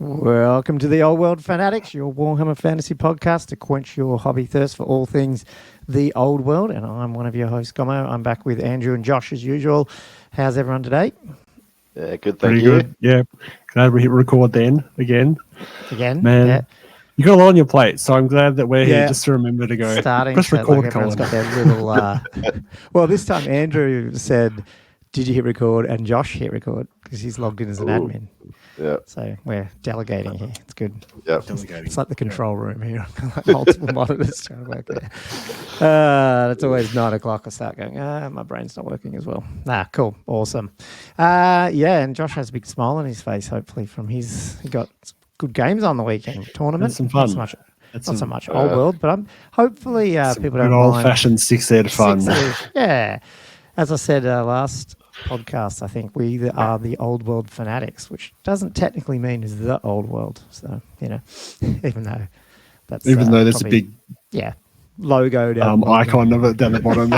Welcome to the Old World Fanatics, your Warhammer fantasy podcast to quench your hobby thirst for all things the Old World. And I'm one of your hosts, Gomo. I'm back with Andrew and Josh as usual. How's everyone today? Yeah, good. Thank you. Good. Yeah, glad we hit record then again. Man. Yeah. You got a lot on your plate, so I'm glad that we're here just to remember to go. Press record. Like everyone's got their little. Well, this time Andrew said, "Did you hit record?" and Josh hit record because he's logged in as an admin. Yeah. So we're delegating here. It's good. Yeah. It's like the control room here. Multiple monitors trying to work there. It's always 9 o'clock. I start going, my brain's not working as well. Cool. Awesome. And Josh has a big smile on his face, hopefully, he got good games on the weekend. Tournament. Some fun. Not so much Old World, but hopefully people don't mind. Old-fashioned six-head fun. Yeah. As I said last podcast, I think we are the Old World Fanatics, which doesn't technically mean is the Old World. So, even though there's a big logo down icon of it down the bottom.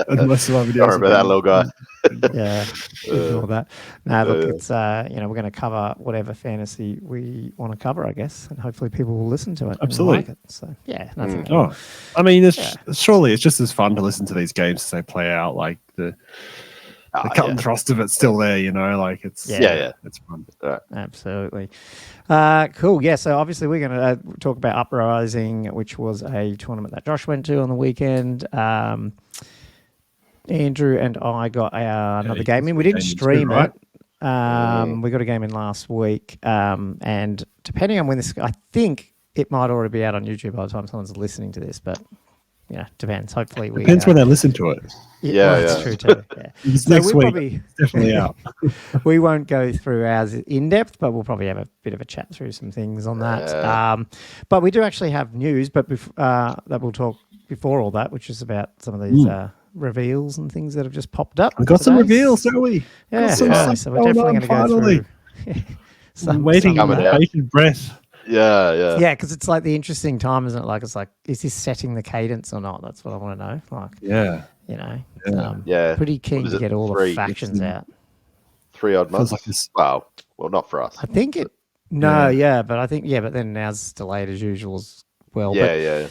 Unless Sorry about that little guy. Ignore that. No, look, it's we're going to cover whatever fantasy we want to cover, I guess, and hopefully people will listen to it. Absolutely. And like it. So nothing. I mean, surely it's just as fun to listen to these games as they play out. Like the cut and thrust of it's still there. It's it's fun. Right. Absolutely. Cool. Yeah. So obviously we're going to talk about Uprising, which was a tournament that Josh went to on the weekend. Andrew and I got another game in. We didn't stream it. We got a game in last week. And depending on when I think it might already be out on YouTube by the time someone's listening to this, but depends. Hopefully depends when they listen to it. That's true too. Yeah. Next week, it's definitely out. We won't go through ours in depth, but we'll probably have a bit of a chat through some things on that. But we do actually have news, but that we'll talk before all that, which is about some of these reveals and things that have just popped up. We've got some reveals, don't we? Yeah. So we're definitely going to go through. I'm waiting with bated breath. Yeah. Yeah, because it's like the interesting time, isn't it? Like, it's like, is this setting the cadence or not? That's what I want to know. Like, pretty keen to get all the factions out. 3 odd months. Like this. Wow. Well, not for us. I think it. No, but I think but then now's delayed as usual as well. Yeah.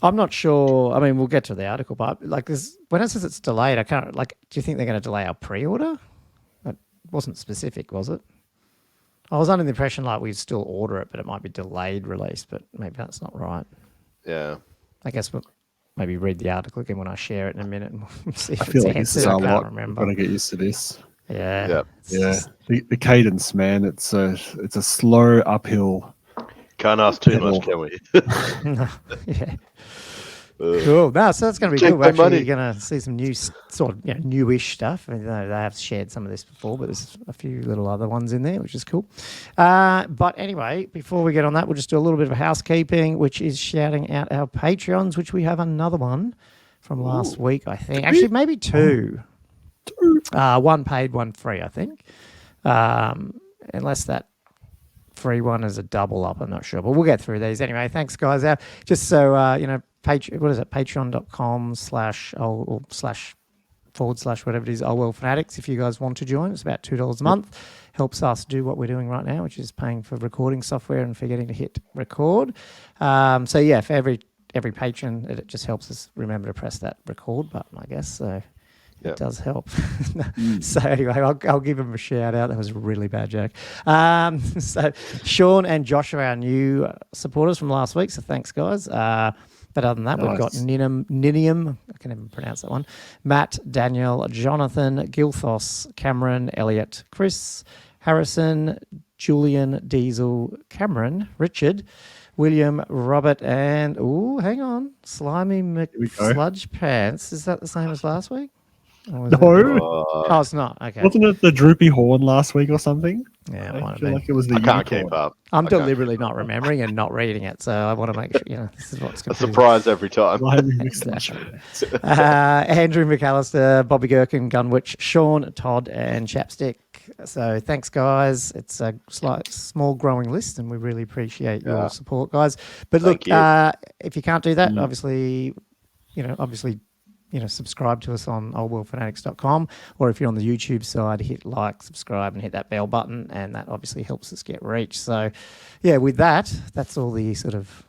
I'm not sure. I mean, we'll get to the article, but like this, when it says it's delayed, I can't. Like, do you think they're going to delay our pre-order? It wasn't specific, was it? I was under the impression like we'd still order it, but it might be delayed release. But maybe that's not right. Yeah. I guess we'll maybe read the article again when I share it in a minute, and we'll see if I feel it's like answered. this is I a can't lot. remember. Got to get used to this. Yeah. The cadence, man. It's a slow uphill. Can't ask too much, can we? Yeah. Cool. No, so that's going to be good. We're actually going to see some new, sort of newish stuff. I mean, they have shared some of this before, but there's a few little other ones in there, which is cool. But anyway, before we get on that, we'll just do a little bit of housekeeping, which is shouting out our Patreons, which we have another one from last week, I think. Actually, maybe 2. 1 paid, 1 free, I think. Unless that free one is a double up, I'm not sure, but we'll get through these anyway. Thanks, guys. Just so what is it? Patreon.com/ / whatever it is, Old World Fanatics. If you guys want to join, it's about $2 a month. Helps us do what we're doing right now, which is paying for recording software and for getting to hit record. For every patron, it just helps us remember to press that record button, I guess. So. It does help. So anyway, I'll give him a shout out. That was a really bad joke. So Sean and Josh are our new supporters from last week. So thanks, guys. But other than that, we've got Ninium. I can't even pronounce that one. Matt, Daniel, Jonathan, Gilthos, Cameron, Elliot, Chris, Harrison, Julian, Diesel, Cameron, Richard, William, Robert, and hang on, Slimy McSludge Pants. Is that the same as last week? No. It's not. Okay. Wasn't it the droopy horn last week or something? Yeah, I feel like it was the unicorn. I can't keep up. I'm deliberately not remembering and not reading it, so I want to make sure, this is what's confusing. A surprise every time. Andrew McAllister, Bobby Gherkin, Gunwitch, Sean, Todd, and Chapstick. So thanks, guys. It's a small growing list, and we really appreciate your support, guys. But look, if you can't do that, obviously subscribe to us on oldworldfanatics.com, or if you're on the YouTube side, hit like, subscribe, and hit that bell button, and that obviously helps us get reach. So, yeah, with that's all the sort of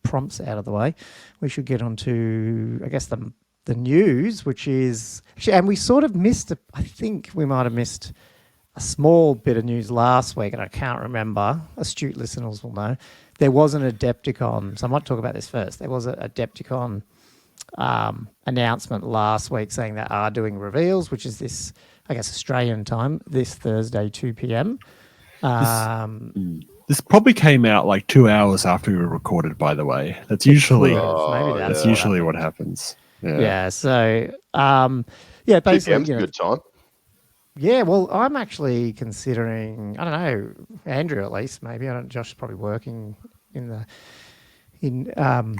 prompts out of the way. We should get on to, I guess, the news, which is, and we sort of missed, I think we might have missed a small bit of news last week, and I can't remember. Astute listeners will know. There was an Adepticon, so I might talk about this first. There was a Adepticon announcement last week saying they are doing reveals, which is this, I guess, Australian time, this Thursday, 2 p.m. This probably came out like 2 hours after we were recorded, by the way. That's usually usually what happens. Yeah. So, basically, good time. Yeah, well, I'm actually considering, I don't know, Andrew at least, maybe. Josh is probably working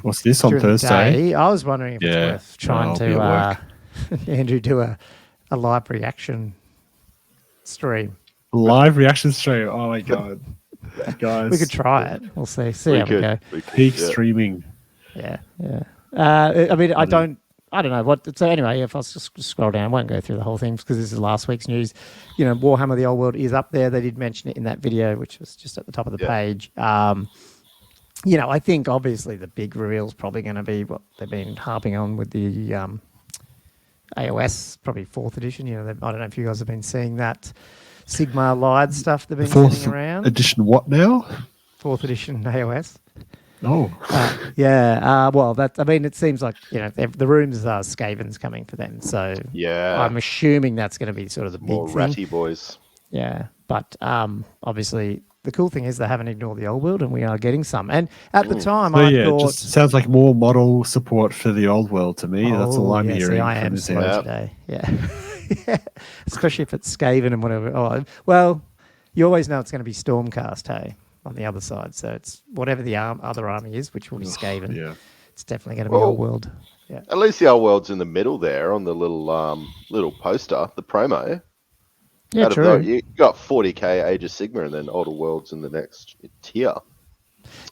what's this on Thursday? I was wondering if it's worth trying to Andrew do a live reaction stream. Live reaction stream. Oh my god. Guys. We could try it. We'll see how we go. Peak streaming. Yeah. I mean, I don't know what. So anyway, if I just scroll down, I won't go through the whole thing because this is last week's news. Warhammer: The Old World is up there. They did mention it in that video, which was just at the top of the page. I think obviously the big reveal is probably going to be what they've been harping on with the AOS, probably 4th edition. I don't know if you guys have been seeing that Sigmar Lied stuff they've been sending around. 4th edition what now? 4th edition AOS. Oh. It seems like, the rumors are Skaven's coming for them. So I'm assuming that's going to be sort of the big more thing. ratty boys. Yeah. But obviously the cool thing is they haven't ignored the old world and we are getting some. And at the time I thought... it just sounds like more model support for the old world to me. That's all I'm hearing. I am slow today. Yeah. Especially if it's Skaven and whatever. Oh, well, you always know it's going to be Stormcast, hey? On the other side, so it's whatever the other army is, which will be Skaven. Yeah, it's definitely going to be Old World. Yeah, at least the Old World's in the middle there on the little poster, the promo. Yeah, true. You got 40k Age of Sigmar, and then Older Worlds in the next tier.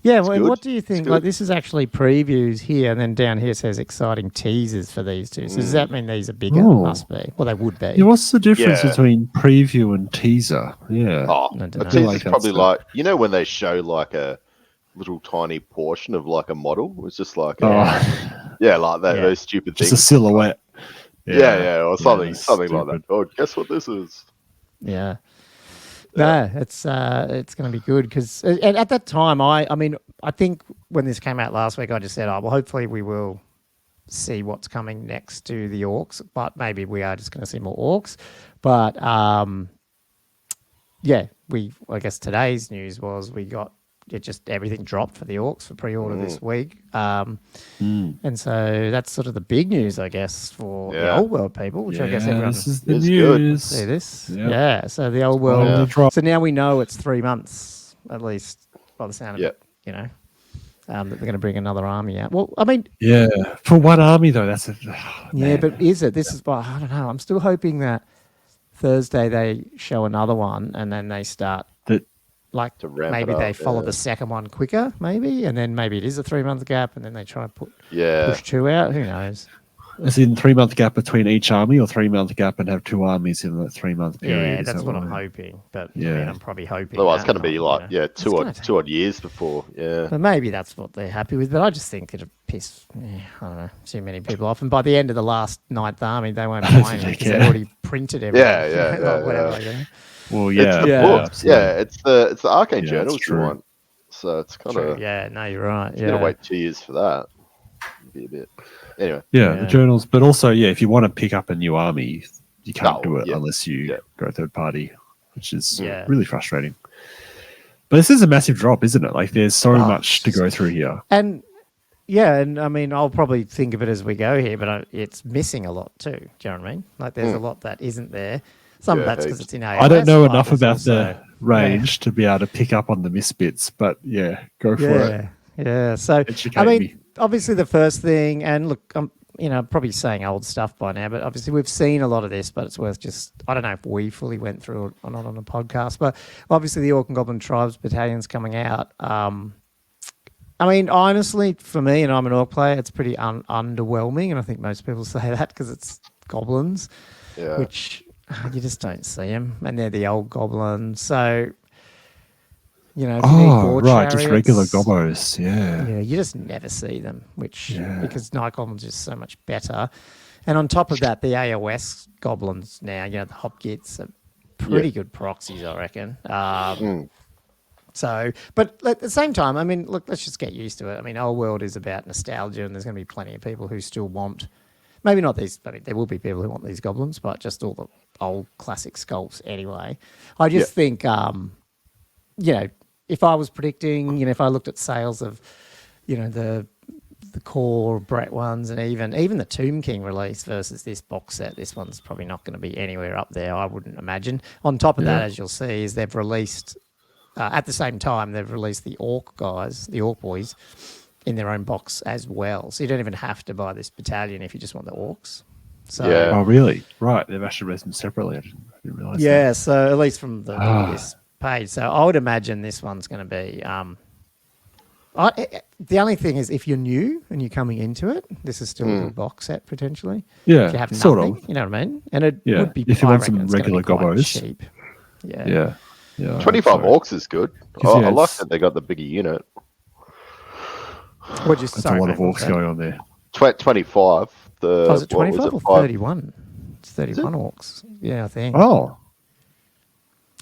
Yeah, well, what do you think? Like, this is actually previews here, and then down here says exciting teasers for these two. So does that mean these are bigger? Must be. Well, they would be. Yeah, what's the difference between preview and teaser? Yeah. Oh, a teaser is probably like, when they show like a little tiny portion of like a model. It's just like, like that, those stupid things. Just a silhouette. Or something like that. Oh, guess what this is? Yeah. No, it's going to be good because at that time, I think when this came out last week, I just said, well, hopefully we will see what's coming next to the orcs, but maybe we are just going to see more orcs. But I guess today's news was we got just everything dropped for the orcs for pre-order this week. And so that's sort of the big news, I guess, for the old world people, which I guess everyone this is the news. See this. Yeah. So the old world. So now we know it's 3 months, at least by the sound of it, that they're going to bring another army out. Well, I mean... Yeah, for one army, though, that's... but is it? This is... I don't know. I'm still hoping that Thursday they show another one and then they start... Like maybe they follow the second one quicker, maybe, and then maybe it is a 3 month gap, and then they try and push 2 out. Who knows? Is in 3 month gap between each army, or 3 month gap and have 2 armies in that 3 month period? Yeah, that's what I'm hoping. But I'm probably hoping. Otherwise, it's going to be like 2 odd years before. Yeah, but maybe that's what they're happy with. But I just think it'll piss I don't know, too many people off. And by the end of the last 9th army, they won't be buying it because they've already printed everything. Whatever. Well, it's the books. It's the Arcane Journals you want. So it's kind of you're right. You're gonna wait 2 years for that. It'd be a bit. Anyway. The journals, but also if you want to pick up a new army, you can't do it unless you go third party, which is really frustrating. But this is a massive drop, isn't it? Like there's so much to go through here. And and I mean, I'll probably think of it as we go here, but it's missing a lot too. Do you know what I mean? Like there's a lot that isn't there. Some of that's because it's in AOS. I don't know enough about the range to be able to pick up on the misbits, but go for it. Yeah. So Educate me. Obviously the first thing, and look, I'm probably saying old stuff by now, but obviously we've seen a lot of this, but it's worth just, I don't know if we fully went through it or not on a podcast, but obviously the Orc and Goblin Tribes Battalion's coming out. I mean, honestly, for me, and I'm an orc player, it's pretty underwhelming, and I think most people say that because it's goblins, which you just don't see them, and they're the old goblins. So, you know, if you need war chariots, just regular gobos, yeah, you just never see them, because night goblins are so much better. And on top of that, the AOS goblins now, you know, the Hopkits are pretty good proxies, I reckon. So, but at the same time, I mean, look, let's just get used to it. I mean, Old World is about nostalgia, and there's going to be plenty of people who still want, maybe not these, I mean, there will be people who want these goblins, but just all the old classic sculpts anyway. I just think, you know, if I was predicting, you know, if I looked at sales of, you know, the core Brett ones and even the Tomb King release versus this box set, this one's probably not going to be anywhere up there, I wouldn't imagine. On top of that, as you'll see, is they've released... at the same time, they've released the Orc guys, the Orc boys, in their own box as well. So you don't even have to buy this battalion if you just want the Orcs. So, Oh, really? Right. They've actually released them separately. I didn't realize that. Yeah, so at least from this page. So I would imagine this one's going to be... the only thing is, if you're new and you're coming into it, this is still a good box set, potentially. Yeah, if you have sort nothing, of. You know what I mean? And it would be... If you want some regular gobos. Cheap. Yeah. 25 orcs is good. I like that they got the bigger unit. That's a lot of orcs going on there. 25. Is it 25 or 31? It's 31 orcs. Yeah, I think. Oh.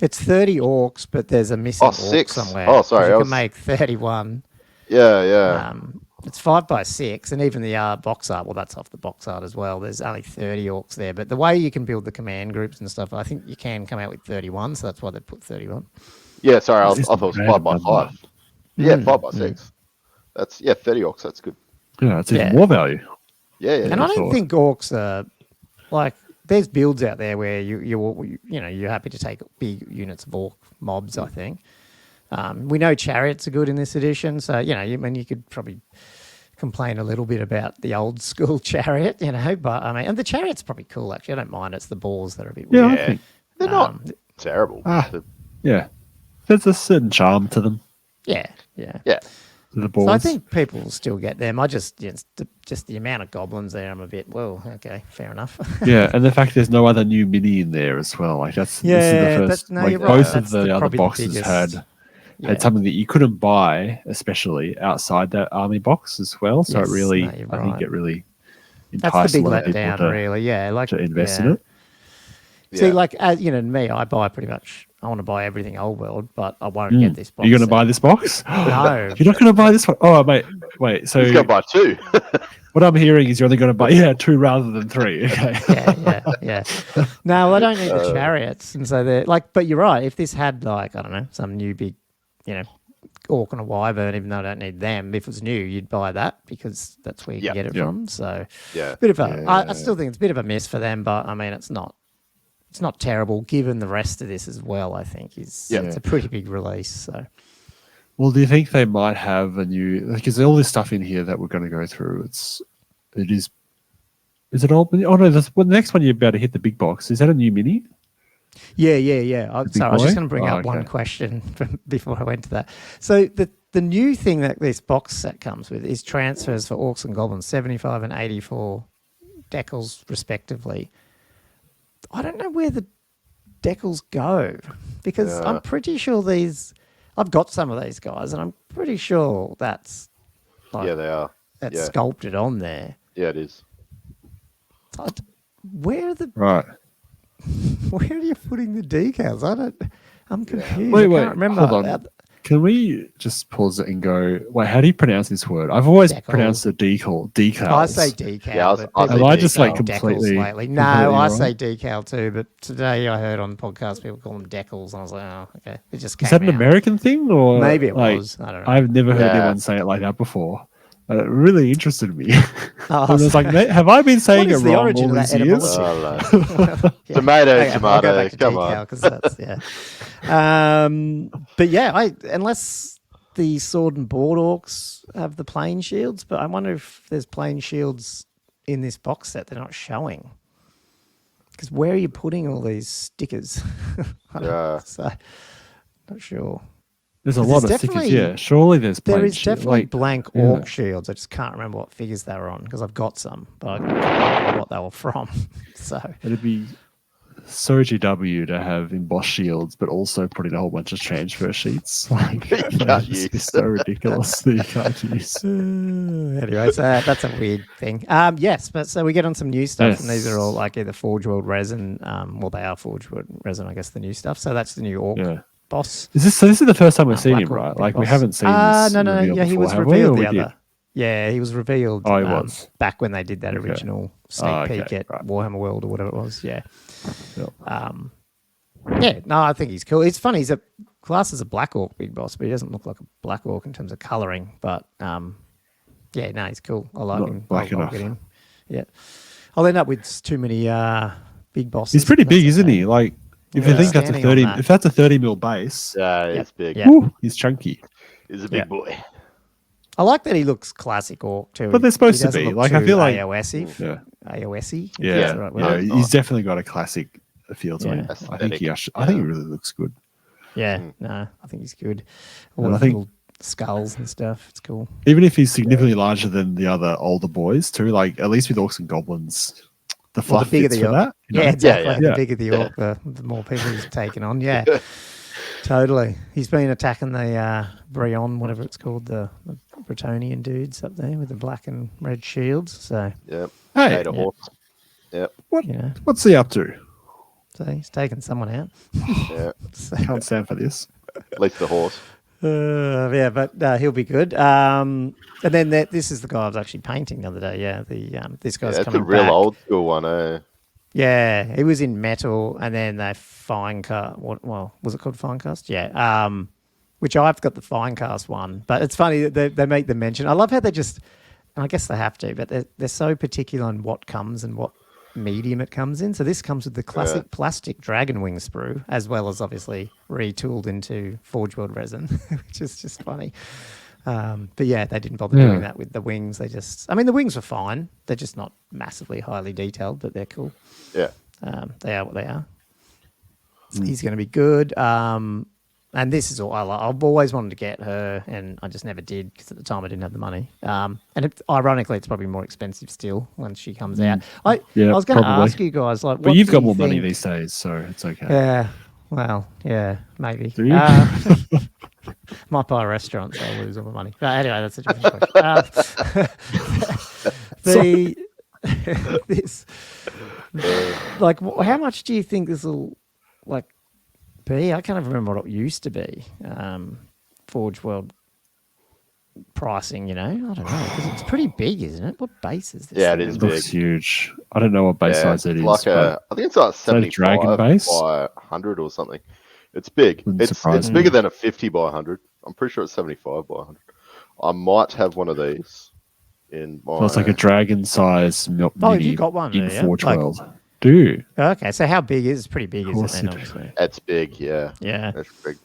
It's 30 orcs, but there's a missing orc 6 somewhere. Oh, sorry. You can make 31. Yeah. It's 5x6, and even the box art, well, that's off the box art as well. There's only 30 orcs there. But the way you can build the command groups and stuff, I think you can come out with 31, so that's why they put 31. Yeah, sorry, I thought it was 5x5. Yeah, 5x6. That's 30 orcs, that's good. Yeah, it's even more value. Yeah. And I don't think orcs are, like, there's builds out there where you're happy to take big units of orc mobs, I think. We know chariots are good in this edition, so, you know, you could probably complain a little bit about the old school chariot, you know, but I mean, and the chariot's probably cool, actually. I don't mind. It's the balls that are a bit weird. Yeah, they're not terrible. Yeah. There's a certain charm to them. Yeah. The balls. So I think people will still get them. I just the amount of goblins there, I'm a bit, well, okay, fair enough. Yeah, and the fact there's no other new mini in there as well. Like this is the first. You're right. Both That's of the other boxes had something that you couldn't buy, especially outside that army box as well. So it really, I think it really enticed a lot of people to invest in it. See, like, as you know, me, I buy pretty much. I want to buy everything Old World, but I won't get this box. You're going to buy this box? No, you're not going to buy this one. Oh, mate, wait. So he's going to buy 2. What I'm hearing is you're only going to buy 2 rather than 3. Okay. Yeah. No, I don't need the chariots, and so they're like. But you're right. If this had, like, I don't know, some new big, you know, orc and a wyvern, even though I don't need them, if it was new, you'd buy that because that's where you can get it from. So bit of a. I still think it's a bit of a miss for them, but I mean, it's not. It's not terrible given the rest of this as well. I think it's a pretty big release. So, well, do you think they might have a new? Because all this stuff in here that we're going to go through, it is. Is it all? Oh no, the next one you're about to hit the big box. Is that a new mini? Yeah. I was just going to bring up one question before I went to that. So the new thing that this box set comes with is transfers for Orcs and Goblins, 75 and 84 decals respectively. I don't know where the decals go because I'm pretty sure I've got some of these guys and I'm pretty sure that's they are. That's sculpted on there. Yeah, it is. Where are you putting the decals? I'm confused. Wait, I can't remember. Hold on. Can we just pause it and go, wait, how do you pronounce this word? I've always pronounced it decals. I say decal. Yeah, I just like completely. No, I say decal too, but today I heard on the podcast people call them decals, and I was like, oh, okay. It just came Is that an American thing? Or maybe it was. I don't know. I've never heard anyone say it like that before. It really interested me. I was like, have I been saying it wrong all these years? Tomato. Come on. But yeah, unless the sword and board orcs have the plane shields, but I wonder if there's plane shields in this box set they're not showing. Because where are you putting all these stickers? So, not sure. There's a lot of stickers. Yeah, surely there's there plain is definitely like, blank orc shields. I just can't remember what figures they were on because I've got some, but I can't remember what they were from. So it'd be so GW to have embossed shields, but also put in a whole bunch of transfer sheets. Like, it's so ridiculous that you can't use. Anyway, so that's a weird thing. Yes, but so we get on some new stuff, and these are all like either Forge World resin. Well, they are Forge World resin, I guess, the new stuff. So that's the new orc boss. This is the first time we've seen him, right? Like, we haven't seen this. No. Yeah, he was revealed the other. Yeah, he was revealed. Oh, he was back when they did that original sneak peek at Warhammer World or whatever it was. Yeah. Yep. Yeah. No, I think he's cool. It's funny. He's class as a black orc big boss, but he doesn't look like a black orc in terms of coloring. But yeah, no, he's cool. I like him. I'll get him. Yeah. I'll end up with too many big bosses. He's pretty big, isn't he? Like, if you think that's a 30, if that's a 30 mil base, it's big. Yeah. Woo, he's chunky. He's a big boy. I like that he looks classic orc too. But they're supposed to be. Like, I feel like AOS-y. AOS-y. Yeah. Right No, he's definitely got a classic feel to him. Aesthetic. I think he really looks good. Yeah. No, I think he's good. All And the I think little skulls and stuff. It's cool. even if he's significantly larger than the other older boys too, like at least with Orcs and Goblins, the fluff the bigger fits the for orc. that. You know? Yeah, exactly. Yeah. The bigger the orc, the more people he's taken on. Yeah. Totally. He's been attacking the Brion, whatever it's called, the Bretonian dudes up there with the black and red shields. So Hey, horse. Yep. What's he up to? So he's taking someone out. Yeah. Can't stand for this. At least the horse. Yeah, but he'll be good. And then this is the guy I was actually painting the other day. Yeah, this guy's coming back. It's a real old school one, eh? Yeah, he was in metal, and then they fine cast. Well, was it called fine cast? Yeah. Which I've got the fine cast one, but it's funny that they make the mention. I love how they just. I guess they have to, but they're so particular on what comes and what medium it comes in. So this comes with the classic plastic dragon wing sprue, as well as obviously retooled into Forge World resin, which is just funny. But yeah, they didn't bother doing that with the wings. The wings were fine. They're just not massively highly detailed, but they're cool. Yeah. They are what they are. He's going to be good. And this is all I like. I've always wanted to get her, and I just never did because at the time I didn't have the money. Ironically, it's probably more expensive still when she comes out. I was going to ask you guys, like, but you've got more money these days, so it's okay. Yeah. Well, yeah, maybe. Do you? Might buy a restaurant, so I'll lose all the money. But anyway, that's a different question. How much do you think this will be? I can't even remember what it used to be. Forge World pricing, I don't know, because it's pretty big, isn't it? What base is this? Yeah, it is It big. looks huge. I don't know what base size it is. I think it's like 75 dragon base by 100 or something. It's big. It's bigger than a 50 by 100. I'm pretty sure it's 75 by 100. I might have one of these in my... So it's like a dragon size mini you got one in there, Forge World. Dude. Okay, so how big is it? It's pretty big, isn't it? Then, obviously. It's big, yeah. Yeah. It's big.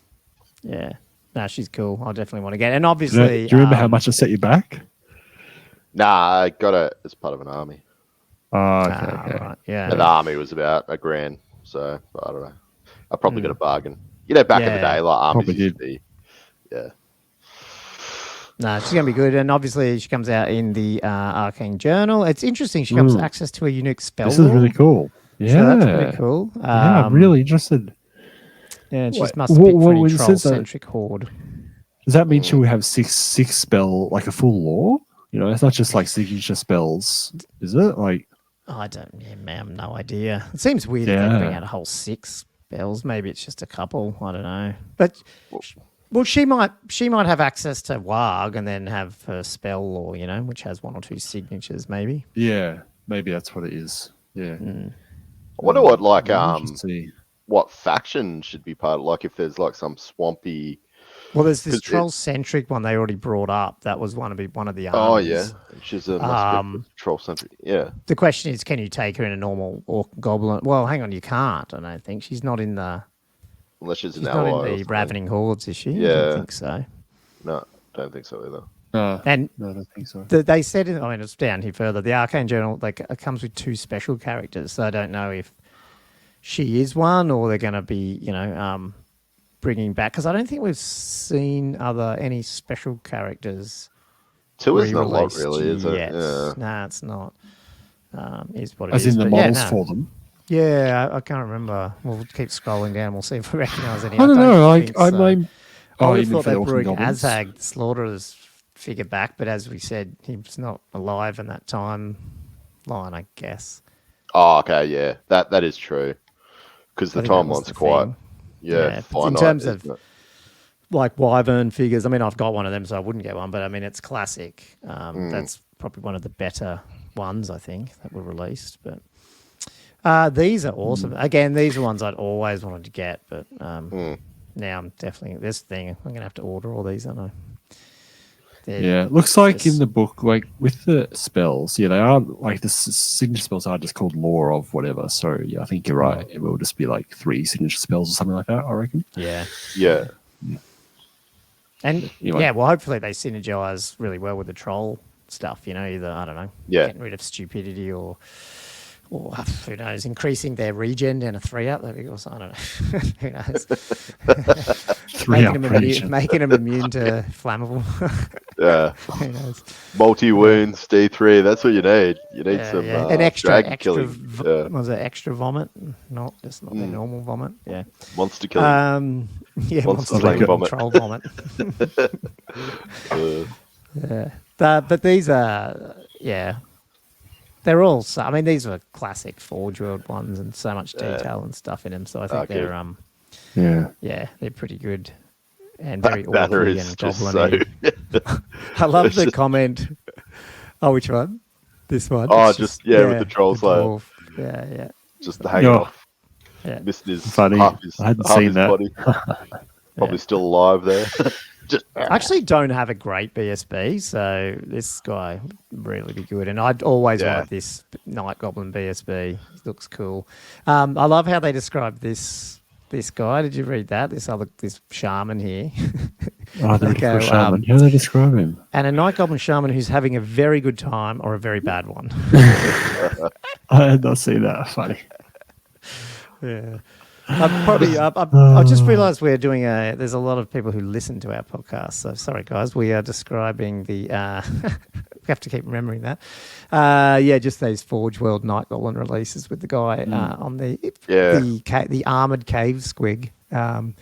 Yeah. No, she's cool. I definitely want to get it. And obviously... Do you remember how much it set you back? Nah, I got it as part of an army. Oh, okay. Right. Yeah. And the army was about $1,000, so I don't know. I probably got a bargain. Back in the day, like armies used to be. Yeah. No, she's going to be good. And obviously, she comes out in the Arcane Journal. It's interesting. She comes access to a unique spell. This is really cool. Yeah. So that's pretty cool. Yeah, I'm really interested. Yeah, and she must pick for any troll-centric horde. Does that mean she'll have six spell, like a full lore? It's not just like signature spells, is it? Like, I don't, I have no idea. It seems weird if they bring out a whole 6 spells. Maybe it's just a couple. I don't know. But she might have access to Warg and then have her spell lore, which has 1 or 2 signatures, maybe. Yeah, maybe that's what it is. Yeah. I wonder what faction should be part of. Like if there's like some swampy. Well, there's this troll-centric one they already brought up. That was one of the armies. Oh, yeah. She's a troll-centric. Yeah. The question is, can you take her in a normal Orc Goblin? Well, hang on, you can't, I don't think. She's not in the... Unless she's not in the Ravening Hordes, is she? Yeah. I don't think so. No, don't think so either. No, I don't think so. They said, it's down here further. The Arcane Journal it comes with 2 special characters, so I don't know if she is one or they're going to be, bringing back, because I don't think we've seen any special characters. 2 is not a lot, really, is it? Yet. Yeah. No, it's not. Is what it As is. in the models for them. Yeah, I can't remember. We'll keep scrolling down. We'll see if we recognise any. I don't know. I thought they'd Orc bring and Goblins? Azhag, the Slaughterer figure back, but as we said, he's not alive in that timeline, I guess. Oh, okay, yeah, that is true. Because the timeline's quite, finite, in terms of like Wyvern figures. I mean, I've got one of them, so I wouldn't get one. But I mean, it's classic. That's probably one of the better ones I think that were released. But these are awesome. Again, these are ones I'd always wanted to get, but now I'm definitely this thing. I'm going to have to order all these, aren't I? Yeah, it looks like in the book, like with the spells, they are like the signature spells are just called lore of whatever. So yeah, I think you're right. It will just be like 3 signature spells or something like that, I reckon. Yeah. And anyway. well, hopefully they synergize really well with the troll stuff. Either I don't know, getting rid of stupidity or who knows, increasing their regen down a 3-up. Or I don't know. Who knows? 3-up making them immune to flammable. Yeah. Who knows? Multi-wounds, D3, that's what you need. You need some an extra killing. Was it extra vomit? Not just not the normal vomit. Yeah. Monster killing. Monster killing vomit. Troll vomit. But these are they're all. I mean, these were classic Forge World ones, and so much detail and stuff in them. So I think they're they're pretty good and very orky and goblin-y. I love the comment. Oh, which one? This one. Oh, with the trolls like just hanging off. Yeah, missing his funny. half his, I hadn't half seen his that. body. Probably still alive there. I actually don't have a great BSB, so this guy would really be good. And I'd always wanted this Night Goblin BSB. It looks cool. I love how they describe this guy. Did you read that? This shaman here. Oh, the ridiculous shaman. How do they describe him? And a Night Goblin shaman who's having a very good time or a very bad one. I had not seen that. Funny. Yeah. I've just realised we're doing there's a lot of people who listen to our podcast. So sorry, guys. We are describing the. We have to keep remembering that. Just these Forge World Night Goblin releases with the guy on the armoured cave squig. I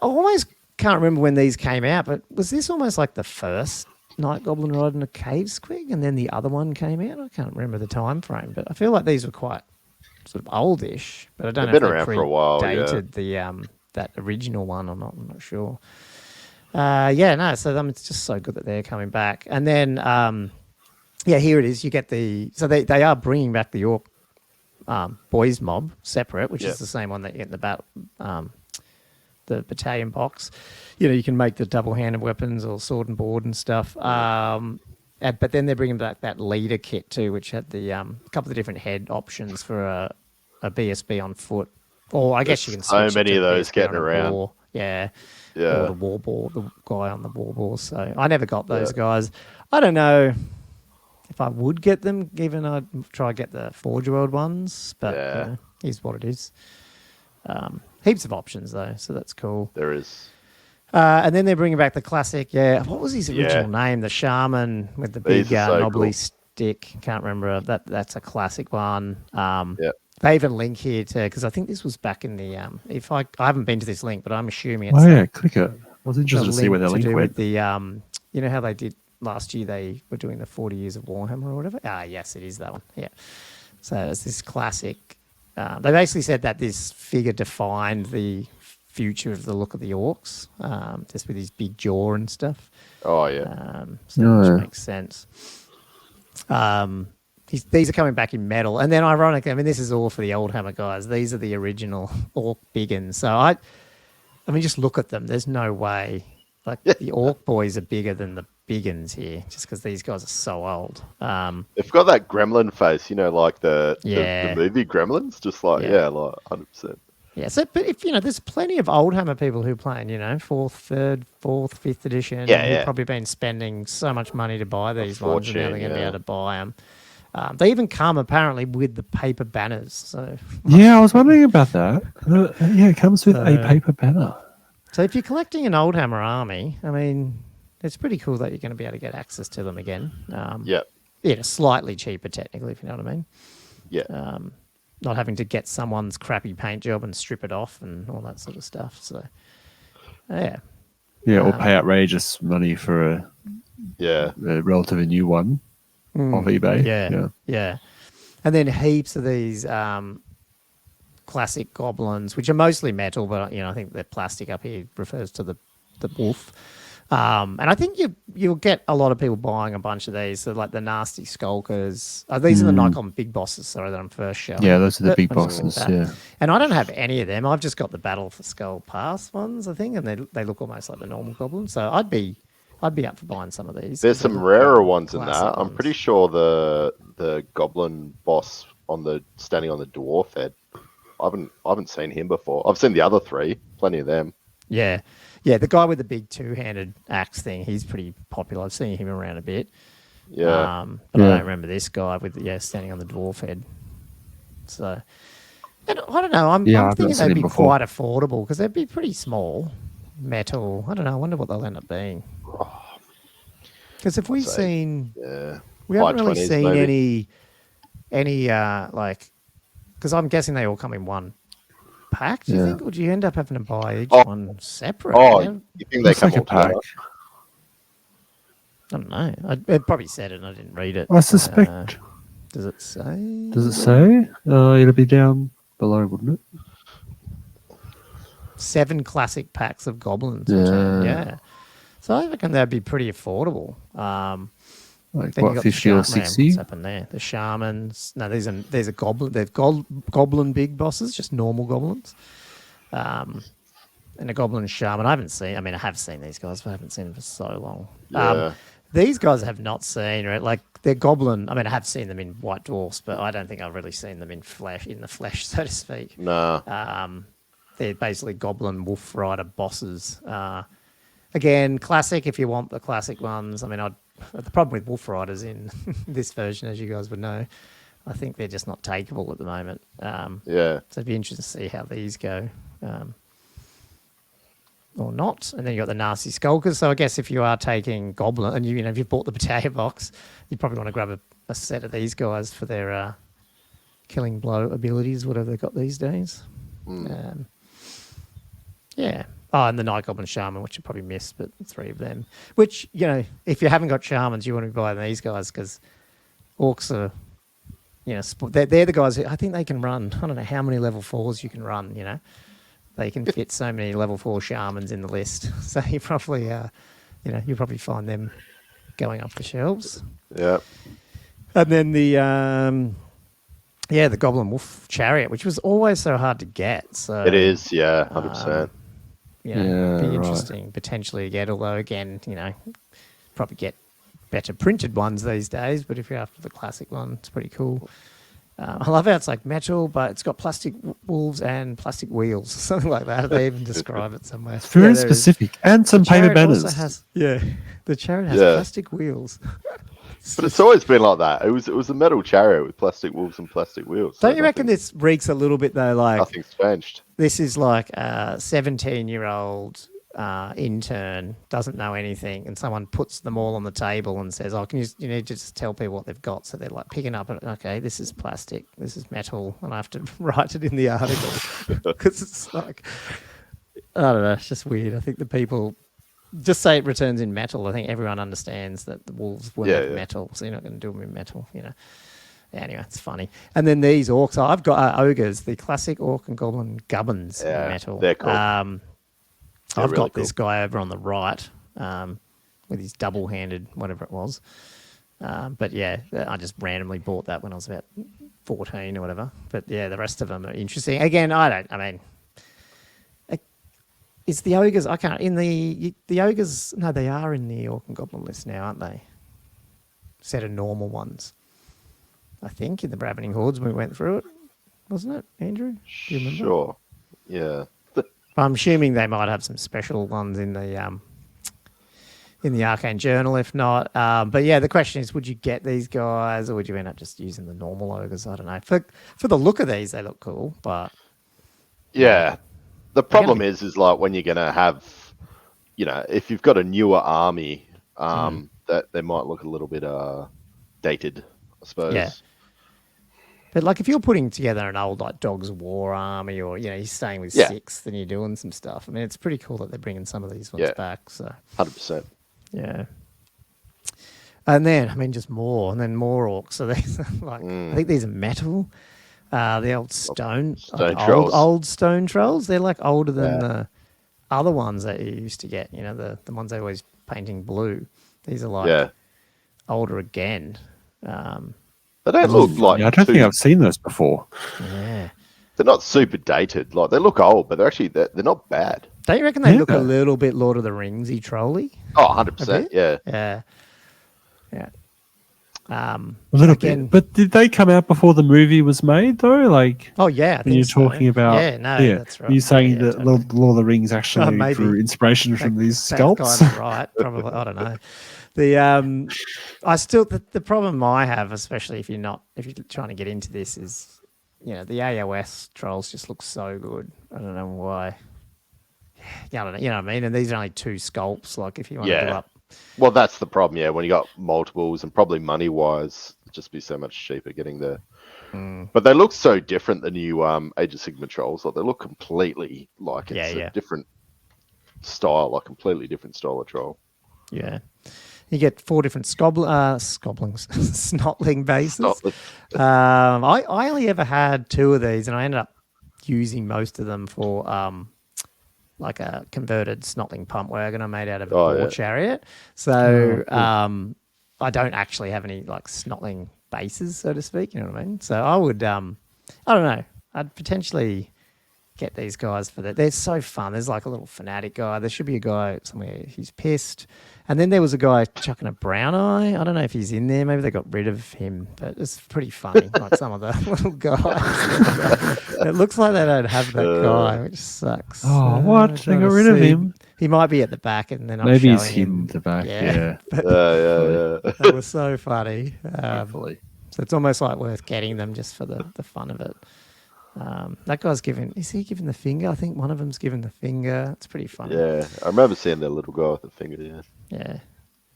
always can't remember when these came out, but was this almost like the first Night Goblin riding a cave squig, and then the other one came out? I can't remember the time frame, but I feel like these were quite sort of oldish, but I don't know if been around for a while. Dated that original one or not. I'm not sure. So it's just so good that they're coming back. And then here it is. You get they are bringing back the Orc boys mob separate, which is the same one that you get in the battle. The battalion box. You can make the double-handed weapons or sword and board and stuff. But then they're bringing back that leader kit too, which had the couple of different head options for a BSB on foot. Or I guess you can switch so many of those BSB getting around. Or the war ball, the guy on the war ball. So I never got those guys. I don't know if I would get them, given I'd try to get the Forge World ones. But here's what it is. Heaps of options though, so that's cool. There is. And then they're bringing back the classic. What was his original name? The shaman with the big knobbly stick. Can't remember. That's a classic one. They have a link here too, because I think this was back in the. If I haven't been to this link, but I'm assuming it's. Click it. I was interested to see where the link went. With the how they did last year? They were doing the 40 years of Warhammer or whatever. Yes, it is that one. Yeah. So it's this classic. They basically said that this figure defined the future of the look of the orcs, just with his big jaw and stuff. Oh yeah, which makes sense. These are coming back in metal, and then ironically, I mean, this is all for the old Hammer guys. These are the original Orc biggins. So I mean, just look at them. There's no way. Like the Orc boys are bigger than the biggins here, just because these guys are so old. They've got that gremlin face, like the movie Gremlins, just like 100%. Yeah, so but if there's plenty of old Hammer people who playing, 4th, 3rd, 4th, 5th edition. Who've probably been spending so much money to buy these ones, and now they're going to be able to buy them. They even come apparently with the paper banners. So I was wondering about that. It comes with a paper banner. So if you're collecting an Old Hammer army, I mean, it's pretty cool that you're going to be able to get access to them again. Yeah, slightly cheaper technically, if you know what I mean. Yeah. Not having to get someone's crappy paint job and strip it off and all that sort of stuff. So, yeah. Yeah, or pay outrageous money for a relatively new one off eBay. Yeah. And then heaps of these classic goblins, which are mostly metal, but I think the plastic up here refers to the wolf. And I think you'll get a lot of people buying a bunch of these. So like the nasty skulkers. These are the Nikon big bosses, sorry, that I'm first showing. Yeah, those are the big bosses. Yeah. And I don't have any of them. I've just got the Battle for Skull Pass ones, I think, and they look almost like the normal goblins. So I'd be up for buying some of these. There's some rarer ones in that. I'm pretty sure the goblin boss standing on the dwarf head. I haven't seen him before. I've seen the other three, plenty of them. Yeah. Yeah, the guy with the big two-handed axe thing, he's pretty popular. I've seen him around a bit. Yeah. But I don't remember this guy with standing on the dwarf head. So, and I don't know. I'm thinking they'd be quite affordable because they'd be pretty small. Metal. I don't know. I wonder what they'll end up being. Because if we've seen... Yeah. We haven't really seen any like... Because I'm guessing they all come in one pack, do you think? Or do you end up having to buy each one separate? You think they come like a pack? I don't know. It probably said it and I didn't read it. I suspect. Does it say? Does it say? It'll be down below, wouldn't it? 7 classic packs of goblins. Yeah. So I reckon that'd be pretty affordable. Like what, 50 or 60? What's happened there? The shamans. No, these are goblin. They've goblin big bosses, just normal goblins. And a goblin shaman. I have seen these guys, but I haven't seen them for so long. Yeah. These guys I have not seen, right? Like they're goblin. I mean, I have seen them in White Dwarfs, but I don't think I've really seen them in the flesh, so to speak. No. They're basically goblin wolf rider bosses. Again, classic if you want the classic ones. I mean, the problem with wolf riders in this version, as you guys would know, I think they're just not takeable at the moment. So it'd be interesting to see how these go. Or not. And then you got the nasty skulkers. So I guess if you are taking goblin and if you've bought the potato box, you probably want to grab a set of these guys for their killing blow abilities, whatever they've got these days. Oh, and the Night Goblin Shaman, which you probably missed, but 3 of them. Which, if you haven't got Shamans, you want to be buying these guys because Orcs are, they're the guys who I think they can run. I don't know how many level 4s you can run, They can fit so many level 4 Shamans in the list. So you probably, you'll probably find them going up the shelves. Yeah. And then the Goblin Wolf Chariot, which was always so hard to get. So it is, 100%. Be interesting potentially to get, although again, probably get better printed ones these days, but if you're after the classic one, it's pretty cool. I love how it's like metal, but it's got plastic wolves and plastic wheels, something like that. They even describe it somewhere. It's very specific. And some paper banners. The chariot has plastic wheels. But it's always been like that. It was a metal chariot with plastic wolves and plastic wheels. Don't you reckon this reeks a little bit though? Like nothing's changed. This is like a 17-year-old intern doesn't know anything, and someone puts them all on the table and says, "Oh, you need to just tell people what they've got." So they're like picking up, okay, this is plastic, this is metal, and I have to write it in the article because it's like I don't know, it's just weird. I think the people. Just say it returns in metal. I think everyone understands that the wolves were metal, so you're not going to do them in metal, Anyway, it's funny. And then these orcs, I've got ogres, the classic Orc and Goblin gubbins in metal. They're cool. I've got this guy over on the right with his double-handed, whatever it was. But yeah, I just randomly bought that when I was about 14 or whatever. But yeah, the rest of them are interesting. Again, it's the ogres. I can't the ogres. No, they are in the Orc and Goblin list now, aren't they? Set of normal ones. I think in the Brabbening Hordes when we went through it, wasn't it, Andrew? Do you remember? Sure. Yeah. I'm assuming they might have some special ones in the Arcane Journal, if not. But yeah, the question is, would you get these guys, or would you end up just using the normal ogres? I don't know. For the look of these, they look cool, but yeah. The problem is like when you're going to have, if you've got a newer army, that they might look a little bit dated, I suppose. Yeah. But like if you're putting together an old like Dogs of War army, or you're staying with 6th and you're doing some stuff. I mean, it's pretty cool that they're bringing some of these ones back. So 100%. Yeah. And then just more, and then more orcs. So these like I think these are metal. The old stone trolls. Old stone trolls. They're like older than the other ones that you used to get. The ones they always painting blue. These are like older again. They don't look like. I don't think I've seen those before. Yeah, they're not super dated. Like they look old, but they're not bad. Don't you reckon they look a little bit Lord of the Ringsy trolly? Oh, 100%. Yeah. Yeah. Yeah. A little bit. But did they come out before the movie was made, though? Like, oh yeah, I think you're talking about. Yeah, no, that's right. Are you saying that totally. Lord of the Rings actually drew inspiration from these sculpts? Kind of right, probably. I don't know. The problem I have, especially if you're trying to get into this, is the AOS trolls just look so good. I don't know why. Yeah, I don't know. You know what I mean? And these are only 2 sculpts. Like if you want to do up. Well, that's the problem. Yeah, when you got multiples and probably money wise, it'd just be so much cheaper getting there. But they look so different. The new Age of Sigmar trolls, like they look completely like it's a different style, like completely different style of troll. Yeah. You get 4 different snotling bases. I only ever had 2 of these, and I ended up using most of them for like a converted snotling pump wagon I made out of a boar chariot. So I don't actually have any like snotling bases, so to speak. You know what I mean? So I would, I don't know, I'd potentially get these guys for that. They're so fun. There's like a little fanatic guy. There should be a guy somewhere who's pissed. And then there was a guy chucking a brown eye. I don't know if he's in there. Maybe they got rid of him, but it's pretty funny. Like some of the little guys. It looks like they don't have that guy, which sucks. Oh, what? They got rid of him? He might be at the back, and then maybe he's hidden at the back. Yeah. That was so funny. Hopefully. So it's almost like worth getting them just for the fun of it. That guy's is he giving the finger? I think one of them's giving the finger. It's pretty funny. Yeah, I remember seeing that little guy with the finger, Yeah.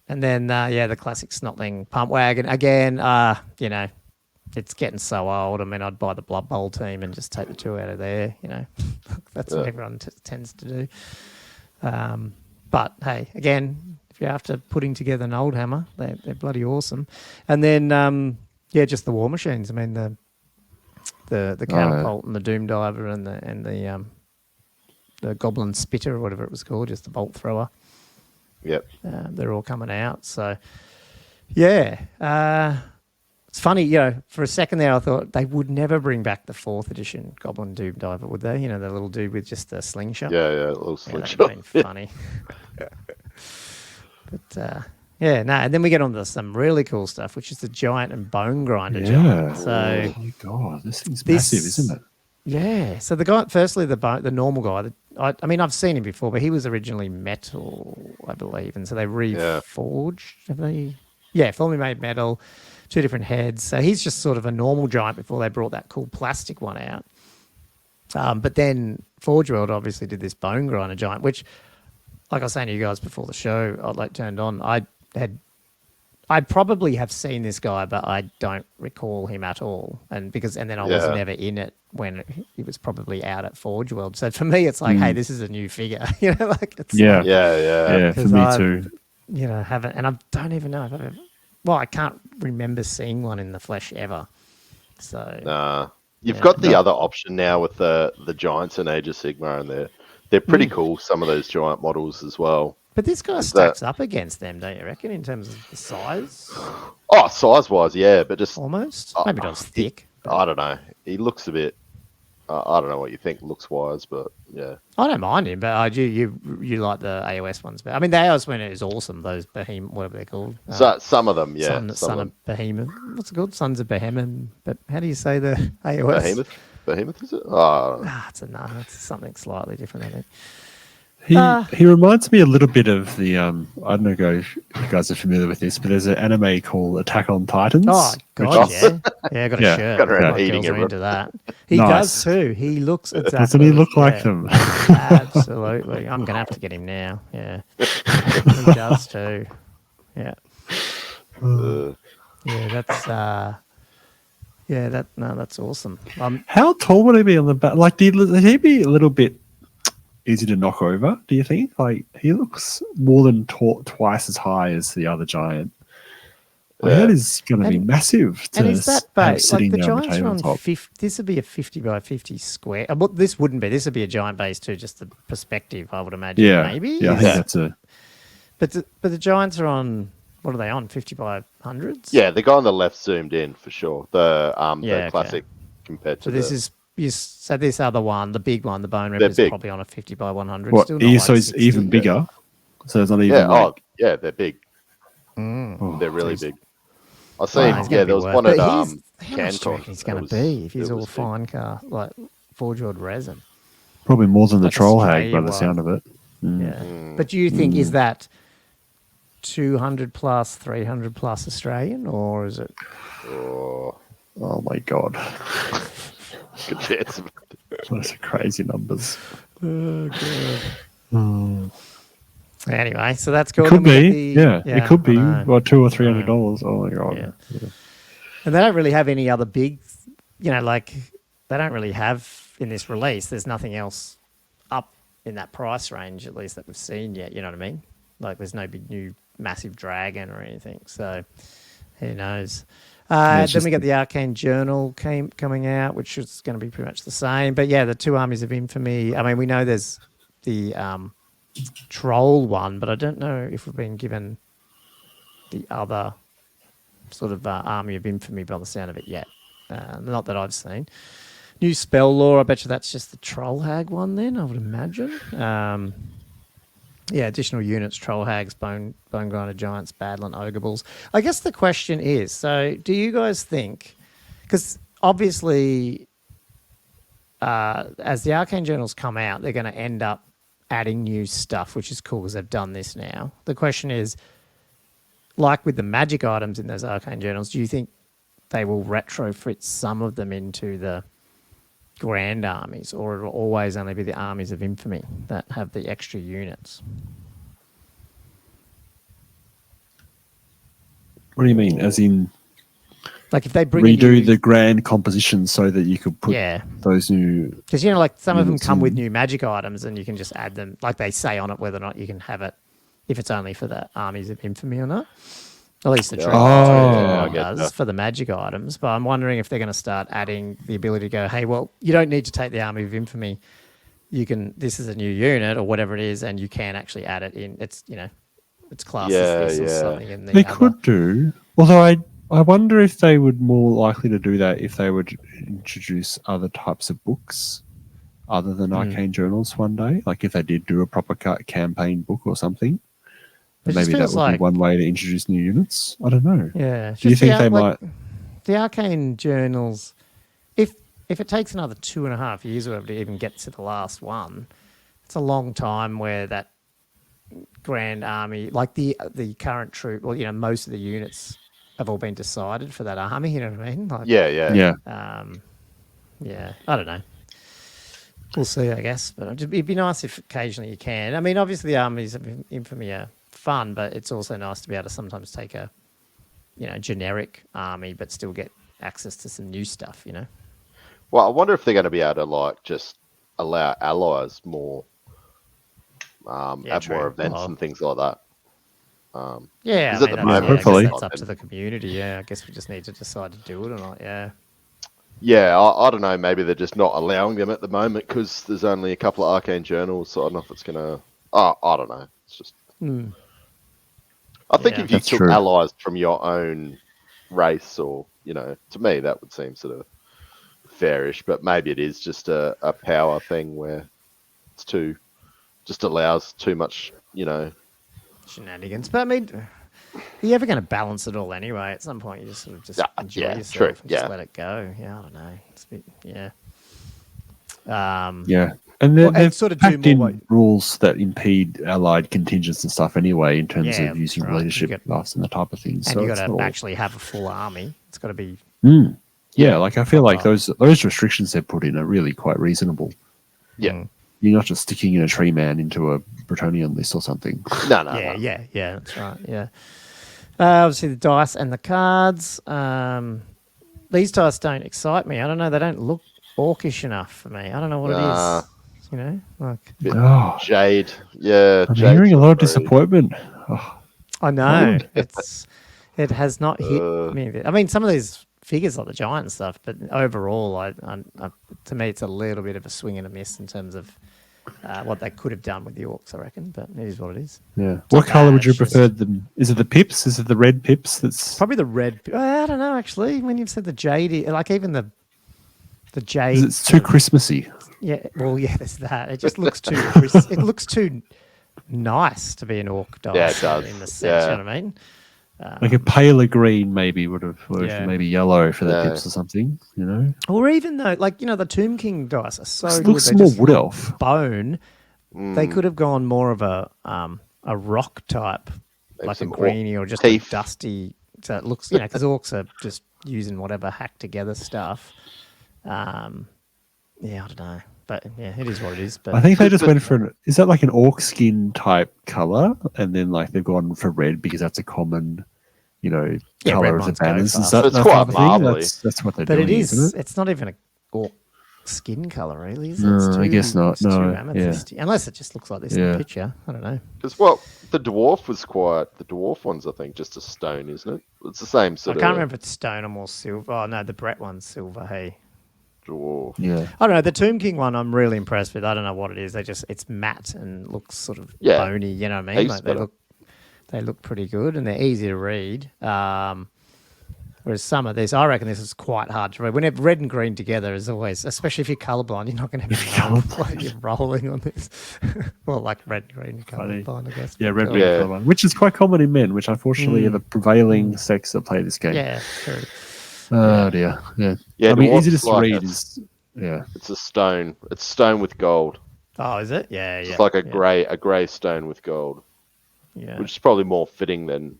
And then, the classic snotling pump wagon. Again, it's getting so old. I mean, I'd buy the Blood Bowl team and just take the 2 out of there, That's what everyone tends to do. But, hey, again, if you're after putting together an old hammer, they're bloody awesome. And then, just the war machines. I mean, the catapult and the doom diver and the goblin spitter or whatever it was called, just the bolt thrower. Yep. They're all coming out. So, it's funny, for a second there I thought they would never bring back the 4th edition Goblin Doom Diver, would they? The little dude with just a slingshot. Yeah, a little slingshot. That would have been funny. But, and then we get on to some really cool stuff, which is the giant and Bonegrinder giant. So, oh my God, this thing's massive, isn't it? Yeah. So the guy, firstly, the normal guy. I've seen him before, but he was originally metal, I believe, and so they reforged. Have they? Yeah, fully made metal, 2 different heads. So he's just sort of a normal giant before they brought that cool plastic one out. But then Forge World obviously did this Bonegrinder giant, which, like I was saying to you guys before the show, turned on. I probably have seen this guy, but I don't recall him at all. And then I was never in it when he was probably out at Forge World. So for me, it's like, hey, this is a new figure. It's yeah. For me too. Haven't, and I don't even know if I've ever. Well, I can't remember seeing one in the flesh ever. So nah, you've got the other option now with the giants in Age of Sigmar, and they're pretty cool. Some of those giant models as well. But this guy stacks up against them, don't you reckon, in terms of the size? Oh, size-wise, yeah, but just... Almost? Maybe not as thick. I don't know. He looks a bit... I don't know what you think looks-wise, but yeah. I don't mind him, but you like the AOS ones. But I mean, the AOS one is awesome, those Behemoth, whatever they're called. Some of them, yeah. Son of Behemoth. What's it called? Sons of Behemoth. But how do you say the AOS? Behemoth, is it? It's something slightly different, I think. He reminds me a little bit of the I don't know if you guys are familiar with this, but there's an anime called Attack on Titans. Oh God, yeah, I got a shirt. Got around My eating girls are it. into that. He does too. He looks exactly. Doesn't he look like them? Absolutely. I'm gonna have to get him now. Yeah, he does too. Yeah. That's awesome. How tall would he be on the back? Like, would he be a little bit easy to knock over? Do you think? Like, he looks more than twice as high as the other giant. Like, that is going to be massive. And is that base? Like the giants are on top. 50. This would be a 50 by 50 square. Well, this wouldn't be. This would be a giant base too. Just the perspective, I would imagine. Yeah, maybe. Yeah, I think that's a. But the giants are on. What are they on? 50 by 100s? Yeah, the guy on the left zoomed in for sure. The classic compared to this other one, the big one, the Bone Rip is probably on a 50 by 100. What? Still So it's even bigger. So it's not even. Yeah, they're big. They're really big. I've seen. There was one at Canton. How much do you reckon he's going to be if he's all fine like forged resin? Probably more than the troll hag by the sound of it. Yeah, but do you think is that 200 plus, 300 plus Australian, or is it? Oh my God! Good chance. Those are crazy numbers. Oh God. Anyway, so that's cool. It could be, it could be $200 or $300. Oh my God! Yeah. And they don't really have any other big, like they don't really have in this release. There's nothing else up in that price range, at least that we've seen yet. You know what I mean? Like there's no big new massive dragon or anything. So who knows? Then we got the Arcane Journal coming out, which is going to be pretty much the same. But yeah, the two armies of infamy. I mean, we know there's the troll one, but I don't know if we've been given the other sort of army of infamy by the sound of it yet. Not that I've seen. New spell lore. I bet you that's just the troll hag one. Then I would imagine. Additional units, troll hags, Bonegrinder giants, badland ogre bulls. I guess the question is, so do you guys think, because obviously as the Arcane Journals come out, they're going to end up adding new stuff, which is cool because they've done this now. The question is, like with the magic items in those Arcane Journals, do you think they will retrofit some of them into the grand armies, or it will always only be the armies of infamy that have the extra units? What do you mean? As in, like if they redo the grand composition so that you could put those new... Because, like some of them come with new magic items and you can just add them, like they say on it whether or not you can have it, if it's only for the armies of infamy or not. At least the does for the magic items. But I'm wondering if they're going to start adding the ability to go, hey, well, you don't need to take the army of infamy. You can, this is a new unit or whatever it is, and you can actually add it in. It's, it's classed as this or something. In the they could do. Although I wonder if they would more likely to do that if they would introduce other types of books other than Arcane Journals one day. Like if they did do a proper campaign book or something. Maybe that would be one way to introduce new units. I don't know. Yeah. Do you think they might? The Arcane Journals, if it takes another 2.5 years or whatever to even get to the last one, it's a long time where that grand army, like the current troop, well, most of the units have all been decided for that army. You know what I mean? Like, yeah. I don't know. We'll see, I guess. But it'd be nice if occasionally you can. I mean, obviously the armies of infamy are fun, but it's also nice to be able to sometimes take a generic army but still get access to some new stuff. Well, I wonder if they're going to be able to just allow allies more have more events and things like that. Hopefully that's up to the community. I guess we just need to decide to do it or not. I don't know, maybe they're just not allowing them at the moment because there's only a couple of Arcane Journals, so I don't know if it's going to... I don't know. It's just... I think if you took allies from your own race or, to me, that would seem sort of fairish, but maybe it is just a power thing where it's just allows too much, shenanigans. But I mean, are you ever going to balance it all anyway? At some point, you just sort of just enjoy yourself and just let it go. I don't know. It's a bit, And Well, they've sort of packed do in more rules that impede allied contingents and stuff anyway in terms of using right. leadership buffs and the type of things. And so you've got to actually have a full army. It's got to be... Yeah, like I feel like those restrictions they've put in are really quite reasonable. Yeah. You're not just sticking in a tree man into a Bretonian list or something. No. Yeah, that's right, yeah. Obviously, the dice and the cards. These dice don't excite me. I don't know. They don't look orcish enough for me. I don't know what it is. You know, like Jade. Yeah, I'm hearing a lot of disappointment. I know it has not hit me. I mean, some of these figures like the giant and stuff, but overall, I to me, it's a little bit of a swing and a miss in terms of what they could have done with the orcs, I reckon. But it is what it is. Yeah. What colour would you prefer them? Is it the pips? Is it the red pips? That's probably the red. I don't know actually. When you've said the jade, like even the jade, it's too Christmassy. Yeah. Well, yeah, there's that. It just looks too. It looks too nice to be an orc dice. Yeah, it does. In the sense, you know what I mean. Like a paler green maybe would have worked, maybe yellow for the pips or something, you know? Or even though, like, you know, the Tomb King dice are so it good. Looks more wood elf. Bone. They could have gone more of a rock type, maybe like a greeny or just a dusty. So it looks, you know, because orcs are just using whatever hacked together stuff. Yeah, I don't know. But yeah, it is what it is. But I think they just went for is that like an orc skin type color, and then like they've gone for red because that's a common, you know, color of the banners and stuff. It's quite marbly. That's what they're doing. But it is. Isn't it? It's not even a orc skin color, really. Is it? No, I guess not. It's too amethysty. Unless it just looks like this in the picture. I don't know. Because the dwarf was quite. The dwarf one's, I think, just a stone, isn't it? It's the same sort of. I can't remember if it's stone or more silver. Oh no, the Brett one's silver. Hey. Dwarf. Yeah. I don't know. The Tomb King one, I'm really impressed with. I don't know what it is. It's matte and looks sort of bony. You know what I mean? Like they look pretty good and they're easy to read. Whereas some of these, I reckon this is quite hard to read. Whenever red and green together is always, especially if you're colorblind, you're not going to have like you're rolling on this. Well, like red and green colorblind, I guess. Yeah, red and green colorblind, which is quite common in men, which unfortunately are the prevailing sex that play this game. Yeah, true. Oh dear. Yeah. I mean, easy to read is It's a stone. It's stone with gold. Oh, is it? Yeah, It's like a grey stone with gold. Yeah. Which is probably more fitting than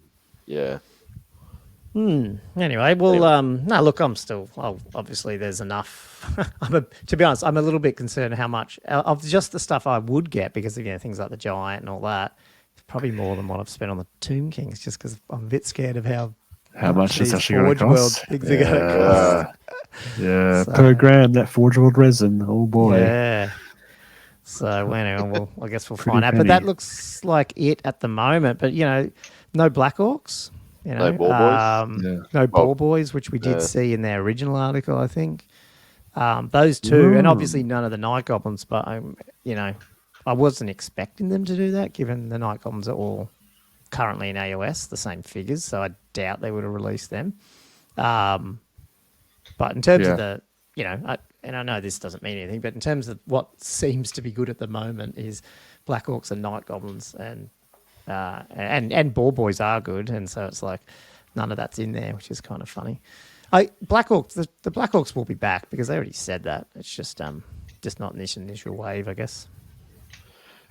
Anyway, well, no, look, I'm still. Obviously, there's enough. To be honest, I'm a little bit concerned how much of just the stuff I would get because of things like the giant and all that. It's probably more than what I've spent on the Tomb Kings, just because I'm a bit scared of how much it's actually going to cost. Things are going to cost. Yeah, so, per gram that Forge World resin. Oh boy. Yeah. So anyway, I guess we'll find out. But that looks like it at the moment. But no Black Orcs. No Ball Boys. No Ball Boys, which we did see in their original article, I think. Those two, and obviously none of the Night Goblins. But I wasn't expecting them to do that, given the Night Goblins are all currently in AOS, the same figures. So I doubt they would have released them. But in terms of the, and I know this doesn't mean anything, but in terms of what seems to be good at the moment is Black Orcs and Night Goblins, and Ball Boys are good, and so it's like none of that's in there, which is kind of funny. Black Orcs, the Black Orcs will be back because they already said that. It's just not in this initial wave, I guess.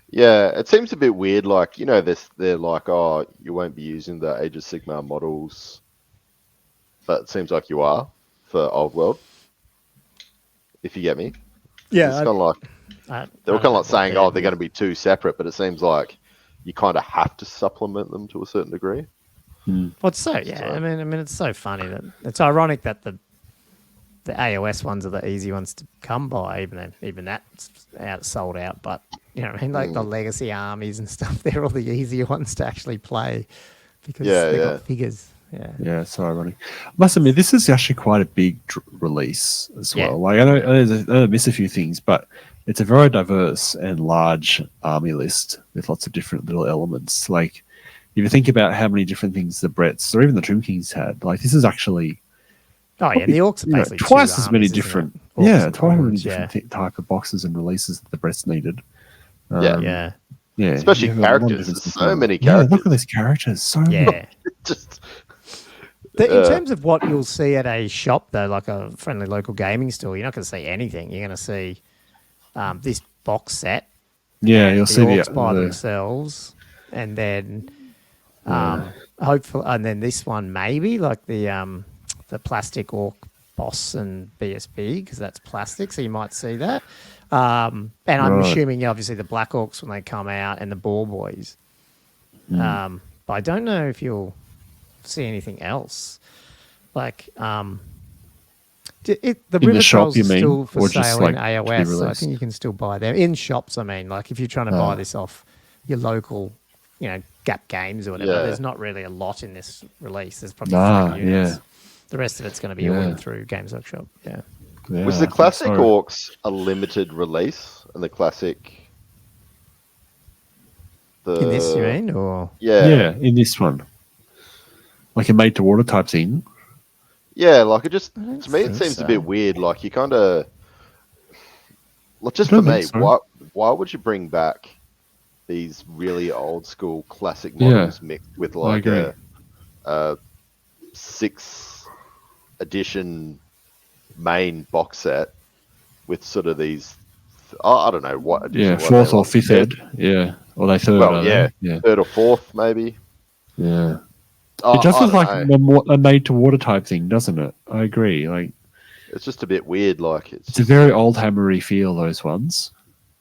Yeah, it seems a bit weird. Like they're like, oh, you won't be using the Age of Sigmar models, but it seems like you are for Old World. If you get me, yeah, it's kind of like they were kind of like saying, oh, they're going to be two separate, but it seems like you kind of have to supplement them to a certain degree. Well, it's so I mean, it's so funny that it's ironic that the AOS ones are the easy ones to come by, even that's sold out. But like the legacy armies and stuff, they're all the easier ones to actually play because they've got figures. Yeah, it's so ironic. I must admit, this is actually quite a big release as well. Like I know miss a few things, but it's a very diverse and large army list with lots of different little elements. Like if you think about how many different things the Bretts or even the Tomb Kings had, like this is actually the Orcs are basically twice as many different twice as many different type of boxes and releases that the Bretts needed. Yeah, especially characters. There's so many characters. Look at these characters. So many. In terms of what you'll see at a shop, though, like a friendly local gaming store, you're not going to see anything. You're going to see this box set. Yeah, you'll see orcs by themselves, and then hopefully, and then this one maybe like the plastic orc boss and BSB, because that's plastic, so you might see that. And I'm assuming obviously the black orcs when they come out, and the boar boys. But I don't know if you'll see anything else. Like the River shop, Trolls are still for or sale just, in like, AOS, so I think you can still buy them in shops. I mean, like if you're trying to buy this off your local, Gap Games or whatever, there's not really a lot in this release. There's probably 3 units. The rest of it's going to be ordered through Games Workshop. Yeah. Was the classic orcs a limited release, and the classic? In this, you mean, or yeah, in this one, like a made to order type thing. Yeah, like it just to me it seems a bit weird. Like you kind of, like just for me, why would you bring back these really old school classic models mixed with like a 6th edition main box set with sort of these? I don't know what. Yeah, 4th or 5th ed. Yeah, or they 3rd. Well, yeah, 3rd or 4th maybe. Yeah. It just looks like a made to order type thing, doesn't it? I agree. Like, it's just a bit weird. Like it's a very old hammery feel. Those ones.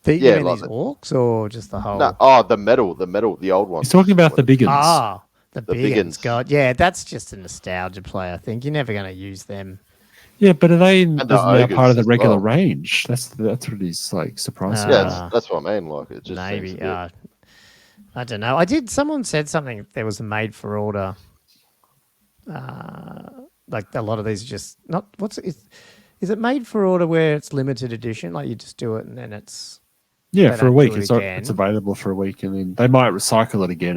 Like these orcs or just the whole? No, the metal, the old one. He's talking about the big ones. Ah, the big ones. God, yeah, that's just a nostalgia play. I think you're never going to use them. Yeah, but are they now part of the regular range? That's what he's like surprising. Yeah, that's what I mean. Like it just maybe. I don't know. Someone said something. There was a made for order. Like a lot of these are just not. Is it made for order where it's limited edition? Like you just do it and then it's for a week. It's available for a week, and then they might recycle it again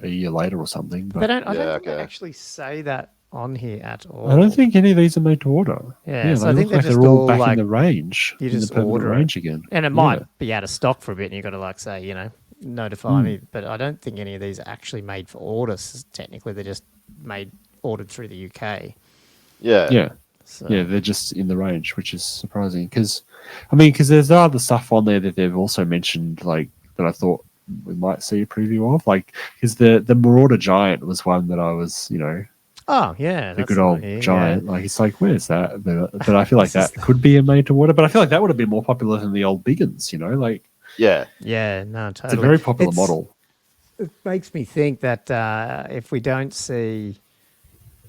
a year later or something. But I don't think they actually say that on here at all. I don't think any of these are made to order. Yeah, so I think they're all back in the range. You just order range again, and it might be out of stock for a bit, and you've got to say notify me. But I don't think any of these are actually made for orders. Technically, they're just ordered through the UK. Yeah. So. Yeah, they're just in the range, which is surprising because there's other stuff on there that they've also mentioned, like that I thought we might see a preview of, like because the Marauder Giant was one that I was, oh yeah, the good old giant. Like it's like, where's that? But I feel like that could be a made to order. But I feel like that would have been more popular than the old Biggins, like no, totally. It's a very popular model. It makes me think that if we don't see,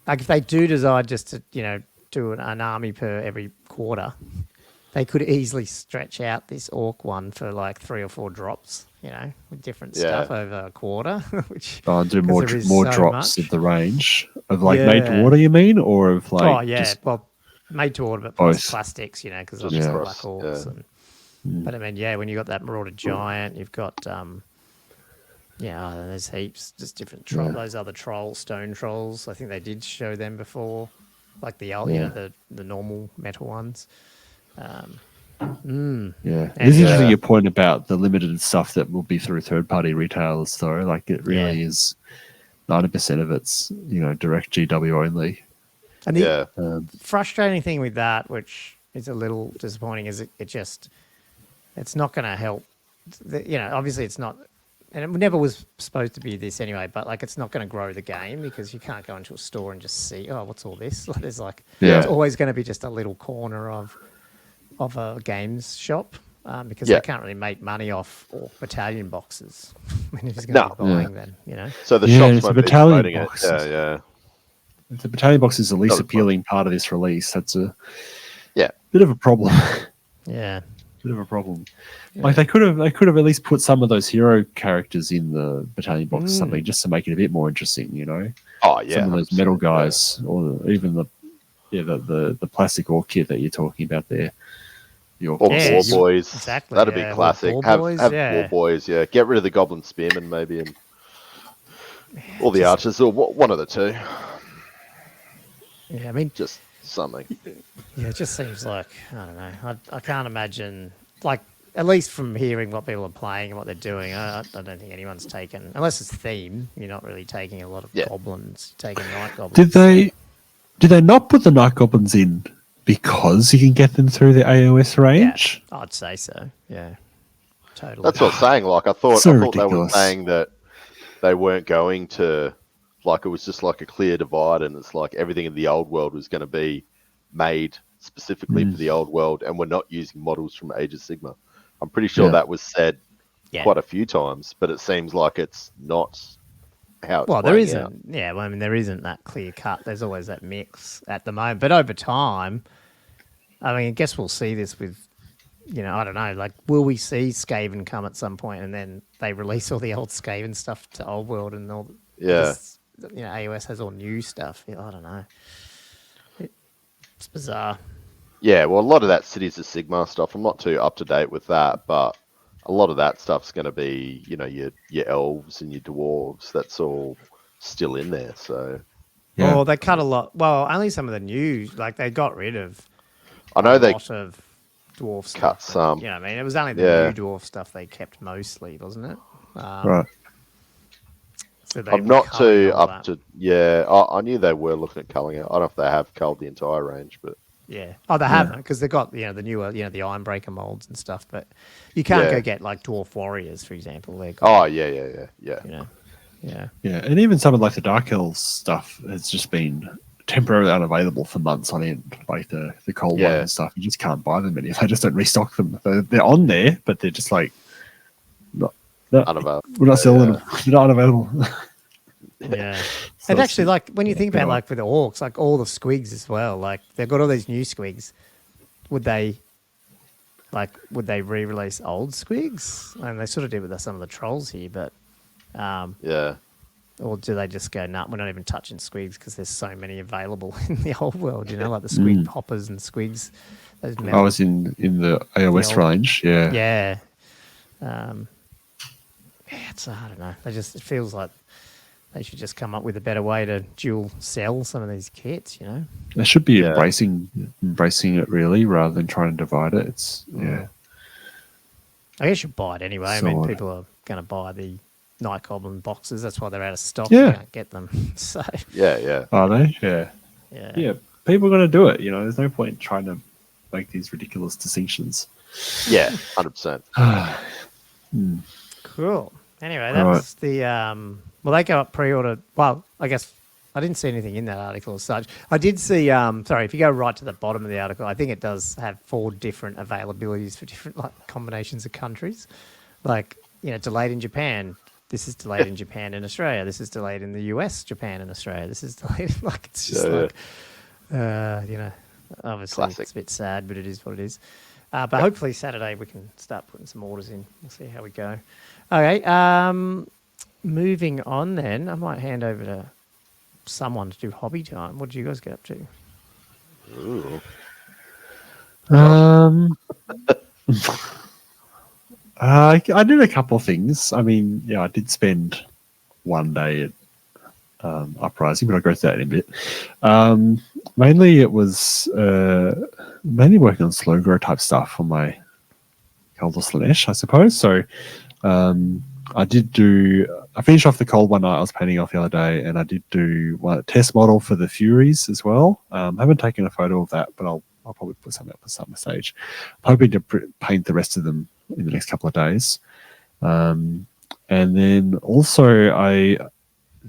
like if they do decide just to do an army per every quarter, they could easily stretch out this orc one for like 3 or 4 drops, with different stuff over a quarter. Which do more drops of the range of like made to order, you mean, or of like? Well, made to order, but plus plastics, because it's black orcs. But I mean, when you got that Marauder Giant, you've got there's heaps, just different those other stone trolls. I think they did show them before. Like the old, the normal metal ones. It's interesting your point about the limited stuff that will be through third-party retailers, though. Like it really is 90% of it's direct GW only. And the frustrating thing with that, which is a little disappointing, is it's not going to help. Obviously it's not. And it never was supposed to be this anyway, but like it's not going to grow the game because you can't go into a store and just see, what's all this? There's it's always going to be just a little corner of a games shop because they can't really make money off battalion boxes. I mean, if he's going to be buying then, So the shops might be promoting it. The battalion box is the least appealing part of this release. That's a bit of a problem. Bit of a problem. Like they could have at least put some of those hero characters in the battalion box or something just to make it a bit more interesting, Oh yeah, some of those metal guys, or even the plastic orc kit that you're talking about there. Or war boys, exactly. That'd be classic. Have war boys, Get rid of the goblin spearmen maybe, and all the archers, or one of the two. Yeah, I mean, just something. Yeah, it just seems like, I don't know. I can't imagine, like, at least from hearing what people are playing and what they're doing, I don't think anyone's taken, unless it's theme, you're not really taking a lot of goblins, taking night goblins. Did they not put the night goblins in because you can get them through the AOS range? Yeah, I'd say so, yeah. Totally. That's what I'm saying. Like, I thought they were ridiculous. saying that they weren't going to, like, it was just like a clear divide, and it's like everything in the old world was going to be made specifically for the old world, and we're not using models from Age of Sigmar. I'm pretty sure that was said quite a few times, but it seems like it's not how it's there isn't. out. Yeah, well, I mean, there isn't that clear cut. There's always that mix at the moment. But over time, I mean, I guess we'll see this with, I don't know, like, will we see Skaven come at some point and then they release all the old Skaven stuff to Old World and all? Because, AOS has all new stuff. I don't know. It's bizarre. Yeah, well, a lot of that Cities of Sigmar stuff, I'm not too up to date with that, but a lot of that stuff's going to be, your elves and your dwarves. That's all still in there. So, Oh, they cut a lot. Well, only some of the new, like, they got rid of. I know they lot of dwarf stuff. Cut some. You know what I mean? It was only the new dwarf stuff they kept mostly, wasn't it? Right. So I'm not too up to. Yeah, I knew they were looking at culling it. I don't know if they have culled the entire range, but yeah. Oh, they haven't, because they've got the newer, the Ironbreaker molds and stuff. But you can't go get like dwarf warriors, for example. Yeah. Yeah. And even some of like the Dark Elves stuff has just been temporarily unavailable for months on end. Like the cold ones and stuff, you just can't buy them anymore. They just don't restock them. They're on there, but they're just like not unavailable. We're not selling them. They're not unavailable. Yeah. And actually, like, when you think about, like, with the orcs, like, all the squigs as well, like, they've got all these new squigs. Would they re-release old squigs? And they sort of did with some of the trolls here, but or do they just go, nah, we're not even touching squigs because there's so many available in the old world, like the squig poppers and squigs. I was in the AOS range, Yeah. It's, I don't know. It feels like they should just come up with a better way to dual sell some of these kits, They should be embracing it really, rather than trying to divide it. It's I guess you buy it anyway. So I mean, people are going to buy the Night Goblin boxes. That's why they're out of stock. Yeah. You can't get them. So yeah. Are they? Yeah. People are going to do it. There's no point in trying to make these ridiculous distinctions. Yeah, 100%. Cool. Anyway, that's the well, they go up pre-order. Well, I guess I didn't see anything in that article as such. I did see. Sorry, if you go right to the bottom of the article, I think it does have 4 different availabilities for different combinations of countries. Like, delayed in Japan. This is delayed in Japan and Australia. This is delayed in the US, Japan and Australia. This is delayed. It's just obviously Classic. It's a bit sad, but it is what it is. But hopefully Saturday we can start putting some orders in. We'll see how we go. Okay. Moving on then, I might hand over to someone to do hobby time. What did you guys get up to? Ooh. I did a couple of things. I mean, I did spend one day at Uprising, but I'll go through that in a bit. Mainly it was mainly working on slow grow type stuff on my Calder Slanesh, I suppose. So I finished off the cold one night I was painting off the other day, and I did do one test model for the Furies as well. I haven't taken a photo of that, but I'll probably put something up at some stage. I'm hoping to paint the rest of them in the next couple of days. And then also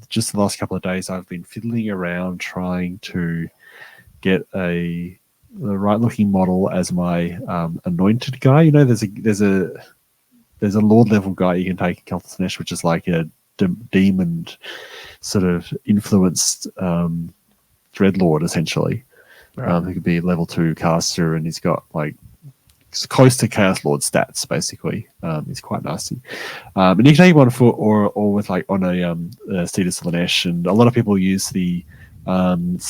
just the last couple of days I've been fiddling around trying to get the right looking model as my anointed guy. There's a Lord level guy you can take in Kelth's Nest, which is like a demon sort of influenced Dreadlord, essentially. Right. Who could be level 2 caster, and he's got it's close to Chaos Lord stats, basically. He's quite nasty. And you can take him on foot or with on a Cedar Slanesh, and a lot of people use the old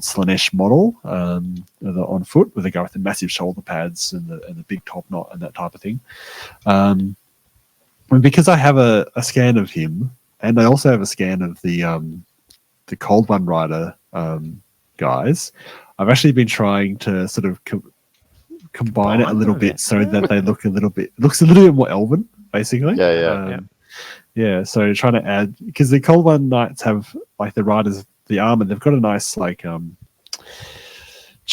Slanesh model on foot, with a guy with the massive shoulder pads and the big top knot and that type of thing. And because I have a scan of him, and I also have a scan of the Cold One Rider guys, I've actually been trying to sort of combine it a little bit so that they looks a little bit more elven, basically. Yeah. So trying to add, because the Cold One Knights have the riders, the armor, they've got a nice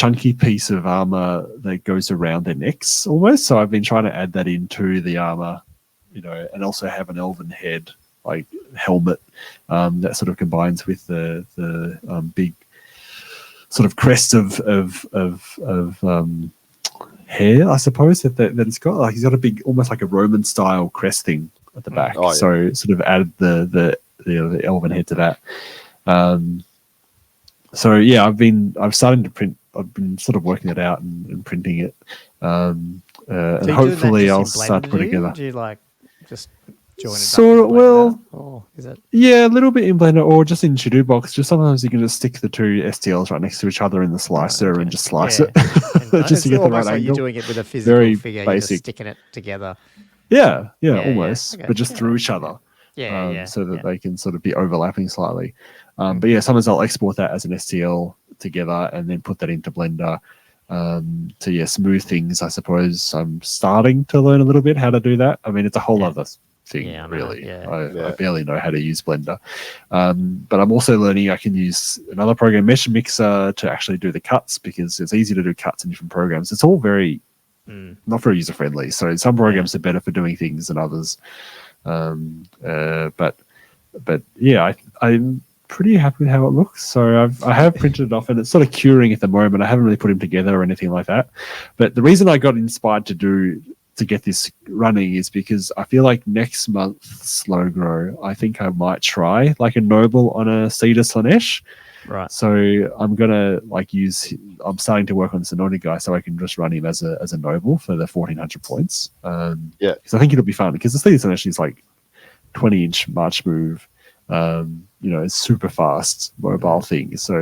chunky piece of armor that goes around their necks almost. So I've been trying to add that into the armor, and also have an elven head like helmet that sort of combines with the big sort of crest of hair, I suppose that it's got. Like he's got a big, almost like a Roman style crest thing at the back. So sort of added the elven head to that. So yeah, I've started to print. I've been sort of working it out and printing it, and hopefully I'll start to put it together. Do you like just join it? So well, or is it? Yeah, a little bit in Blender or just in Shoutouts box. Just sometimes you can just stick the two STLs right next to each other in the slicer and just slice it, just to get the right angle. You're doing it with a physical Very figure. Basic. You're just sticking it together. Yeah, almost, Okay. but just through each other. So that they can sort of be overlapping slightly. But yeah, sometimes I'll export that as an STL together and then put that into Blender to smooth things. I suppose I'm starting to learn a little bit how to do that. I mean, it's a whole other thing, really. I barely know how to use Blender, but I'm also learning I can use another program, Mesh Mixer, to actually do the cuts, because it's easy to do cuts in different programs. It's all very not very user friendly. So some programs are better for doing things than others. But yeah, I'm pretty happy with how it looks. So I have printed it off, and it's sort of curing at the moment. I haven't really put them together or anything like that. But the reason I got inspired to get this running is because I feel like next month slow grow, I think I might try like a noble on a Cedar Slanesh. Right. So I'm gonna I'm starting to work on this anointed guy, so I can just run him as a noble for the 1400 points. Because I think it'll be fun, because the Cedar Slanesh is like 20-inch march move. It's super fast mobile thing. So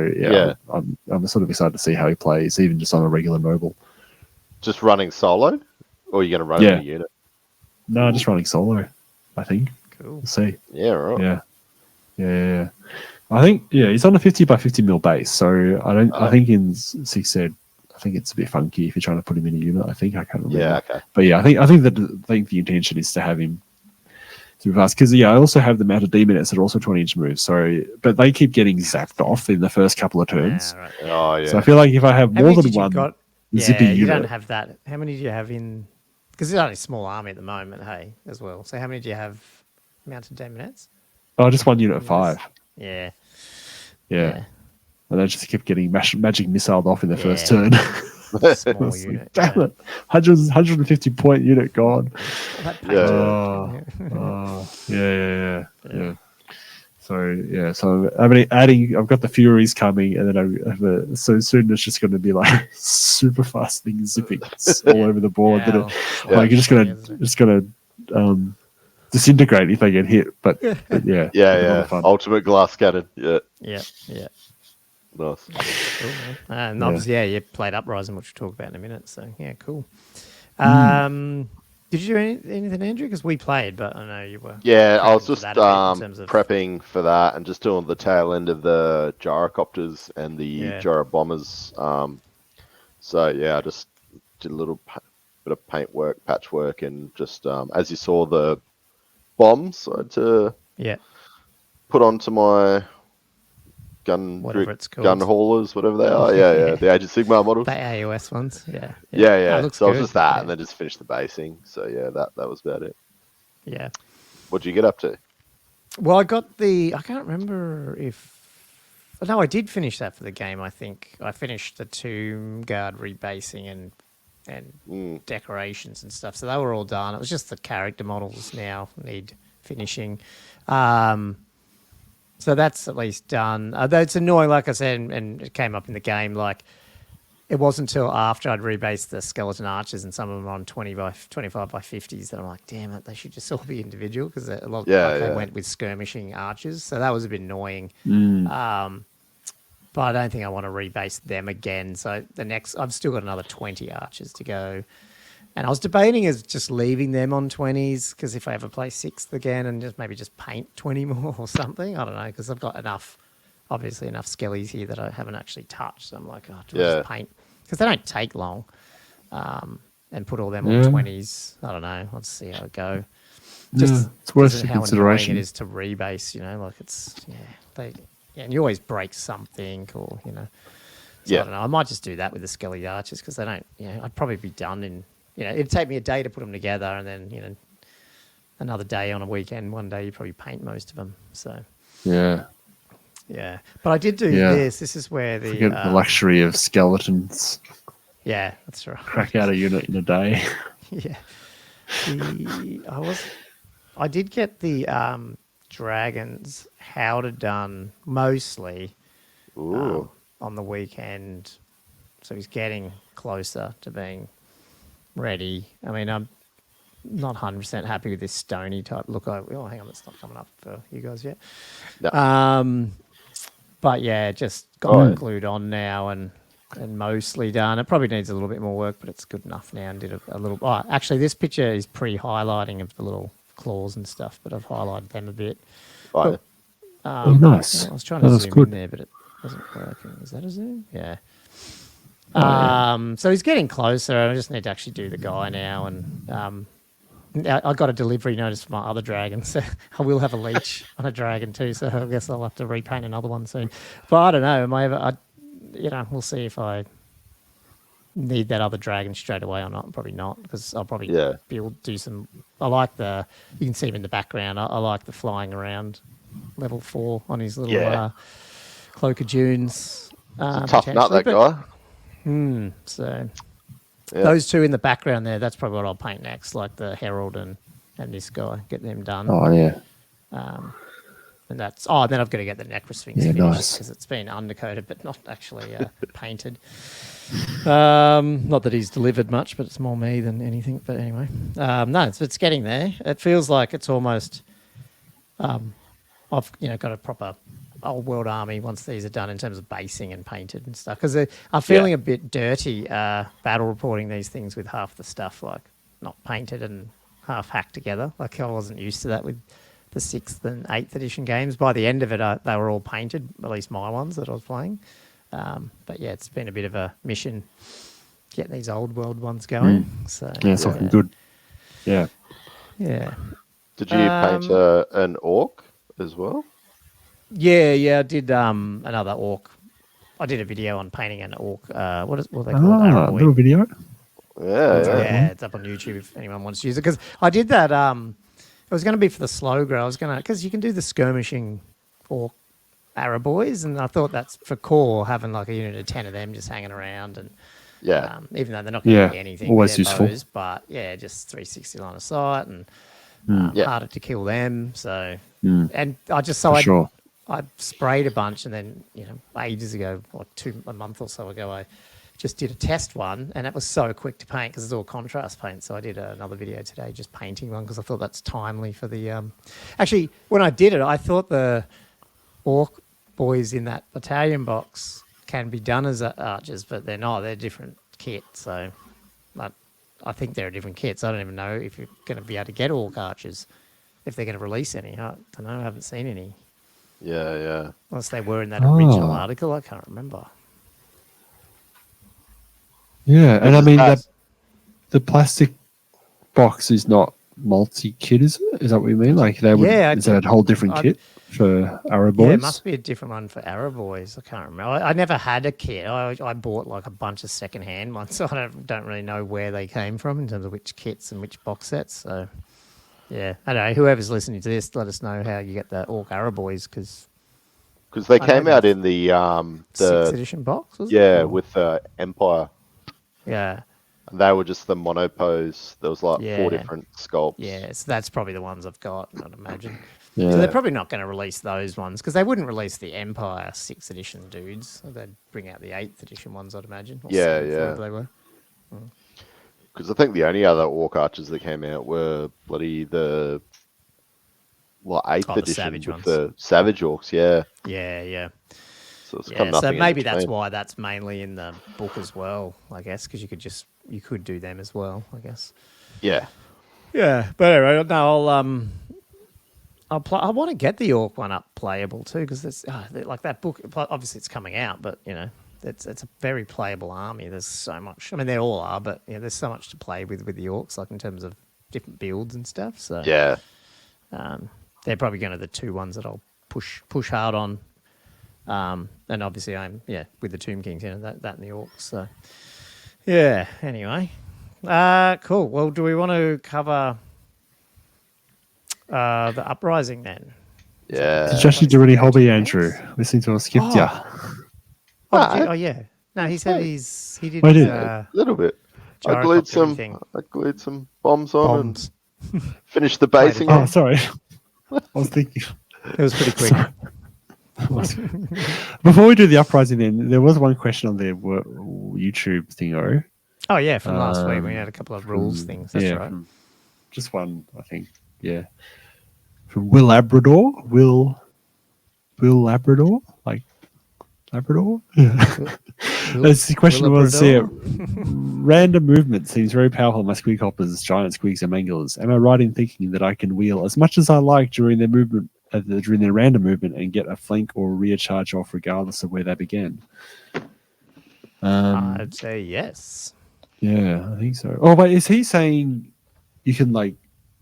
I'm sort of excited to see how he plays, even just on a regular noble. Just running solo, or are you going to run in a unit? No, just running solo, I think. Cool. We'll see. Yeah, right. Yeah. I think he's on a 50 by 50 mil base, so I think in 6 said, I think it's a bit funky if you're trying to put him in a unit. I think I can't remember. Yeah, okay. But yeah, I think the intention is to have him super fast, because I also have the mounted demonets that are also 20-inch moves. So, but they keep getting zapped off in the first couple of turns. Right. Oh yeah. So I feel like if I have more than one zippy unit, you don't have that. How many do you have in? Because it's only a small army at the moment, as well. So how many do you have mounted demonets? Oh, just one unit of 5. Yeah. And they just kept getting magic missiled off in the first turn. Small unit. Damn it. 150 point unit gone. Yeah. So I've got the Furies coming, and then so soon it's just going to be like super fast things zipping all over the board. You're just going to disintegrate if they get hit. But yeah. Ultimate glass cannon. Yeah. Nice. Cool, and obviously, you played Uprising, which we'll talk about in a minute. So yeah, cool. Did you do anything, Andrew? Because we played, but I know you were. Yeah, I was just prepping for that and just doing the tail end of the gyrocopters and the gyro bombers. So yeah, I just did a little bit of paint work, patchwork, and just as you saw the bombs, I had to put onto my gun haulers, whatever they are. Yeah. The Age of Sigmar models. The AOS ones. Yeah. So it was just that, and then just finished the basing. So yeah, that was about it. Yeah. What did you get up to? Well, I can't remember if. No, I did finish that for the game. I think I finished the Tomb Guard rebasing and decorations and stuff. So they were all done. It was just the character models now need finishing. So that's at least done. Though it's annoying, like I said, and it came up in the game, like it wasn't until after I'd rebased the skeleton archers, and some of them are on 25 by 50s, that I'm like, damn it, they should just all be individual, because a lot they went with skirmishing archers. So that was a bit annoying. But I don't think I want to rebase them again. So I've still got another 20 archers to go. And I was debating as just leaving them on 20s, because if I ever play 6th again, and maybe just paint 20 more or something, I don't know, because I've got enough skellies here that I haven't actually touched. So I'm like, do I just paint? Because they don't take long, and put all them on 20s. I don't know. Let's see how it go. Just it's worth how consideration. It is to rebase, like it's and you always break something, or So I don't know. I might just do that with the Skelly Archers because they don't. I'd probably be done in. It'd take me a day to put them together, and then another day on a weekend. One day you probably paint most of them. So yeah. But I did do this. This is where the luxury of skeletons. Yeah, that's right. Crack out a unit in a day. Yeah. I did get the dragons Howder done mostly on the weekend. So he's getting closer to being ready. I mean, I'm not 100% happy with this stony type look. Oh, hang on, it's not coming up for you guys yet. No. But yeah, just got it glued on now and mostly done. It probably needs a little bit more work, but it's good enough now. And did a little. Oh, actually, this picture is pre-highlighting of the little claws and stuff, but I've highlighted them a bit. But, nice. I was trying to zoom in there, but it wasn't working. Is that a zoom? Yeah. So he's getting closer. I just need to actually do the guy now, and I got a delivery notice for my other dragon, so I will have a leech on a dragon too. So I guess I'll have to repaint another one soon. But I don't know. Am I ever? We'll see if I need that other dragon straight away or not. Probably not, because I'll probably be able to do some. I like you can see him in the background. I like the flying around level 4 on his little Cloak of Dunes. Tough nut, that guy. So those two in the background there, that's probably what I'll paint next, like the Herald and this guy, get them done. Oh, yeah. And that's then I've got to get the Necrosphinx finished because it's been undercoated but not actually painted. Not that he's delivered much, but it's more me than anything. But anyway, no, it's getting there. It feels like it's almost. I've got a proper old world army once these are done in terms of basing and painted and stuff, because I'm feeling a bit dirty battle reporting these things with half the stuff like not painted and half hacked together. Like I wasn't used to that with the 6th and 8th edition games. By the end of it, they were all painted, at least my ones that I was playing. But yeah, it's been a bit of a mission getting these old world ones going. So it's looking good. Yeah. Yeah. Did you paint an orc as well? Yeah, I did another orc. I did a video on painting an orc. What are they called? A little video? Yeah, it's up on YouTube if anyone wants to use it. Because I did that. It was going to be for the slow grow. Because you can do the skirmishing orc Araboys, and I thought that's for core, having like a unit of 10 of them just hanging around. And even though they're not going to be anything, always useful. Bows, but just 360 line of sight and harder to kill them. So and I just I sprayed a bunch, and then ages ago, or a month or so ago, I just did a test one, and it was so quick to paint because it's all contrast paint. So I did another video today just painting one because I thought that's timely for the. Actually, when I did it, I thought the orc boys in that battalion box can be done as archers, but they're not. They're different kit. So I think they're a different kit. So I don't even know if you're going to be able to get orc archers, if they're going to release any. I don't know. I haven't seen any. Yeah. Unless they were in that original article, I can't remember. Yeah, and I mean the plastic box is not multi-kit, is it? Is that what you mean? Like is that a whole different kit for Araboys? Yeah, it must be a different one for Araboys. I can't remember. I never had a kit. I bought like a bunch of second-hand ones, so I don't really know where they came from in terms of which kits and which box sets. So yeah, I don't know. Whoever's listening to this, let us know how you get the Orc Araboys because they came out in the 6th edition box. Was it? With Empire. Yeah. And they were just the monopose. There was like 4 different sculpts. Yeah, so that's probably the ones I've got, I'd imagine. Yeah. So they're probably not going to release those ones because they wouldn't release the Empire 6th edition dudes. They'd bring out the 8th edition ones, I'd imagine. Yeah. They were. Because I think the only other orc archers that came out were bloody the 8th edition with the Savage Orcs, Yeah. So it's kind of so maybe that's why that's mainly in the book as well, I guess, because you could do them as well, I guess. Yeah. Yeah, but anyway, no, I want to get the Orc one up playable too, because it's like that book. Obviously, it's coming out, but it's a very playable army. There's so much. I mean, they all are, but there's so much to play with the Orcs, like in terms of different builds and stuff. So they're probably going to the 2 ones that I'll push hard on. And obviously I'm with the Tomb Kings, that and the Orcs. So yeah. Anyway, cool. Well, do we want to cover the Uprising then? Yeah. Did you actually do any hobby, Andrew? Listening to us skipped ya. Oh yeah. No, he said he did. I did. A little bit. I glued some bombs on and finished the basing. Oh, sorry. I was thinking. It was pretty quick. Before we do the Uprising, then there was one question on the YouTube thingo. Oh yeah, from last week we had a couple of rules things. That's right. Just one, I think. Yeah. From Will Labrador. Will Labrador? Like Labrador? Yeah. The question was, random movement seems very powerful in my squig hoppers, giant squigs, and manglers. Am I right in thinking that I can wheel as much as I like during their movement, during their random movement, and get a flank or rear charge off regardless of where they began? I'd say yes. Yeah, I think so. Oh, wait, is he saying you can, like,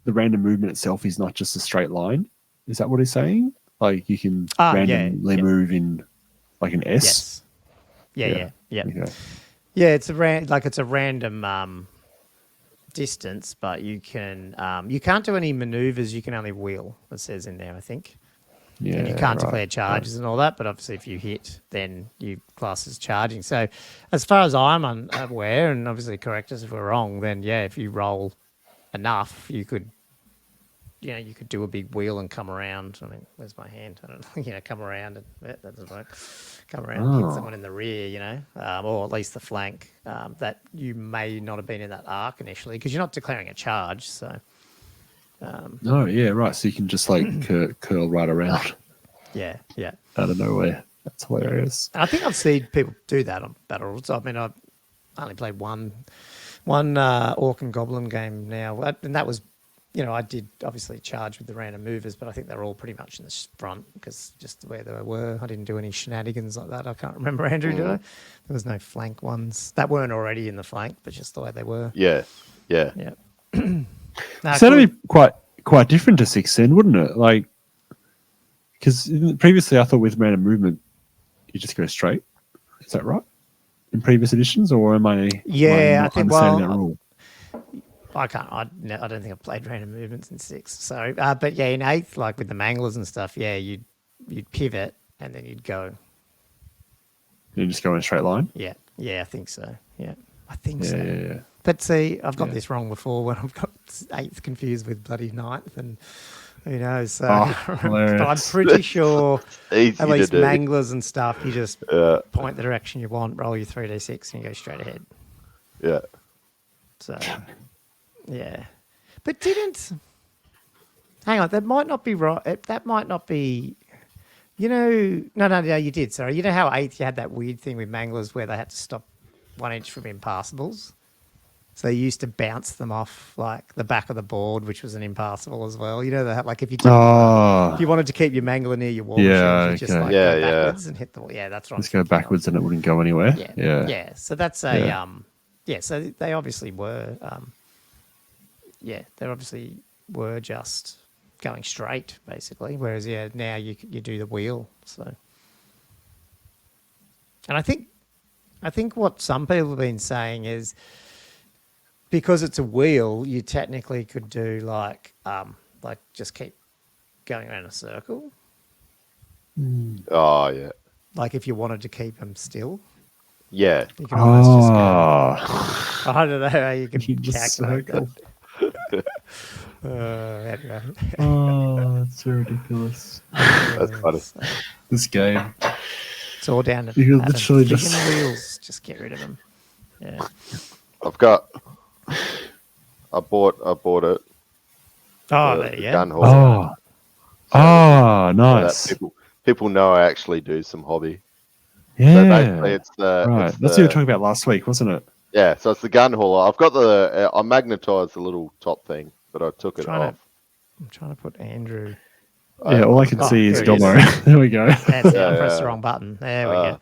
the random movement itself is not just a straight line? Is that what he's saying? Like, you can randomly move in, like, an S? Yes. Yeah. Okay. Yeah, it's a random distance, but you can't do any maneuvers. You can only wheel. It says in there, I think. Yeah, and you can't declare charges and all that. But obviously, if you hit, then you class as charging. So, as far as I'm aware, and obviously correct us if we're wrong, then if you roll enough, you could do a big wheel and come around. I mean, where's my hand? I don't know. Come around and that doesn't work. Come around and hit someone in the rear, or at least the flank. That you may not have been in that arc initially because you're not declaring a charge. So. So you can just like curl right around. Yeah. Out of nowhere. That's hilarious. I think I've seen people do that on battle rules. I mean, I've only played one Orc and Goblin game now, and that was, I did obviously charge with the random movers, but I think they're all pretty much in the front because just where they were. I didn't do any shenanigans like that. I can't remember, Andrew, did I? There was no flank ones that weren't already in the flank, but just the way they were. Yeah. So that'd be quite different to 6 then, wouldn't it? Like, because previously I thought with random movement you just go straight. Is that right? In previous editions, or am I? Yeah, I think. Well, that rule? I can't. I don't think I've played random movements in 6. So, but yeah, in 8th, like with the manglers and stuff, you'd pivot and then you'd go. You just go in a straight line. Yeah, I think so. Yeah, I think so. Yeah. But see, I've got this wrong before when I've got 8th confused with bloody 9th, and who knows? So, but I'm pretty sure at least manglers and stuff, you just point the direction you want, roll your 3d6, and you go straight ahead. Yeah. So, yeah. But hang on, that might not be right. That might not be, no, you did. Sorry. You know how 8th you had that weird thing with manglers where they had to stop 1 inch from impassables? So they used to bounce them off like the back of the board, which was an impassable as well. You know that, like if you wanted to keep your mangler near your wall, you just go backwards and hit the wall. Yeah, that's right. Just go backwards and it wouldn't go anywhere. Yeah. So that's so they obviously were. They obviously were just going straight, basically. Whereas now you do the wheel. So, and I think what some people have been saying is, because it's a wheel, you technically could do like just keep going around a circle. Oh yeah. Like if you wanted to keep them still. Yeah. You can almost just go. I don't know how you can calculate that. Anyway. That's so ridiculous. That's funny. This game. It's all down to you literally just wheels. Just get rid of them. Yeah. I bought it. Oh, there you go. Gun haul. Nice. So people know I actually do some hobby. Yeah. So basically it's that's what you were talking about last week, wasn't it? Yeah, so it's the gun hauler. I've got I magnetized the little top thing, but I took it off. I'm trying to put Andrew. Yeah, all I can see is Domo. There we go. That's it. I pressed the wrong button. There we go.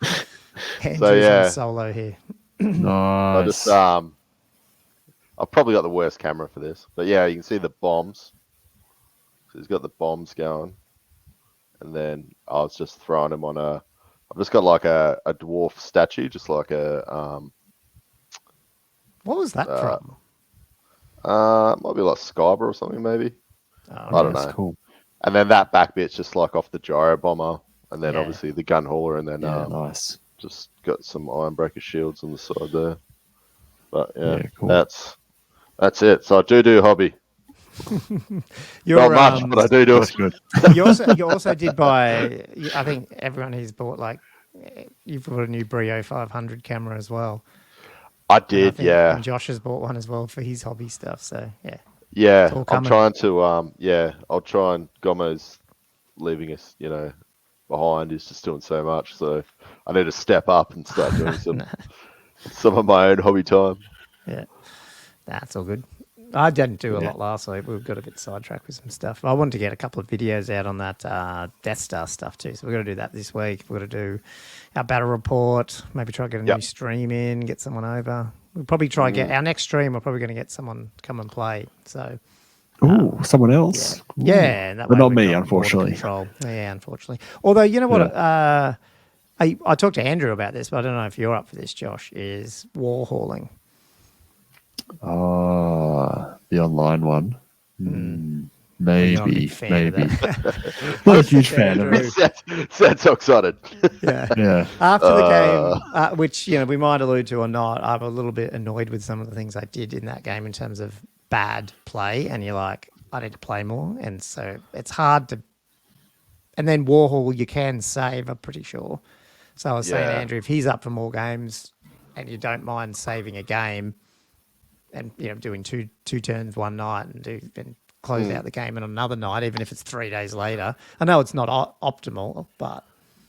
Andrew's on solo here. Nice. I've probably got the worst camera for this, but yeah, you can see the bombs. So he's got the bombs going, and then I was just throwing him on a I've just got like a dwarf statue, just like a What was that from? might be like Skyber or something, maybe. Oh, I don't know. Cool. And then that back bit's just like off the gyro bomber, and then obviously the gun hauler, and then nice. just got some Ironbreaker shields on the side there. But cool. That's it. So I do hobby. You're, Not much, but I do it. Good. You also did buy. I think everyone he's bought like you've bought a new Brio 500 camera as well. I did, And Josh has bought one as well for his hobby stuff. So yeah. I'm trying to I'll try and Gomo's leaving us, behind. He's just doing so much, so I need to step up and start doing some of my own hobby time. Yeah, that's all good. I didn't do a lot last week. We got a bit sidetracked with some stuff. I wanted to get a couple of videos out on that Death Star stuff too. So we're going to do that this week. We're going to do our battle report, maybe try to get a new stream in, get someone over. We'll probably try get our next stream. We're probably going to get someone to come and play. So, someone else. Yeah, and that but way not me, unfortunately. Yeah, unfortunately. Although, you know what? I talked to Andrew about this, but I don't know if you're up for this, Josh, is war hauling. The online one. Maybe. Not Not a huge fan of it. Sounds so excited. Yeah. After the game, which we might allude to or not, I'm a little bit annoyed with some of the things I did in that game in terms of bad play, and you're like, I need to play more, and so it's hard to. And then Warhol, you can save, I'm pretty sure. So I was saying, Andrew, if he's up for more games, and you don't mind saving a game, and doing two turns one night and close out the game on another night, even if it's 3 days later. I know it's not optimal, but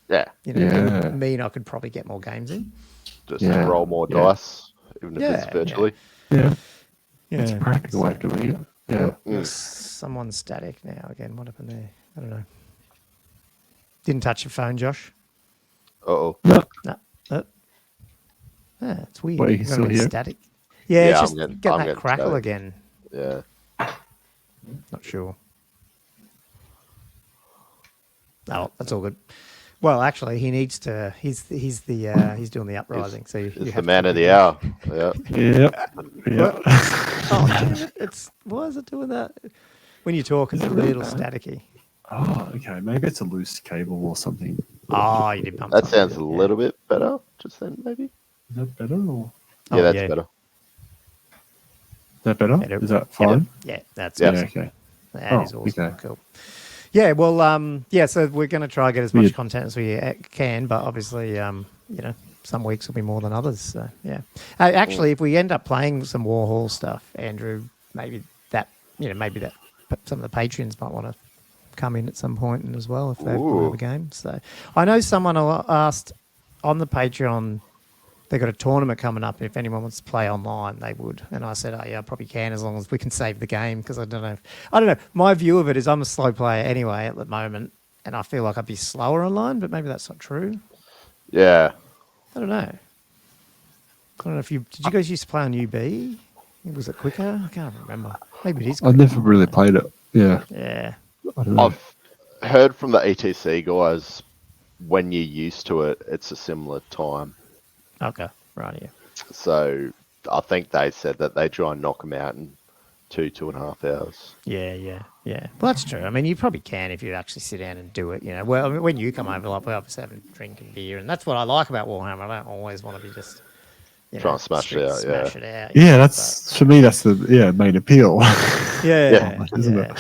it would mean I could probably get more games in. Just roll more dice, even if it's virtually. Yeah. It's a practical way of doing it. Yeah. Someone's static now again. What happened there? I don't know. Didn't touch your phone, Josh? No. It's weird. Wait, you still here? Static. Yeah, it's just getting that crackle static again. Yeah. Not sure. No, that's all good. Well, actually, he needs to. He's doing the Uprising. So he's the man of the hour. Yeah. Yep. Oh, damn it! Why is it doing that? When you talk, it's a little staticky. Oh, okay. Maybe it's a loose cable or something. Oh, you did bump. That sounds a little bit better. Just then, maybe. Is that better? Or? Yeah, that's better. Is that better? Is that fine? Yeah, that's good. Okay. That is awesome. Okay. Cool. Yeah, well, so we're going to try and get as much content as we can, but obviously, some weeks will be more than others. So, yeah. Actually, if we end up playing some Warhol stuff, Andrew, maybe that some of the patrons might want to come in at some point and as well if they've played the game. So I know someone asked on the Patreon, they got a tournament coming up. If anyone wants to play online, they would. And I said, I probably can as long as we can save the game because I don't know. My view of it is I'm a slow player anyway at the moment, and I feel like I'd be slower online, but maybe that's not true. Yeah. I don't know. Did you guys used to play on UB? Was it quicker? I can't remember. Maybe it is quicker. I've never really played it. Yeah. Yeah. I don't know. I've heard from the ETC guys when you're used to it, it's a similar time. Okay, right, yeah. So I think they said that they try and knock them out in 2.5 hours. Yeah. Well, that's true. I mean, you probably can if you actually sit down and do it, Well, I mean, when you come over, like, we obviously have a drink and beer, and that's what I like about Warhammer. I don't always want to be just... try and smash it out, Yeah, that's for me. That's the main appeal. Isn't it?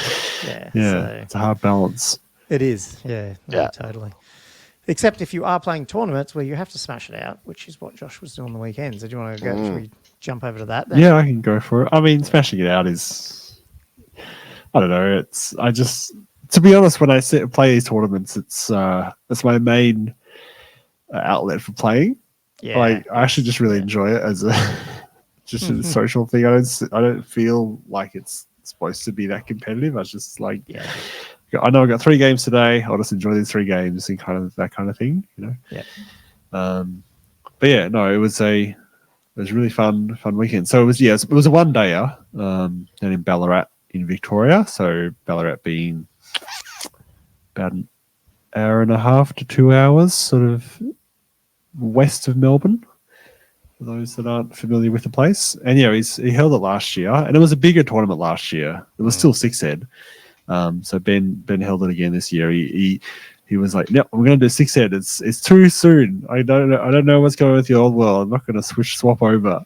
Yeah, it's a hard balance. It is. Yeah, totally. Except if you are playing tournaments where you have to smash it out, which is what Josh was doing on the weekends. So do you want to go? Should we jump over to that then? Yeah, I can go for it. I mean, smashing it out is, I don't know. To be honest, when I sit and play these tournaments, it's my main outlet for playing. Yeah, I actually just really enjoy it as a social thing. I don't feel like it's supposed to be that competitive. I was just like, I know I got 3 games today. I'll just enjoy these 3 games and kind of that kind of thing, Yeah. But yeah, no, it was a really fun weekend. So it was a 1-dayer down in Ballarat in Victoria. So Ballarat being about an hour and a half to 2 hours, sort of west of Melbourne. For those that aren't familiar with the place, and he held it last year, and it was a bigger tournament last year. It was still 6-head, so Ben held it again this year. He was like, "No, I'm going to do 6-head. It's too soon. I don't know what's going on with the old world. I'm not going to swap over."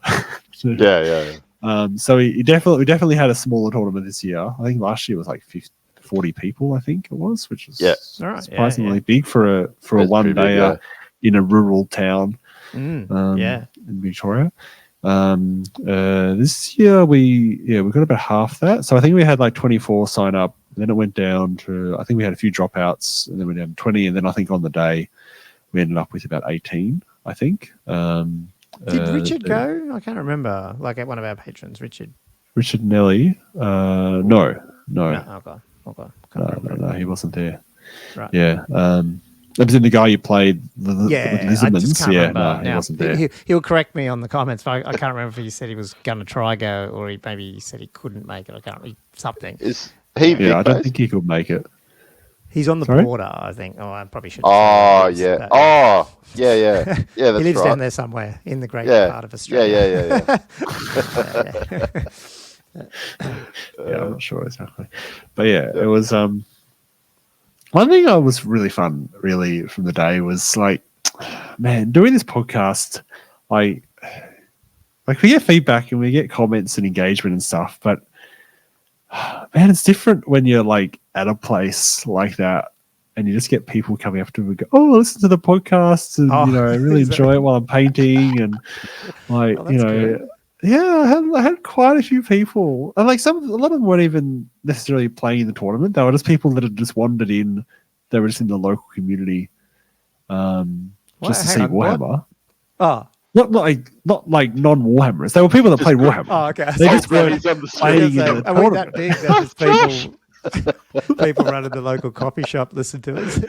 Yeah. So we definitely had a smaller tournament this year. I think last year was like 40 people. I think it was, which was surprisingly big for a one day in a rural town. In Victoria. This year we got about half that. So I think we had like 24 sign up. Then it went down to, I think we had a few dropouts, and then we went down to 20. And then I think on the day we ended up with about 18. I think. Did Richard go? I can't remember. Like at one of our patrons, Richard Nelly. No. Okay. No, he wasn't there. Right. Yeah. That was in the guy you played with Lizardmans. He wasn't there. He'll correct me on the comments, but I can't remember if he said he was going to try go or maybe he said he couldn't make it. I can't remember something. Is he? Yeah, I don't think he could make it. He's on the border, I think. Oh, I probably should. Yeah. Yeah. Yeah, that's he lives right. down there somewhere in the great part of Australia. Yeah, I'm not sure exactly, but it was. One thing that was really fun, really, from the day was like, man, doing this podcast, like we get feedback and we get comments and engagement and stuff, but man, it's different when you're like at a place like that and you just get people coming up to you and go, "Oh, listen to the podcast and I really enjoy it while I'm painting," and like good. Yeah, I had quite a few people, and like a lot of them weren't even necessarily playing in the tournament. They were just people that had just wandered in. They were just in the local community, just to see Warhammer. Oh, not like non-Warhammers. They were people that played Warhammer. Oh, okay. They just weren't playing in the tournament. That big that just people running the local coffee shop listen to us.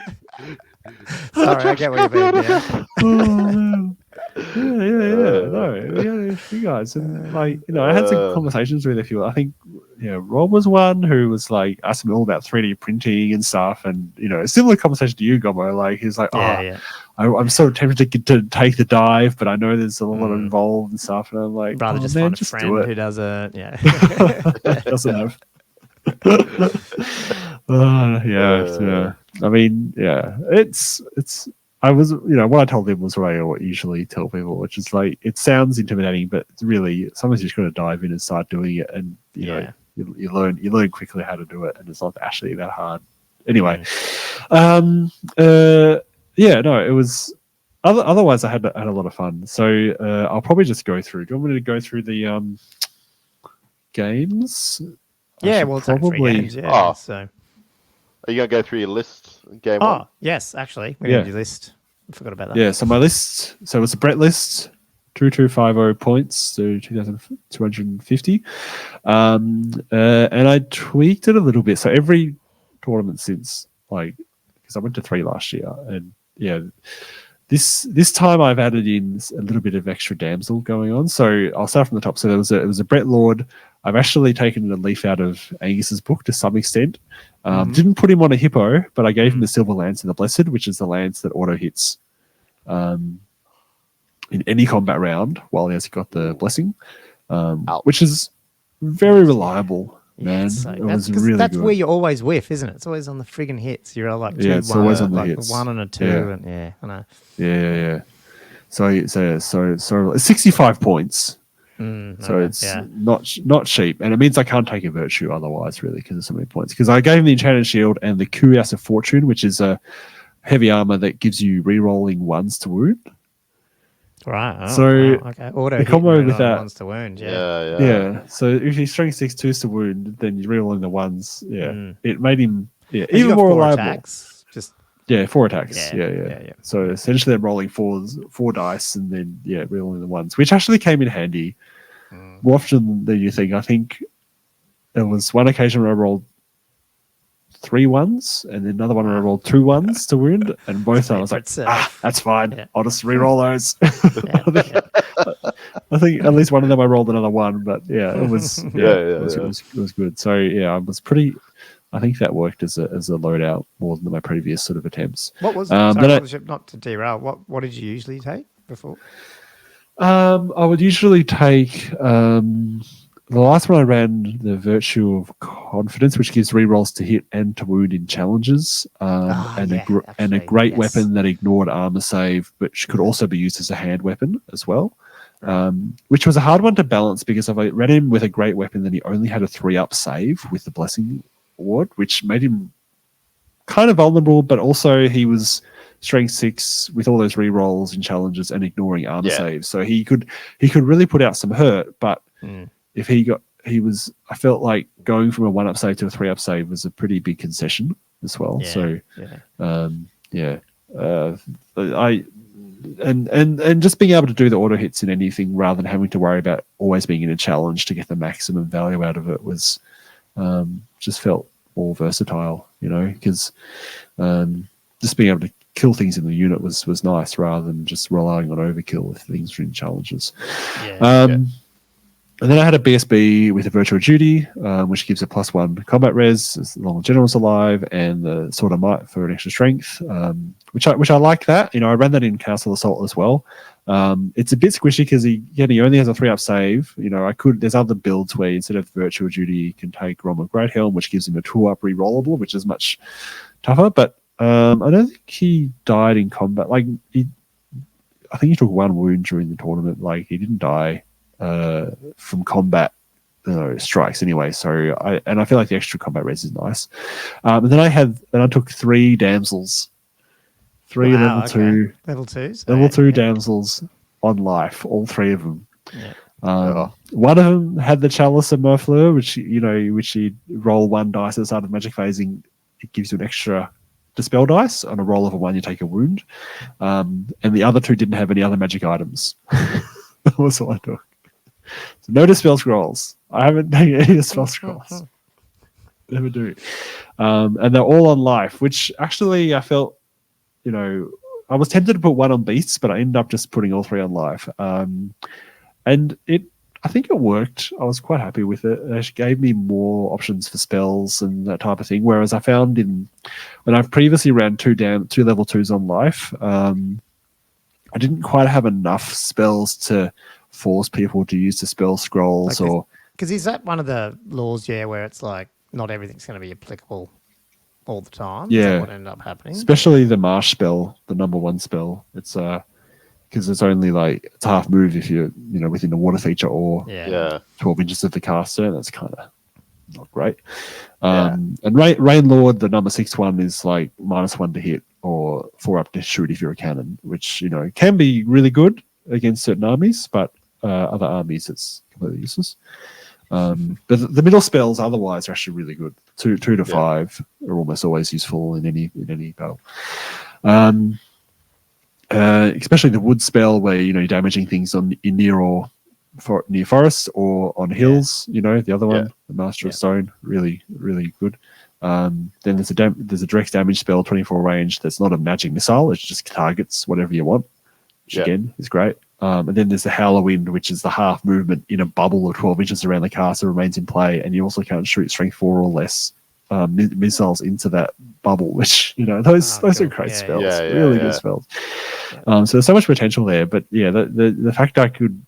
Sorry, I get what you mean. Yeah. Oh, No, you guys, and like I had some conversations with a few. I think Rob was one who was like asking me all about 3D printing and stuff, and a similar conversation to you, Gobbo. Like he's like, I'm sort of tempted to take the dive, but I know there's a lot involved and stuff, and I'm like, rather just find a friend who does it. Yeah, doesn't have. I mean, it's. I was, what I told him was what I usually tell people, which is like, it sounds intimidating, but it's really, sometimes you just got to dive in and start doing it, and you learn quickly how to do it, and it's not actually that hard. Anyway, it was. Otherwise, I had a lot of fun. So I'll probably just go through. Do you want me to go through the games? Yeah, well, probably. Games, yeah. So. Are you going to go through your list? Game one? Yes, actually. We need your list. I forgot about that. Yeah, so my list, it was a Brett list, 2250 points to 2,250. And I tweaked it a little bit. So every tournament since, because I went to 3 last year, and this time I've added in a little bit of extra damsel going on. So I'll start from the top. So it was a Brett Lord. I've actually taken a leaf out of Angus's book to some extent. Didn't put him on a hippo, but I gave him the Silver Lance and the Blessed, which is the lance that auto hits in any combat round while he has got the blessing, which is very reliable, man. It was really that's good. Where you're always with, isn't it? It's always on the friggin' hits. You're like it's always on the hits. 1 and a 2, and I know. Yeah. So 65 points. So it's not cheap, and it means I can't take a virtue otherwise, really, because of so many points. Because I gave him the Enchanted Shield and the Curious of Fortune, which is a heavy armor that gives you re-rolling 1s to wound. Right. Auto the combo with that 1s to wound. Yeah. So if he's strength 6 2s to wound, then you're re-rolling the 1s. Yeah. It made him even more reliable. Attacks? 4 attacks. Yeah. So essentially, I'm rolling 4 dice, and then re-rolling the 1s, which actually came in handy more often than you think. I think there was one occasion where I rolled 3 1s, and then another one where I rolled 2 1s to wound, and both times I was like, that's fine. Yeah. I'll just re-roll those. I think at least one of them I rolled another 1, but it was it was good. So I was pretty I think that worked as a loadout more than my previous sort of attempts. What was not to derail? What did you usually take before? I would usually take the last one I ran, the Virtue of Confidence, which gives rerolls to hit and to wound in challenges, and a great weapon that ignored armor save, which could also be used as a hand weapon as well. Which was a hard one to balance because if I ran him with a great weapon, then he only had a 3-up save with the Blessing Ward, which made him kind of vulnerable, but also he was strength 6 with all those rerolls and challenges and ignoring armor saves. So he could really put out some hurt, but if I felt like going from a 1-up save to a 3-up save was a pretty big concession as well. And just being able to do the auto hits in anything rather than having to worry about always being in a challenge to get the maximum value out of it was just felt more versatile, because just being able to kill things in the unit was nice rather than just relying on overkill if things were in challenges. And then I had a BSB with a Virtual Duty, which gives a +1 combat res as long as the general's alive, and the Sword of Might for an extra strength, which I like that. I ran that in Castle Assault as well. It's a bit squishy because he only has a 3-up save. There's other builds where instead of Virtual Duty, you can take Rom of Greathelm, which gives him a 2-up rerollable, which is much tougher. But I don't think he died in combat. I think he took 1 wound during the tournament. He didn't die from combat strikes anyway. So I feel like the extra combat res is nice. And then I took 3 damsels, 3 level 2 level 2 damsels on life, all 3 of them. One of them had the Chalice of Merfleur, which you roll 1 dice at the start of magic phasing. It gives you an extra dispel dice. On a roll of a 1, you take a wound. And the other 2 didn't have any other magic items. That was all I took. So no dispel scrolls. I haven't taken any dispel scrolls. Never do. And they're all on life, which actually I felt, I was tempted to put 1 on beasts, but I ended up just putting all 3 on life. And I think it worked. I was quite happy with it. It gave me more options for spells and that type of thing. Whereas I found when I've previously ran 2 level 2s on life, I didn't quite have enough spells to force people to use the spell scrolls because is that one of the laws where it's not everything's going to be applicable all the time? Is that what ended up happening? Especially the marsh spell, the number 1 spell. It's because it's only it's half move if you're within the water feature or 12 inches of the caster. That's kind of not great. And Rain Lord, the number 6 one, is -1 to hit or 4-up to shoot if you're a cannon, which can be really good against certain armies, but other armies it's completely useless. But the middle spells otherwise are actually really good. 2 to 5 are almost always useful in any battle. Especially the wood spell where you're damaging things in near forests or on hills. The other one, the Master of Stone, really really good. Then there's a direct damage spell, 24 range. That's not a magic missile. It just targets whatever you want, which again is great. And then there's the Howler Wind, which is the half movement in a bubble of 12 inches around the caster remains in play, and you also can't shoot strength 4 or less missiles into that bubble, which those are great spells, really good spells. So there's so much potential there. But the fact I could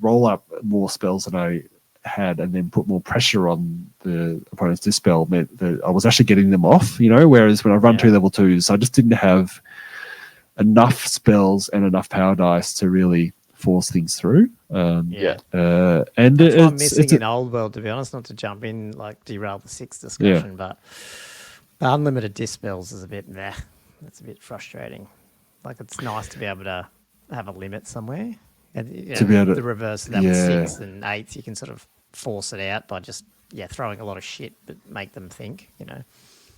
roll up more spells than I had and then put more pressure on the opponent's dispel meant that I was actually getting them off. Whereas when I run 2 level 2s, I just didn't have enough spells and enough power dice to really force things through. And that's what I'm missing in Old World, to be honest, not to jump in, derail the 6 discussion, but the unlimited dispels is a bit meh. It's a bit frustrating. It's nice to be able to have a limit somewhere. And to be able to, the reverse of that with 6 and 8s, you can sort of force it out by just throwing a lot of shit, but make them think,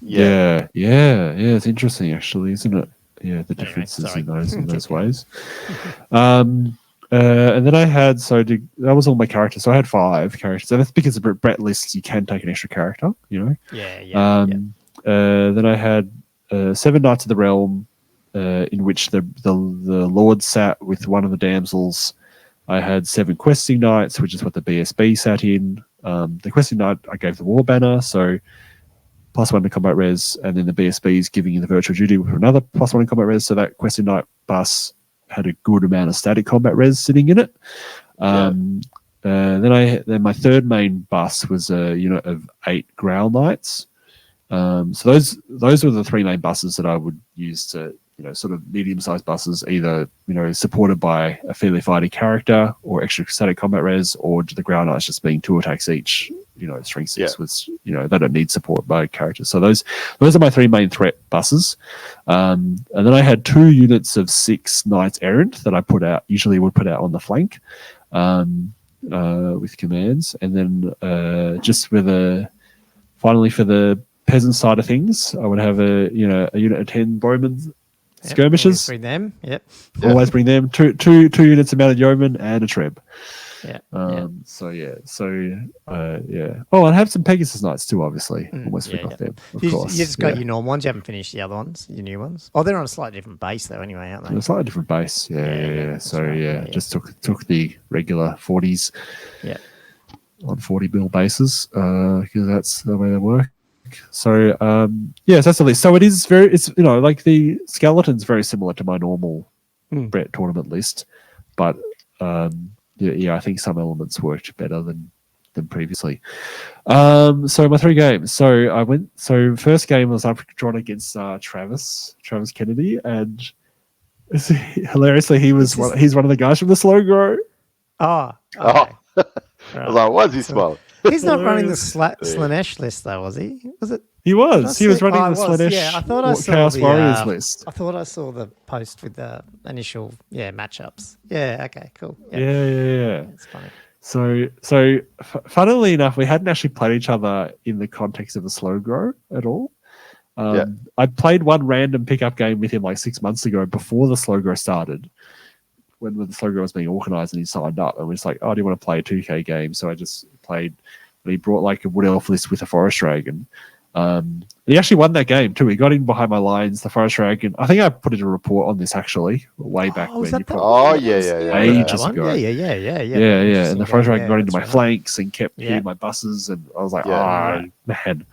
It's interesting, actually, isn't it? The differences in those ways. And then I had that was all my characters. So I had 5 characters, and that's because of Brett lists you can take an extra character. Then I had 7 Knights of the Realm, in which the Lord sat with one of the damsels. I had 7 Questing Knights, which is what the BSB sat in. The Questing Knight I gave the War Banner, so +1 to combat res, and then the BSBs giving you the virtual duty with another +1 in combat res. So that Questing Knight bus had a good amount of static combat res sitting in it. Then my third main bus was a unit of 8 Growl Knights. So those were the 3 main buses that I would use to, sort of medium-sized buses, either, supported by a fairly fighting character or extra static combat res, or the Growl Knights just being 2 attacks each, strength 6 with, they don't need support by characters. So those are my 3 main threat buses. And then I had 2 units of 6 Knights Errant that I usually would put out on the flank with commands. And then just finally for the peasant side of things, I would have a unit of 10 bowmen skirmishers. Always bring them. Yep. Always bring them. Two units of mounted yeomen and a treb. Yeah. So yeah. Oh, and I have some Pegasus Knights too, obviously. Almost forgot them. Of course. You just got your normal ones. You haven't finished the other ones, your new ones. Oh, they're on a slightly different base though, anyway, aren't they? A slightly different base. Yeah. So right. Just took the regular 40s. Yeah. On 40 bill bases, because that's the way they work. So so that's the list. So it's like the skeleton's very similar to my normal Brett tournament list, but I think some elements worked better than previously. So my 3 games. So first game was I've drawn against Travis Kennedy, and hilariously he's one of the guys from the Slow Grow. Oh. Okay. I was like, why is he smiling? He's not running the Slanesh list, though, was he? Was it? He was. He was running the Slanesh I thought I saw Chaos the, Warriors list. I thought I saw the post with the initial matchups. Yeah. Okay. Cool. Yeah. It's funny. So funnily enough, we hadn't actually played each other in the context of a Slow Grow at all. I played one random pickup game with him like 6 months ago before the Slow Grow started, when the Slow Grow was being organised, and he signed up, and we was like, oh, do you want to play a 2K game? So I just played, and he brought like a Wood Elf list with a Forest Dragon. He actually won that game too. He got in behind my lines, the Forest Dragon. I think I put in a report on this actually way back when. Ages ago. Yeah. And the Forest Dragon got into my flanks and kept hitting my buses, and I was like, man.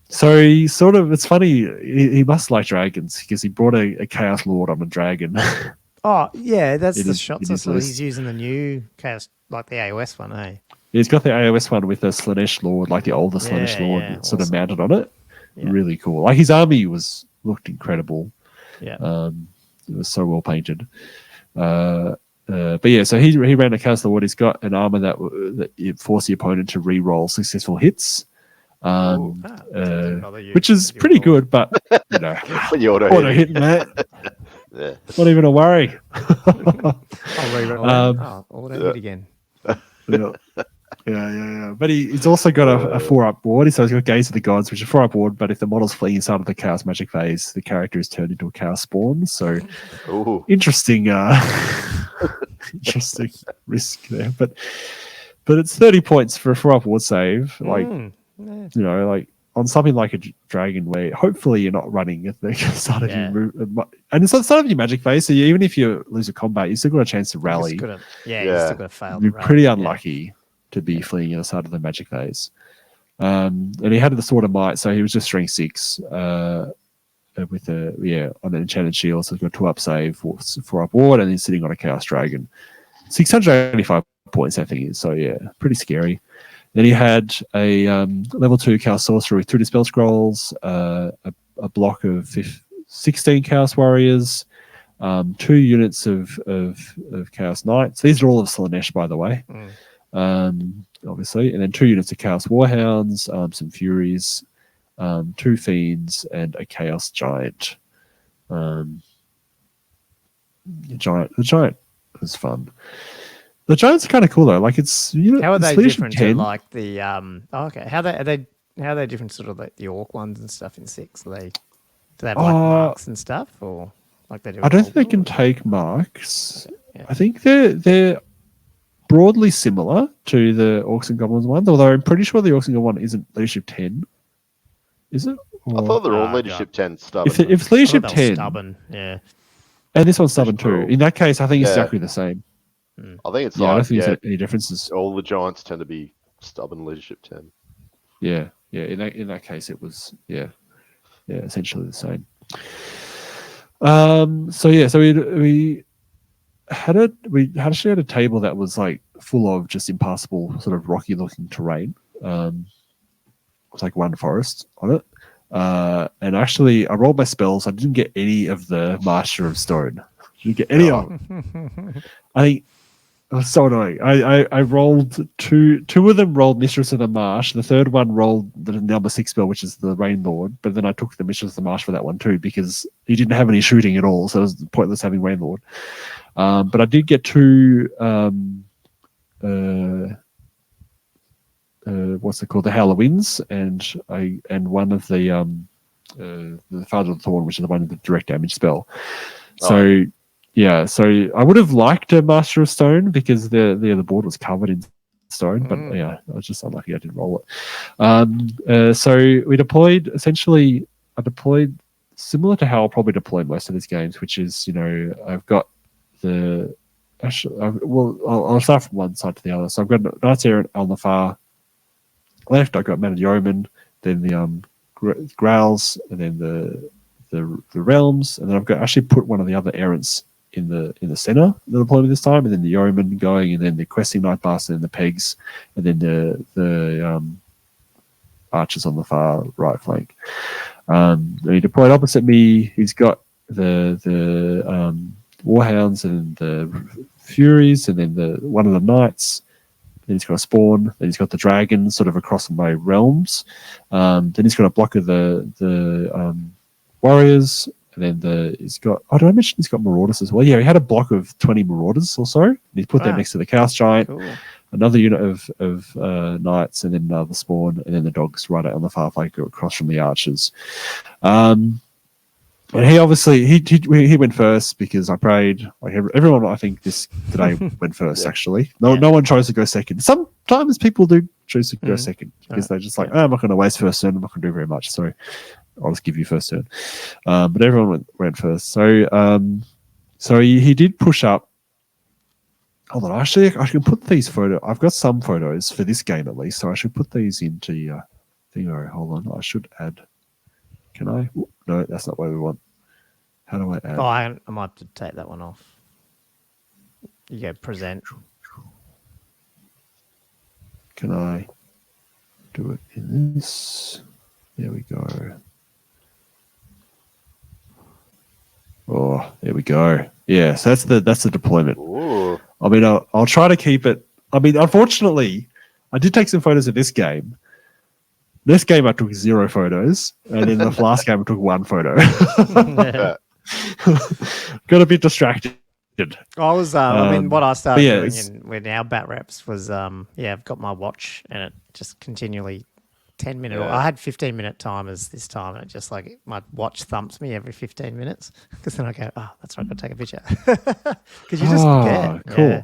So he sort of, it's funny, he must like dragons because he brought a Chaos Lord on a dragon. Oh, yeah, that's the shots I saw. He's using the new Chaos, like the AOS one, eh? He's got the AOS one with the Slanesh Lord, like the older Slanesh Lord, sort of mounted on it. Yeah. Really cool. Like his army looked incredible. Yeah. It was so well painted. But yeah, so he ran a Chaos Lord. He's got an armor that forced the opponent to re-roll successful hits. Which is pretty good, but when you auto hit, Matt. Yeah. Not even a worry. I'll re-roll. Auto hit again. Yeah. But he's also got a 4-up board. So he's got Gaze of the Gods, which is a 4-up board, but if the model's fleeing inside of the Chaos Magic phase, the character is turned into a Chaos Spawn. So interesting interesting risk there. But it's 30 points for a 4-up board save. Like like on something like a dragon where hopefully you're not running at the start of your move. And it's at the start of your magic phase, so even if you lose a combat, you still got a chance to rally. You still got to fail. You're pretty unlucky to be fleeing at the start of the magic phase. And he had the Sword of Might, so he was just strength 6 with on an enchanted shield, so he's got a 2-up save, 4-up ward, and he's sitting on a Chaos Dragon. 685 points, I think it is. So yeah, pretty scary. Then he had a level 2 Chaos Sorcerer with 2 Dispel Scrolls, a block of 16 Chaos Warriors, 2 units of Chaos Knights. These are all of Slanesh, by the way, obviously. And then 2 units of Chaos Warhounds, some Furies, 2 Fiends, and a Chaos Giant. The Giant was fun. The Giants are kind of cool though. Like it's how are they different to like the How are they different sort of like the Orc ones and stuff in 6? Do they have like marks and stuff, or like they do? I don't think they can take marks. Yeah. I think they're broadly similar to the Orcs and Goblins ones, although I'm pretty sure the Orcs and Goblin one isn't leadership 10. Is it? Or, I thought they're all leadership 10 stubborn. If it's leadership 10, stubborn, yeah. And this one's stubborn too. In that case, I think it's exactly the same. I think it's I don't think there's any differences. All the Giants tend to be stubborn leadership 10. Yeah. In that case, it was essentially the same. So we actually had a table that was like full of just impassable sort of rocky looking terrain. It was like one forest on it. And actually, I rolled my spells. I didn't get any of the Master of Stone. Didn't get any of them. I think it was so annoying. I rolled two of them rolled Mistress of the Marsh. The third one rolled the number 6 spell, which is the Rain Lord. But then I took the Mistress of the Marsh for that one too, because he didn't have any shooting at all, so it was pointless having Rain Lord. But I did get two what's it called? The Halloween's and one of the Father of the Thorn, which is the one with the direct damage spell. So so I would have liked a Master of Stone because the board was covered in stone, but I was just unlucky I didn't roll it. So we deployed essentially. I deployed similar to how I'll probably deploy most of these games, which is I've got the I'll start from one side to the other. So I've got Knights Errant on the far left. I've got Men of Yeoman, then the Growls, and then the Realms, and then I've got actually put one of the other errants in the center the deployment this time, and then the Yeoman going, and then the Questing Night Bastard, and the Pegs, and then the Archers on the far right flank. He deployed opposite me. He's got the Warhounds and the Furies, and then one of the Knights. Then he's got a Spawn. Then he's got the Dragon sort of across my realms. Then he's got a block of the Warriors. And then he's got. Oh, did I mention he's got Marauders as well? Yeah, he had a block of 20 Marauders or so. And he put that next to the Chaos Giant. Cool. Another unit of Knights, and then another Spawn, and then the Dogs right out on the far flank across from the Archers. And he obviously he went first because I prayed. Like everyone, I think today went first. Actually, no one chose to go second. Sometimes people do choose to go second because they're just like, I'm not going to waste first turn. I'm not going to do very much, so I'll just give you first turn. But everyone went first. So he did push up. Hold on, actually, I can put these photos. I've got some photos for this game at least, so I should put these into Thingo. Hold on, I should add. Can I? No, that's not what we want. How do I add? Oh, I might have to take that one off. You go present. Can I do it in this? There we go. Oh, there we go. Yeah, so that's the deployment. Ooh. I mean, I'll try to keep it. I mean, unfortunately, I did take some photos of this game. This game I took 0 photos, and in the last game I took 1 photo. Got a bit distracted. I was, I mean, what I started doing with our bat reps was, I've got my watch, and it just continually 10-minute. I had 15-minute timers this time, and it just like my watch thumps me every 15 minutes because then I go, that's right, I've got to take a picture because you just forget. Cool.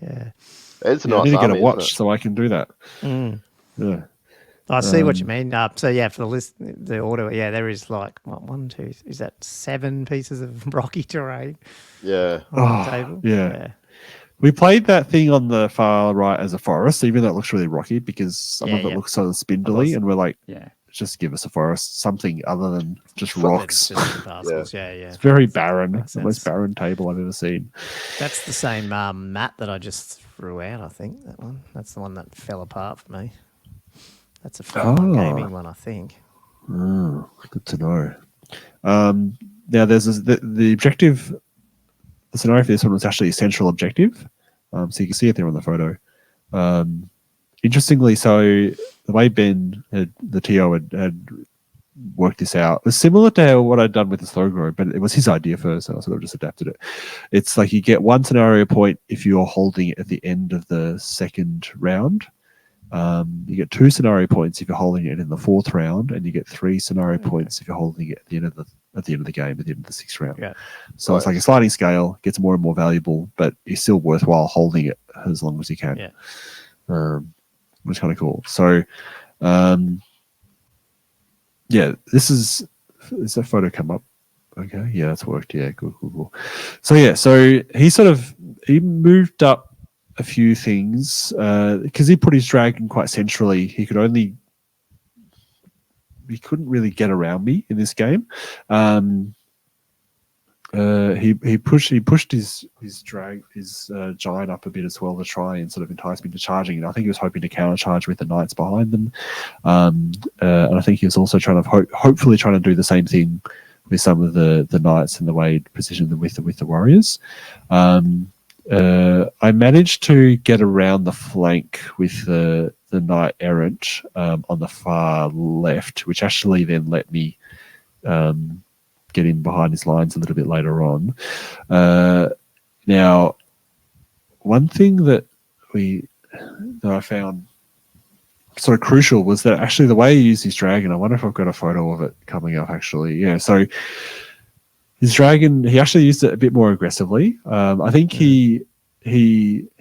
Yeah. It's I nice. need to get a watch so I can do that. Yeah. I see what you mean. So for the list, the order, there is like one, two. Is that 7 pieces of rocky terrain? Yeah. On the table? Yeah. We played that thing on the far right as a forest, even though it looks really rocky because some of it looks so spindly, and we're like, just give us a forest, something other than just rocks. It's very barren. It's the most barren table I've ever seen. That's the same mat that I just threw out. I think that one. That's the one that fell apart for me. That's a fun gaming one, I think. Good to know. Now, there's the objective. The scenario for this one was actually a central objective. So you can see it there on the photo. Interestingly, so the way Ben, the TO, had worked this out was similar to what I'd done with the slow grow, but it was his idea first, and I sort of just adapted it. It's like you get 1 scenario point if you're holding it at the end of the second round. You get 2 scenario points if you're holding it in the 4th round, and you get 3 scenario points if you're holding it at the end of the game, at the end of the 6th round. Yeah. So it's like a sliding scale, gets more and more valuable, but it's still worthwhile holding it as long as you can. Yeah. Which is kind of cool. So, does that photo come up? Okay, yeah, that's worked. Yeah, cool. So he moved up a few things because he put his dragon quite centrally. He could only couldn't really get around me in this game. He pushed his giant up a bit as well to try and sort of entice me to charging. And I think he was hoping to countercharge with the knights behind them. And I think he was also trying to hopefully trying to do the same thing with some of the knights and the way he positioned them with the warriors. I managed to get around the flank with the knight errant on the far left, which actually then let me get in behind his lines a little bit later on. Now, one thing that I found sort of crucial was that actually the way he used his dragon, I wonder if I've got a photo of it coming up actually. Yeah, so his dragon, he actually used it a bit more aggressively. I think he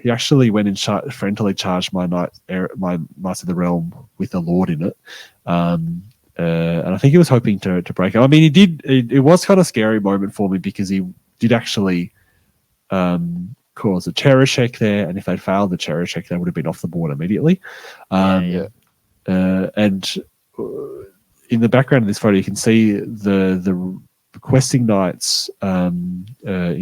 actually went and friendly charged my Knights of the Realm with the Lord in it. And I think he was hoping to break it. I mean, he did. It was kind of a scary moment for me because he did actually cause a terror check there, and if they'd failed the terror check, they would have been off the board immediately. And in the background of this photo, you can see the questing knights in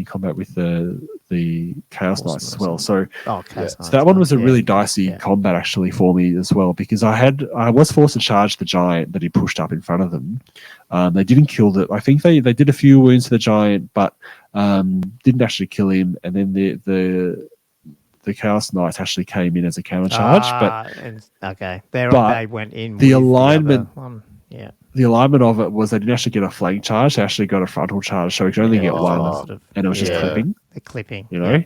combat with the Chaos Knights as well. So, that one was a really dicey combat actually for me as well, because I was forced to charge the giant that he pushed up in front of them. They didn't kill I think they did a few wounds to the giant, but didn't actually kill him. And then the Chaos Knights actually came in as a counter charge. They went in. The alignment. The alignment of it was they didn't actually get a flank charge; they actually got a frontal charge, so we could only get one, and it was just clipping. The clipping, you know,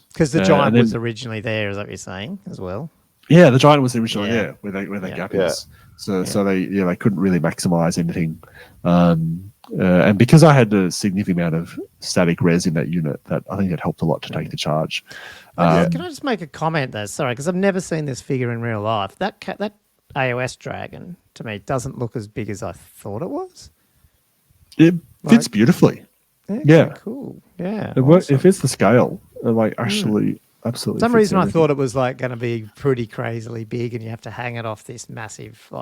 because the giant was originally there, is that what you're saying as well? Yeah, the giant was originally there, where that gap is. So they couldn't really maximize anything, and because I had a significant amount of static res in that unit, that I think it helped a lot to take the charge. Can I just make a comment there? Sorry, because I've never seen this figure in real life. That AOS dragon, to me, doesn't look as big as I thought it was. It fits beautifully. Yeah. Cool. Yeah. It fits the scale. Absolutely. For some reason, I thought it was going to be pretty crazily big, and you have to hang it off this massive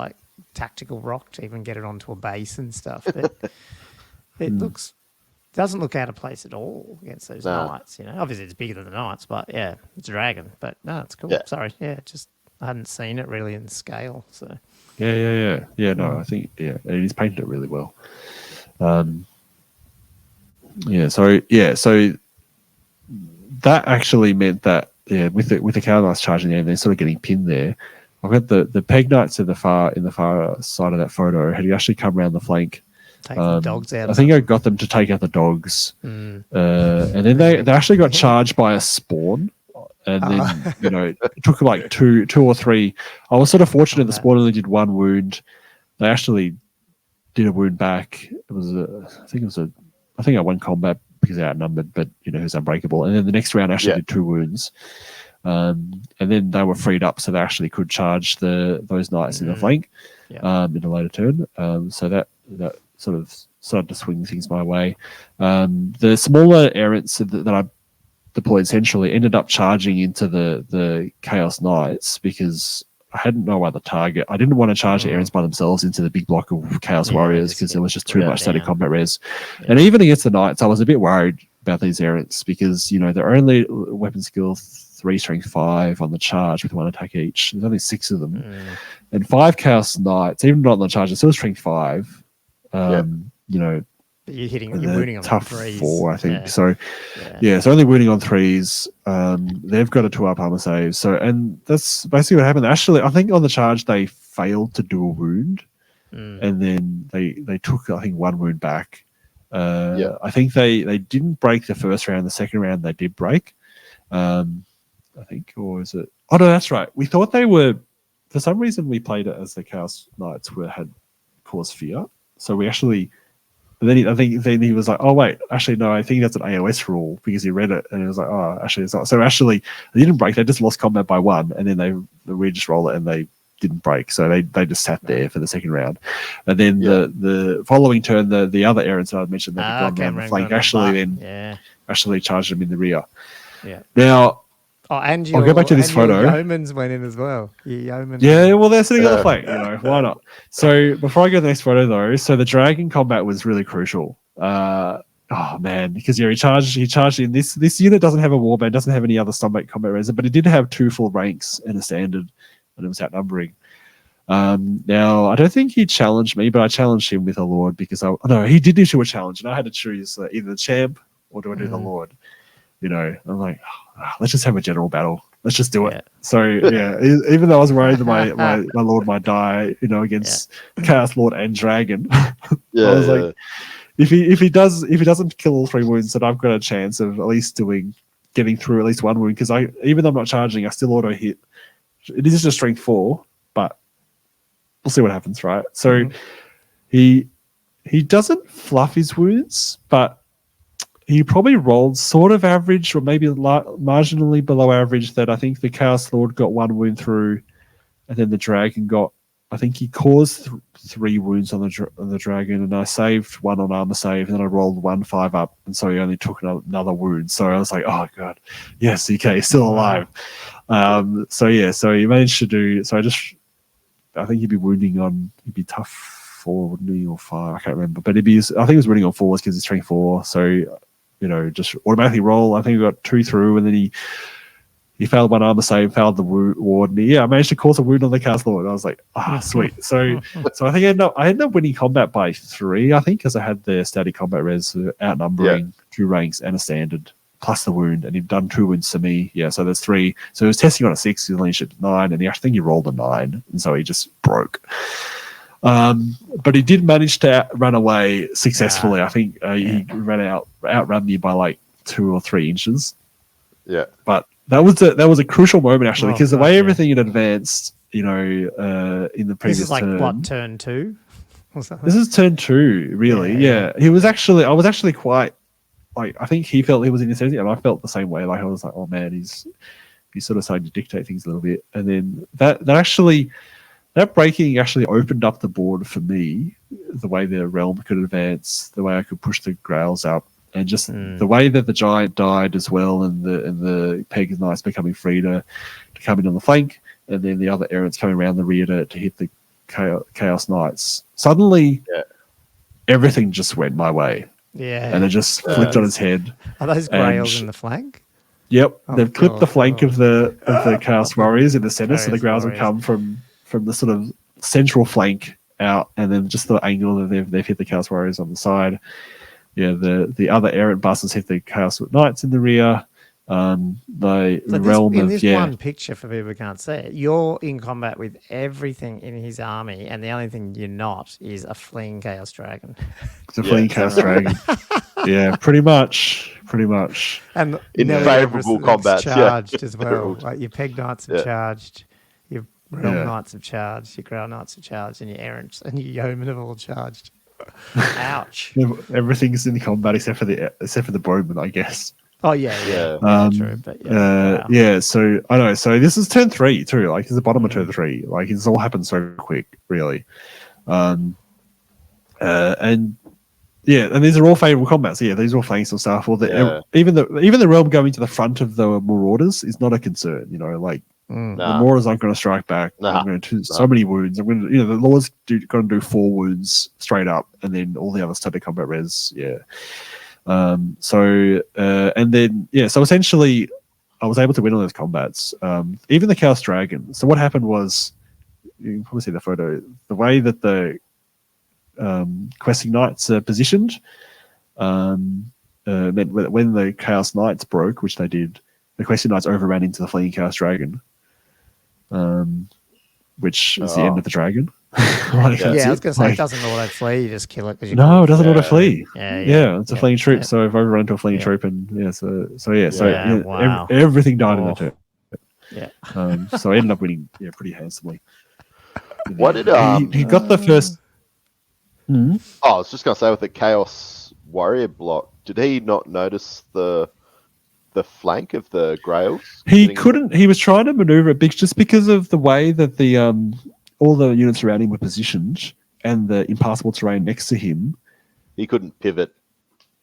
tactical rock to even get it onto a base and stuff. But it doesn't look out of place at all against those knights. Obviously it's bigger than the knights, but it's a dragon. But no, it's cool. Sorry, I hadn't seen it really in scale. So no, I think he's painted it really well. So that actually meant that with the Cow Knights charging there, they're sort of getting pinned there. I've got the Peg Knights in the far side of that photo. Had he actually come around the flank, take the dogs out? I think I got them to take out the dogs, and then they actually got charged by a spawn. And then, it took two or three. I was sort of fortunate the spawn only did one wound. They actually did a wound back. It was I think I won combat because they outnumbered, but it was unbreakable. And then the next round actually did 2 wounds. And then they were freed up, so they actually could charge those knights in the flank in a later turn. So that sort of started to swing things my way. The smaller errants that I deployed centrally ended up charging into the Chaos Knights because I had no other target. I didn't want to charge the errands by themselves into the big block of Chaos Warriors because there was just too much static combat res. And even against the Knights, I was a bit worried about these errands because they're only weapon skill 3, strength 5 on the charge with 1 attack each. There's only 6 of them, and 5 Chaos Knights, even not on the charge, they're still strength 5. You're wounding on tough 3s. 4, I think. So so only wounding on 3s. They've got a 2-up armor save. So, and that's basically what happened. Actually, I think on the charge they failed to do a wound, and then they took, I think, 1 wound back. I think they didn't break the first round. The second round they did break. I think, or was it? Oh no, that's right. We thought they were. For some reason, we played it as the Chaos Knights had caused fear. So we actually. Then he was like, oh, wait, actually, no, I think that's an AOS rule because he read it and he was like, oh, actually, it's not. So actually, they didn't break. They just lost combat by 1 and then we just roll it and they didn't break. So they just sat there for the second round. And then the following turn, the other errands that I mentioned that had gone around the flank actually charged them in the rear. Yeah. Now, Oh, and I'll go back to this photo. Your yeomans went in as well. Yeah, well, they're sitting on the flank. Why not? So before I go to the next photo, though, so the dragon combat was really crucial. Oh man, because he charged in. This unit doesn't have a warband, doesn't have any other stomach combat res, but it did have 2 full ranks and a standard, and it was outnumbering. Now I don't think he challenged me, but I challenged him with a lord because he did issue a challenge, and I had to choose either the champ or do I do the lord. I'm like, let's just have a general battle. Let's just do it. Yeah. So even though I was worried that my lord might die, against Chaos Lord and Dragon, I was like, if he doesn't kill all 3 wounds, then I've got a chance of at least getting through at least 1 wound, because even though I'm not charging, I still auto hit. It is just strength 4, but we'll see what happens, right? So he doesn't fluff his wounds, but he probably rolled sort of average, or maybe marginally below average. That I think the Chaos Lord got 1 wound through, and then the Dragon got. I think he caused 3 wounds on the Dragon, and I saved 1 on armor save, and then I rolled 1 5 up, and so he only took another wound. So I was like, oh god, yes, okay, he's still alive. So he managed to do. So I think he'd be tough 4, wouldn't he, or 5? I can't remember, but I think he was wounding on 4s because it's strength 4. So just automatically roll. I think we got 2 through, and then he failed 1 armor save, failed the ward, and I managed to cause a wound on the Chaos Lord. I was like, sweet. So I think I ended up winning combat by 3, I think, because I had the static combat res outnumbering 2 ranks and a standard, plus the wound, and he'd done 2 wounds to me. Yeah, so there's 3. So he was testing on a 6, he only shipped 9, and I think he rolled a 9, and so he just broke. But he did manage to run away successfully. I think he outrun me by like 2 or 3 inches. Yeah, but that was a crucial moment actually, because the way everything had advanced, in the previous. This is like what, turn 2? This is turn 2, really. Yeah. I was actually quite like, I think he felt he was in his and I felt the same way. Like I was like, oh man, he's sort of starting to dictate things a little bit, and then that breaking actually opened up the board for me, the way the realm could advance, the way I could push the Grails up, and just the way that the giant died as well, and the Peg Knights becoming free to come in on the flank, and then the other errants coming around the rear to hit the Chaos Knights. Suddenly, everything just went my way. Yeah. And it just flipped on its head. Are those Grails in the flank? Yep. They've clipped the flank of the Chaos Warriors in the center, so the Grails will come from the sort of central flank out, and then just the angle that they've hit the Chaos Warriors on the side. Yeah, the other errant bastards hit the Chaos Knights in the rear. In this one picture, for people who can't see it, you're in combat with everything in his army, and the only thing you're not is a fleeing Chaos Dragon. It's a fleeing Chaos Dragon. Yeah, pretty much. And in favourable combat, charged as well. Like your Peg Knights have charged, your Realm Knights have charged, your Grail Knights have charged, and your errants and your yeomen have all charged. Ouch! Everything's in combat except for the bowman, I guess. Oh yeah, true. But so I know. So this is turn 3 too. Like it's the bottom of turn 3. Like it's all happened so quick, really. And these are all favourable combats. So these are all flanks and stuff. Or even the realm going to the front of the Marauders is not a concern. The Marauders aren't going to strike back. I'm going to do so many wounds. I'm going to, the Lords going to do 4 wounds straight up, and then all the other static combat res. Yeah. So essentially I was able to win all those combats, even the Chaos Dragon. So what happened was, you can probably see the photo, the way that the questing knights are positioned, when the Chaos Knights broke, which they did, the questing knights overran into the fleeing Chaos Dragon, which is the end of the dragon. I was going to say, it doesn't auto flee, you just kill it. It doesn't auto flee. It's a fleeing troop. So if I overrun into a fleeing troop, and everything died in the turn. Yeah. So I ended up winning pretty handsomely. What did he got the first? I was just going to say, with the Chaos Warrior block, did he not notice the flank of the Grails? He couldn't. He was trying to maneuver it just because of the way that the all the units around him were positioned and the impassable terrain next to him. He couldn't pivot.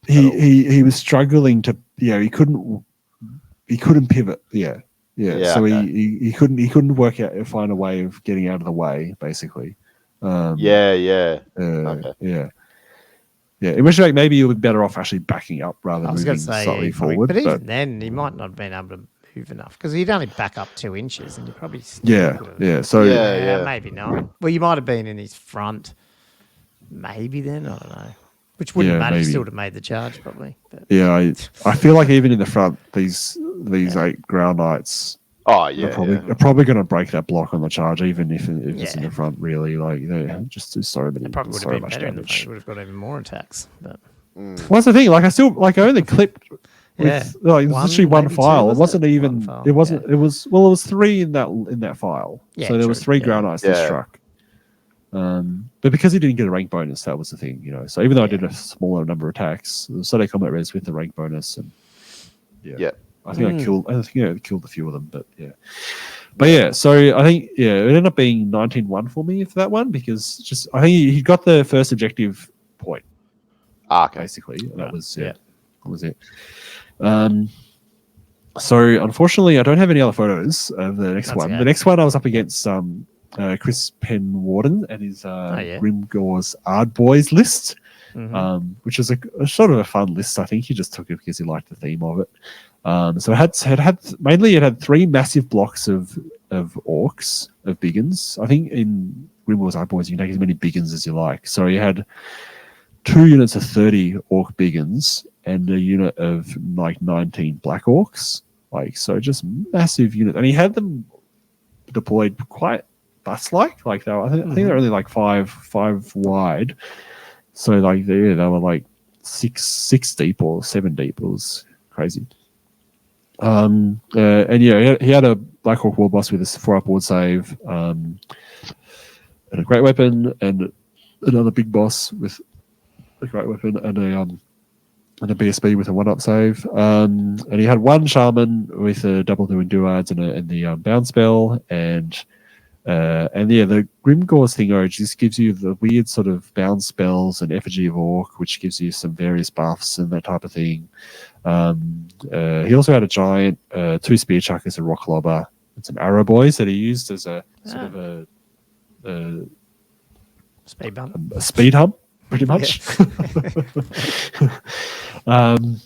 He was struggling to. He couldn't pivot. Yeah. Yeah, so okay. he couldn't find a way of getting out of the way, basically. Okay. Yeah. In which maybe you would be better off actually backing up rather than moving slightly forward. But even then, he might not have been able to move enough because he'd only back up 2 inches, and you probably So maybe not. Well, you might have been in his front, maybe then I don't know. Which wouldn't matter. Still to have made the charge probably. But. Yeah, I feel like even in the front, these like ground knights. Oh yeah, are probably going to break that block on the charge, even if it's in the front. Really, like they just do so many. It probably would have been better damage. in the front. Would have got even more attacks. But what's the thing? Like I only clipped with literally one file. It wasn't even. It wasn't. It was. Well, it was 3 in that file. Yeah, so there was 3 ground knights that struck. But because he didn't get a rank bonus, that was the thing, So even though I did a smaller number of attacks, the Sunday Combat Res with the rank bonus, and I think I killed a few of them, but so I think it ended up being 19-1 for me for that one because I think he got the first objective point. Okay. Basically, that was it. So unfortunately, I don't have any other photos of the next one. The next one I was up against Chris Penwarden and his Grimgore's Ard Boys list, which is a sort of a fun list. I think he just took it because he liked the theme of it. So it had 3 massive blocks of orcs, of biggins. I think in Grimgore's Ard Boys you can take as many biggins as you like. So you had 2 units of 30 orc biggins and a unit of like 19 black orcs. So just massive units, and he had them deployed quite bus-like. I think they're only like 5 wide. So like they were like 6 deep or 7 deep. It was crazy. And he had a Black Hawk War Boss with a 4-up ward save, and a great weapon, and another big boss with a great weapon, and a BSB with a 1-up save. And he had 1 shaman with a double doing duads and the bound spell, and the Grimgore's Thingo just gives you the weird sort of bound spells and effigy of orc, which gives you some various buffs and that type of thing. He also had a giant, 2 spear chuckers, a rock lobber, and some arrow boys that he used as a sort of a speed bump. A speed hump, pretty much. And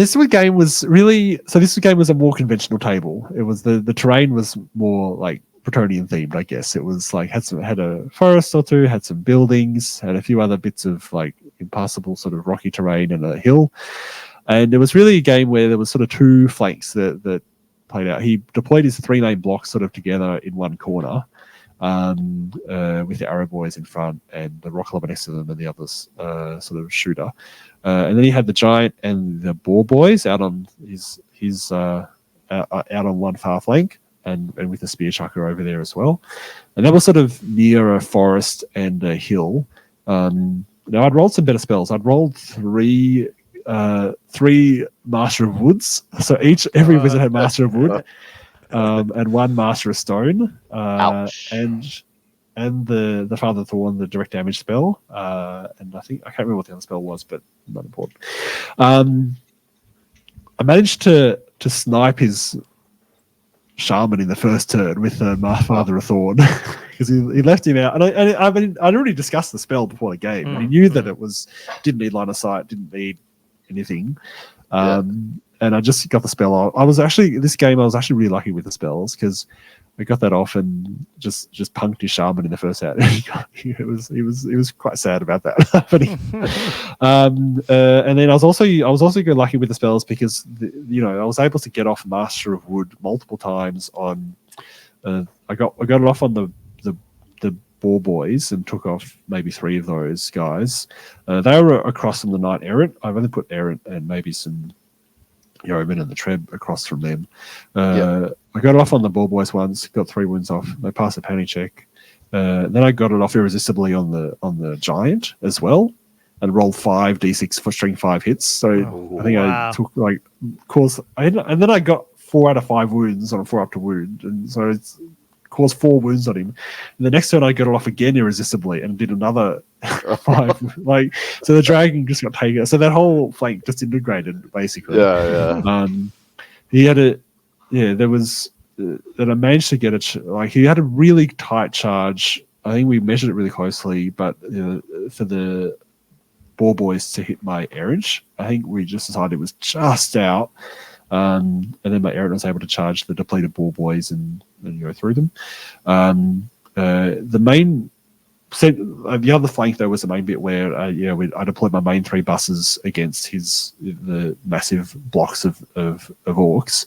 this game was a more conventional table. It was the terrain was more like Bretonnian themed, I guess. It was like had a forest or 2, had some buildings, had a few other bits of like impassable sort of rocky terrain and a hill. And it was really a game where there was sort of 2 flanks that played out. He deployed his 3 main blocks sort of together in one corner, with the arrow boys in front and the rock lobber next to them and the others sort of shooter. And then he had the giant and the boar boys out on his out on one far flank, and with the spear chucker over there as well. And that was sort of near a forest and a hill. Now I'd rolled some better spells. I'd rolled 3 Master of Woods. So every wizard had Master of Wood, and 1 Master of Stone, and the Father Thorn, the direct damage spell, and I can't remember what the other spell was, but not important. I managed to snipe his shaman in the first turn with the Father of Thorn because he left him out, and I'd already discussed the spell before the game, and he knew that it didn't need line of sight, didn't need anything. And I just got the spell off. I was actually really lucky with the spells because I got that off and just punked his shaman in the first out. He was quite sad about that happening. And then I was also good lucky with the spells because I was able to get off Master of Wood multiple times on. I got it off on the Boar Boys and took off maybe 3 of those guys. They were across from the Knight Errant. I've only put Errant and maybe some Yeoman and the Treb across from them. I got it off on the Boar Boys once, got 3 wounds off. They passed a panic check. Then I got it off irresistibly on the Giant as well, and rolled 5 d6 for string 5 hits. So I think I took and then I got 4 out of 5 wounds on a 4-up to wound, and so it's caused 4 wounds on him. And the next turn I got it off again irresistibly and did another 5. So the dragon just got taken. So that whole flank just integrated basically. Yeah. He had there was that I managed to get he had a really tight charge. I think we measured it really closely, but for the Boar Boys to hit my errant, I think we just decided it was just out. And then my errant was able to charge the depleted Boar Boys and go through them. The other flank though was the main bit where I deployed my main 3 buses against the massive blocks of orcs.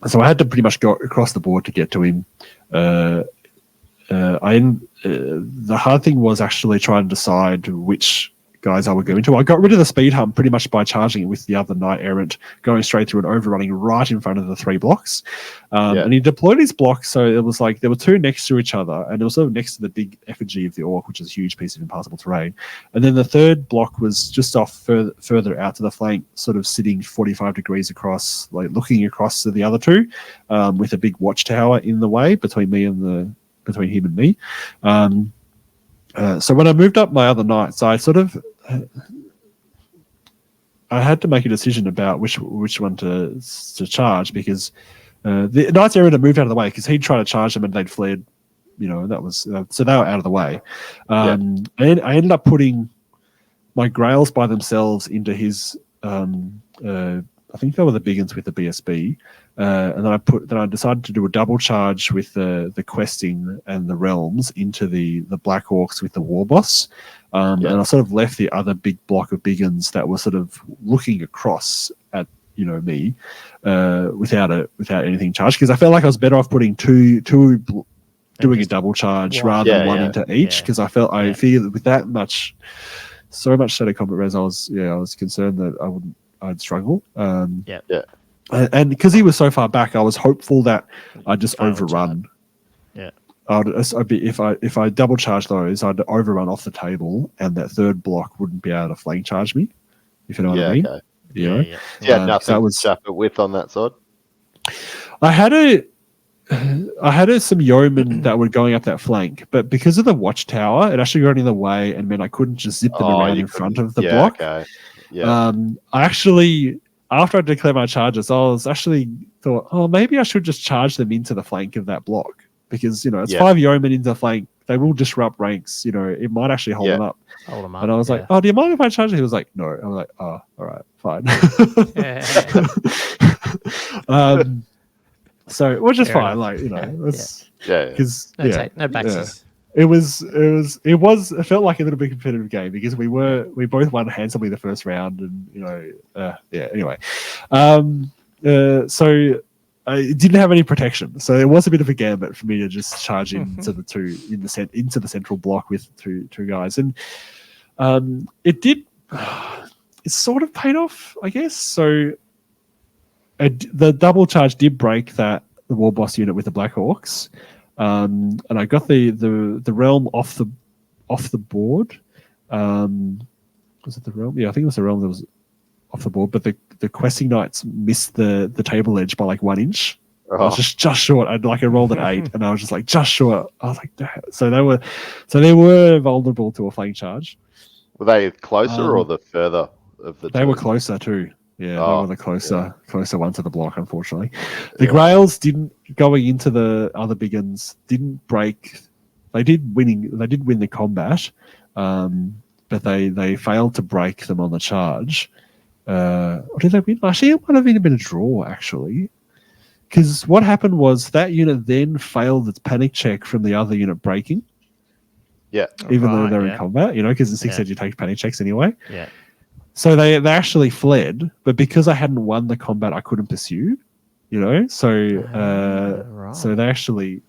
So I had to pretty much go across the board to get to him. The hard thing was actually trying to decide which guys I would go into. I got rid of the speed hump pretty much by charging it with the other knight errant, going straight through and overrunning right in front of the 3 blocks. And he deployed his blocks, so it was like there were 2 next to each other, and it was sort of next to the big effigy of the orc, which is a huge piece of impassable terrain. And then the 3rd block was just off further out to the flank, sort of sitting 45 degrees across, like looking across to the other 2, with a big watchtower in the way between him and me. So when I moved up my other knights, I had to make a decision about which one to charge, because the knights errant had moved out of the way because he'd tried to charge them and they'd fled, and that was so they were out of the way. And I ended up putting my grails by themselves into his. I think they were the big ones with the BSB, and then I decided to do a double charge with the questing and the realms into the black orcs with the war boss, and I sort of left the other big block of big uns that were sort of looking across at me without anything charged, because I felt like I was better off putting two doing a double charge rather than one into each, because I feel with that so much set of combat res, I was concerned that I'd struggle. And because he was so far back, I was hopeful that I'd just overrun. If I double charge those, I'd overrun off the table, and that 3rd block wouldn't be able to flank charge me. If you know what I mean. Okay. Nothing to chap it with on that side. I had some yeomen that were going up that flank, but because of the watchtower, it actually got in the way and meant I couldn't just zip them around in front of the block. Okay. Yeah. I actually, after I declared my charges, I was actually thought, maybe I should just charge them into the flank of that block, because it's 5 yeomen into the flank. They will disrupt ranks. It might actually hold them up. And I was like, do you mind if I charge it? He was like, no. I was like, all right, fine. So, which is fine. Because no backsies. It felt like a little bit competitive game, because we both won handsomely the first round, and anyway. So I didn't have any protection, so it was a bit of a gambit for me to just charge into the 2 into the central block with two guys, and it sort of paid off, I guess. So the double charge did break the war boss unit with the black orcs. And I got the realm off the board. Was it the realm? Yeah, I think it was the realm that was off the board. But the questing knights missed the table edge by like 1 inch. I was just short. I rolled an 8, and I was just like just short. I was like, damn. So they were vulnerable to a flank charge. Were they closer or the further of the? They were closer too. Yeah, they were the closer one to the block, unfortunately. The Grails going into the other big uns didn't break. They did win the combat, but they failed to break them on the charge. Or did they win? Actually, it might have been a draw, actually. Because what happened was that unit then failed its panic check from the other unit breaking. Yeah. Even though they're in combat, because in 6th Ed you take panic checks anyway. Yeah. So they actually fled, but because I hadn't won the combat, I couldn't pursue. So they actually,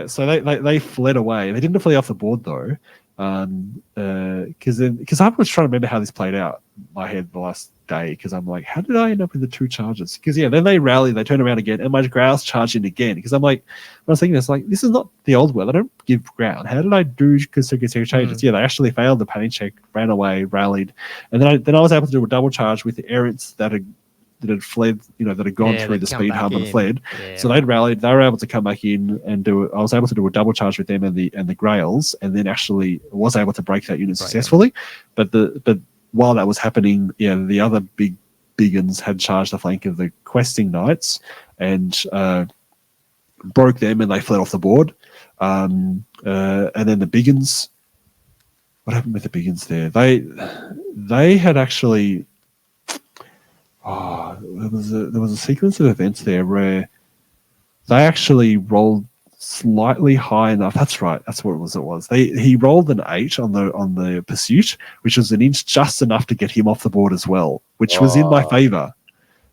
so they fled away. They didn't flee off the board though, because I was trying to remember how this played out in my head the last day, because I'm like, how did I end up with the 2 charges? Because then they rallied, they turned around again, and my Growls charged in again. Because I'm like, when I was thinking this, like, this is not the old world. I don't give ground. How did I do consecutive changes? They actually failed the panic check, ran away, rallied, and then I was able to do a double charge with the errants that had fled, that had gone through the speed hub and fled. Yeah. So they'd rallied. They were able to come back in and do it. I was able to do a double charge with them and the Grails, and then actually was able to break that unit successfully. But while that was happening, the other big Biggins had charged the flank of the questing knights and broke them, and they fled off the board. And then the Biggins, what happened with the Biggins there? They had actually, there was a sequence of events there where they actually rolled slightly high enough. That's right. That's what it was. He rolled an 8 on the pursuit, which was an inch just enough to get him off the board as well, which was in my favor.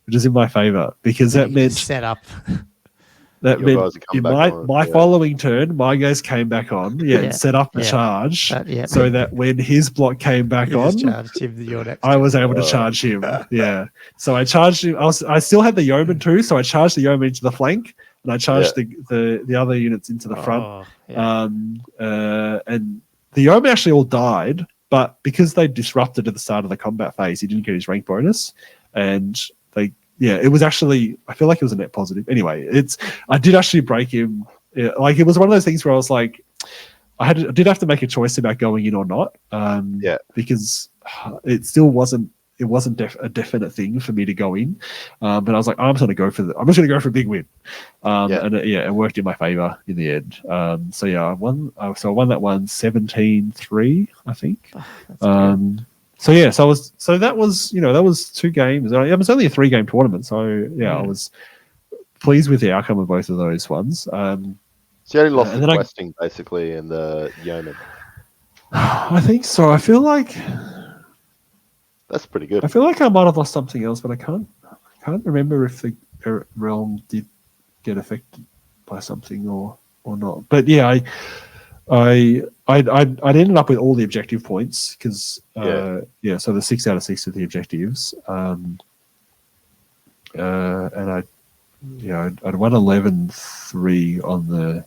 Because that meant set up. That meant in my following turn, my guys came back on, and set up the charge, so that when his block came back on, I was able to charge him. So I charged him. I still had the yeoman too, so I charged the yeoman into the flank, and I charged the other units into the front. And the yeoman actually all died, but because they disrupted at the start of the combat phase, he didn't get his rank bonus, and it was actually, I feel like it was a net positive. Anyway, I did actually break him. Like, it was one of those things where I was like, I did have to make a choice about going in or not. Because it still wasn't a definite thing for me to go in. But I was like, I'm just going to go for a big win. And it worked in my favor in the end. I won. So I won that one 17-3, I think. So that was 2 games. It was only a 3-game tournament, so I was pleased with the outcome of both of those ones. So you only lost the questing basically and the yeoman. I think so. I feel like that's pretty good. I feel like I might have lost something else, but I can't remember if the realm did get affected by something or not. But I ended up with all the objective points because so the 6 out of 6 of the objectives, and I'd won 11-3 on the.